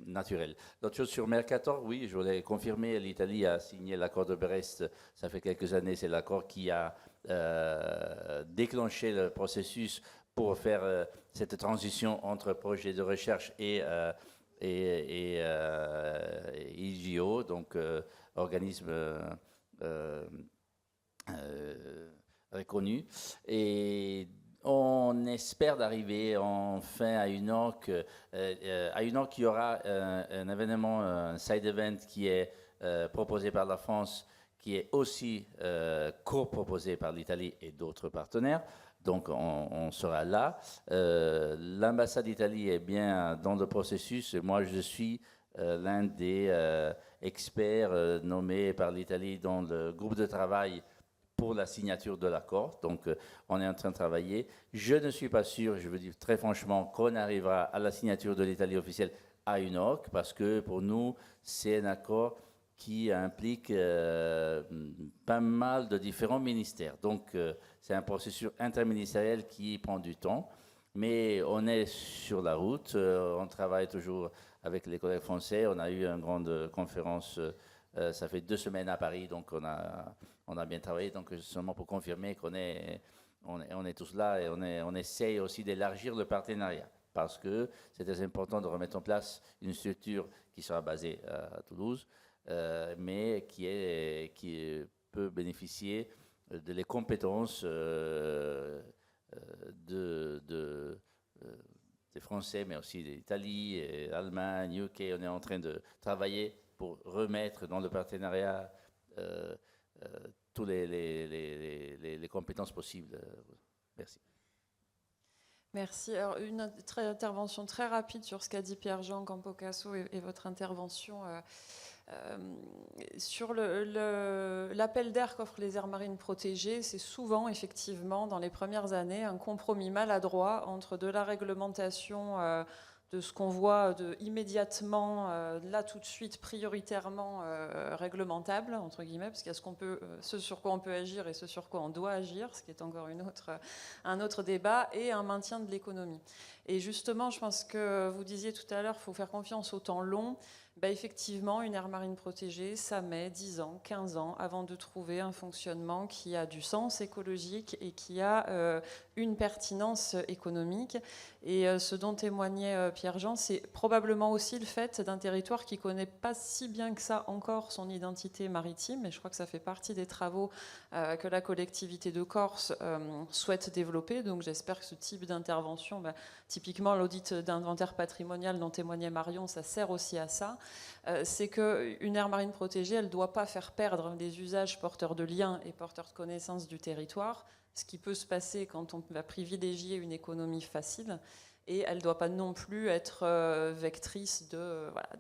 naturel. L'autre chose sur Mercator, oui, je voulais confirmer, l'Italie a signé l'accord de Brest, ça fait quelques années, c'est l'accord qui a déclenché le processus pour faire cette transition entre projet de recherche et IGO, donc organisme reconnu. Et on espère d'arriver enfin à une OC. À une OC, il y aura un événement, un side event qui est proposé par la France, qui est aussi co-proposé par l'Italie et d'autres partenaires. Donc, on sera là. L'ambassade d'Italie est bien dans le processus. Moi, je suis l'un des experts nommés par l'Italie dans le groupe de travail pour la signature de l'accord. Donc, on est en train de travailler. Je ne suis pas sûr, je veux dire très franchement, qu'on arrivera à la signature de l'Italie officielle à une OC, parce que pour nous, c'est un accord qui implique pas mal de différents ministères. Donc, c'est un processus interministériel qui prend du temps. Mais on est sur la route, on travaille toujours avec les collègues français. On a eu une grande conférence, ça fait 2 semaines à Paris, donc on a bien travaillé. Donc seulement pour confirmer qu'on est tous là et on essaye aussi d'élargir le partenariat parce que c'est très important de remettre en place une structure qui sera basée à Toulouse, mais qui peut bénéficier de les compétences des Français, mais aussi d'Italie, Allemagne, UK. On est en train de travailler pour remettre dans le partenariat toutes les compétences possibles. Merci. Merci. Alors, une intervention très rapide sur ce qu'a dit Pierre-Jean Campocasso et votre intervention. Sur l'appel d'air qu'offrent les aires marines protégées, c'est souvent, effectivement, dans les premières années, un compromis maladroit entre de la réglementation de ce qu'on voit immédiatement, là tout de suite, prioritairement réglementable, entre guillemets, parce qu'il y a ce sur quoi on peut agir et ce sur quoi on doit agir, ce qui est encore un autre débat, et un maintien de l'économie. Et justement, je pense que vous disiez tout à l'heure, il faut faire confiance au temps long. Effectivement, une aire marine protégée, ça met 10 ans, 15 ans avant de trouver un fonctionnement qui a du sens écologique et qui a une pertinence économique. Et ce dont témoignait Pierre-Jean, c'est probablement aussi le fait d'un territoire qui ne connaît pas si bien que ça encore son identité maritime. Et je crois que ça fait partie des travaux que la collectivité de Corse souhaite développer. Donc j'espère que ce type d'intervention, typiquement l'audit d'inventaire patrimonial dont témoignait Marion, ça sert aussi à ça. C'est qu'une aire marine protégée, elle ne doit pas faire perdre les usages porteurs de liens et porteurs de connaissances du territoire, ce qui peut se passer quand on va privilégier une économie facile. Et elle ne doit pas non plus être vectrice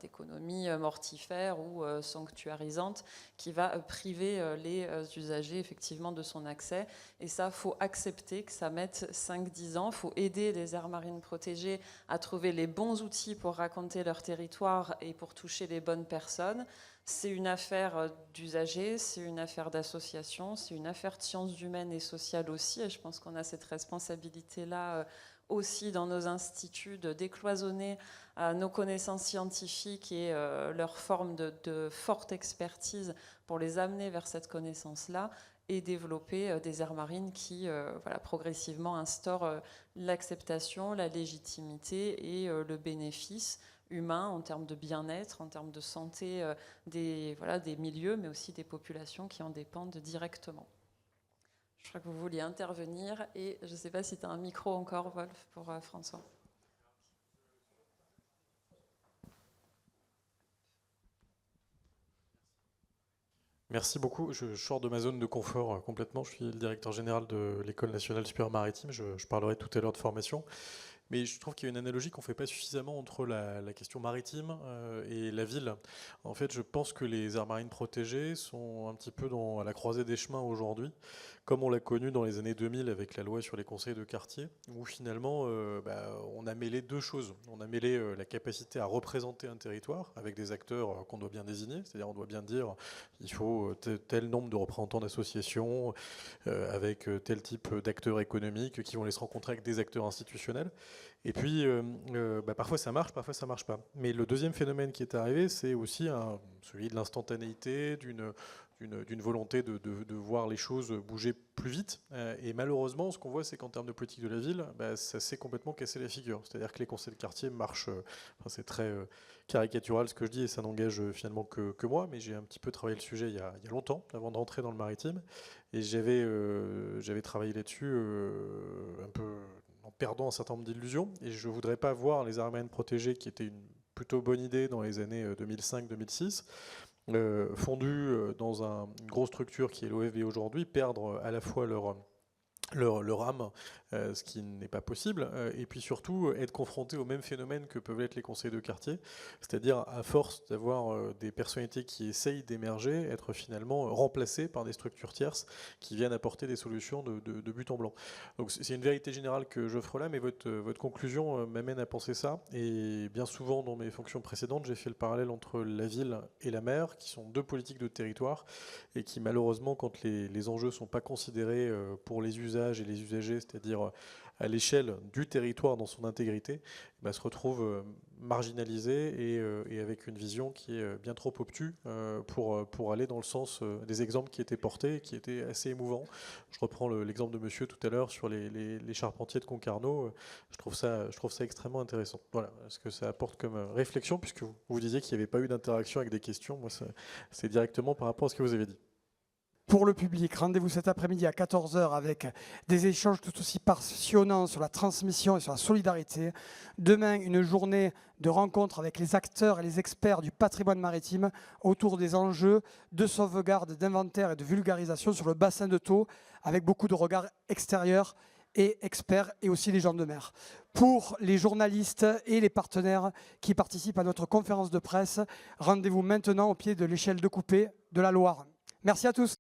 d'économie mortifère ou sanctuarisante qui va priver les usagers effectivement de son accès. Et ça, il faut accepter que ça mette 5-10 ans. Il faut aider les aires marines protégées à trouver les bons outils pour raconter leur territoire et pour toucher les bonnes personnes. C'est une affaire d'usagers, c'est une affaire d'association, c'est une affaire de sciences humaines et sociales aussi. Et je pense qu'on a cette responsabilité-là aussi dans nos instituts de décloisonner nos connaissances scientifiques et leur forme de forte expertise pour les amener vers cette connaissance-là et développer des aires marines qui progressivement instaurent l'acceptation, la légitimité et le bénéfice humain en termes de bien-être, en termes de santé des milieux, mais aussi des populations qui en dépendent directement. Je crois que vous vouliez intervenir et je ne sais pas si tu as un micro encore, Wolf, pour François. Merci beaucoup. Je sors de ma zone de confort complètement. Je suis le directeur général de l'École nationale supérieure maritime. Je parlerai tout à l'heure de formation. Mais je trouve qu'il y a une analogie qu'on ne fait pas suffisamment entre la question maritime et la ville. En fait, je pense que les aires marines protégées sont un petit peu à la croisée des chemins aujourd'hui, comme on l'a connu dans les années 2000 avec la loi sur les conseils de quartier, où finalement on a mêlé deux choses. On a mêlé la capacité à représenter un territoire avec des acteurs qu'on doit bien désigner, c'est-à-dire on doit bien dire il faut tel nombre de représentants d'associations avec tel type d'acteurs économiques qui vont aller se rencontrer avec des acteurs institutionnels. Et puis, parfois ça marche, parfois ça marche pas. Mais le deuxième phénomène qui est arrivé, c'est aussi celui de l'instantanéité, d'une volonté de voir les choses bouger plus vite. Et malheureusement, ce qu'on voit, c'est qu'en termes de politique de la ville, ça s'est complètement cassé la figure. C'est-à-dire que les conseils de quartier marchent, c'est très caricatural ce que je dis, et ça n'engage finalement que moi, mais j'ai un petit peu travaillé le sujet il y a longtemps, avant de rentrer dans le maritime, et j'avais travaillé là-dessus un peu en perdant un certain nombre d'illusions, et je ne voudrais pas voir les aires marines protégées, qui était une plutôt bonne idée dans les années 2005-2006, fondus dans une grosse structure qui est l'OFB aujourd'hui, perdre à la fois leur âme, ce qui n'est pas possible, et puis surtout être confronté au même phénomène que peuvent être les conseils de quartier, c'est-à-dire à force d'avoir des personnalités qui essayent d'émerger, être finalement remplacées par des structures tierces qui viennent apporter des solutions de but en blanc. Donc c'est une vérité générale que j'offre là, mais votre conclusion m'amène à penser ça, et bien souvent dans mes fonctions précédentes, j'ai fait le parallèle entre la ville et la mer, qui sont deux politiques de territoire, et qui malheureusement, quand les enjeux ne sont pas considérés pour les usages usages et les usagers, c'est-à-dire à l'échelle du territoire dans son intégrité, se retrouvent marginalisés et avec une vision qui est bien trop obtuse pour aller dans le sens des exemples qui étaient portés et qui étaient assez émouvants. Je reprends l'exemple de monsieur tout à l'heure sur les charpentiers de Concarneau. Je trouve ça extrêmement intéressant. Voilà ce que ça apporte comme réflexion, puisque vous disiez qu'il n'y avait pas eu d'interaction avec des questions. Moi, c'est directement par rapport à ce que vous avez dit. Pour le public, rendez-vous cet après-midi à 14h avec des échanges tout aussi passionnants sur la transmission et sur la solidarité. Demain, une journée de rencontre avec les acteurs et les experts du patrimoine maritime autour des enjeux de sauvegarde, d'inventaire et de vulgarisation sur le bassin de Thau, avec beaucoup de regards extérieurs et experts et aussi les gens de mer. Pour les journalistes et les partenaires qui participent à notre conférence de presse, rendez-vous maintenant au pied de l'échelle de coupée de la Loire. Merci à tous.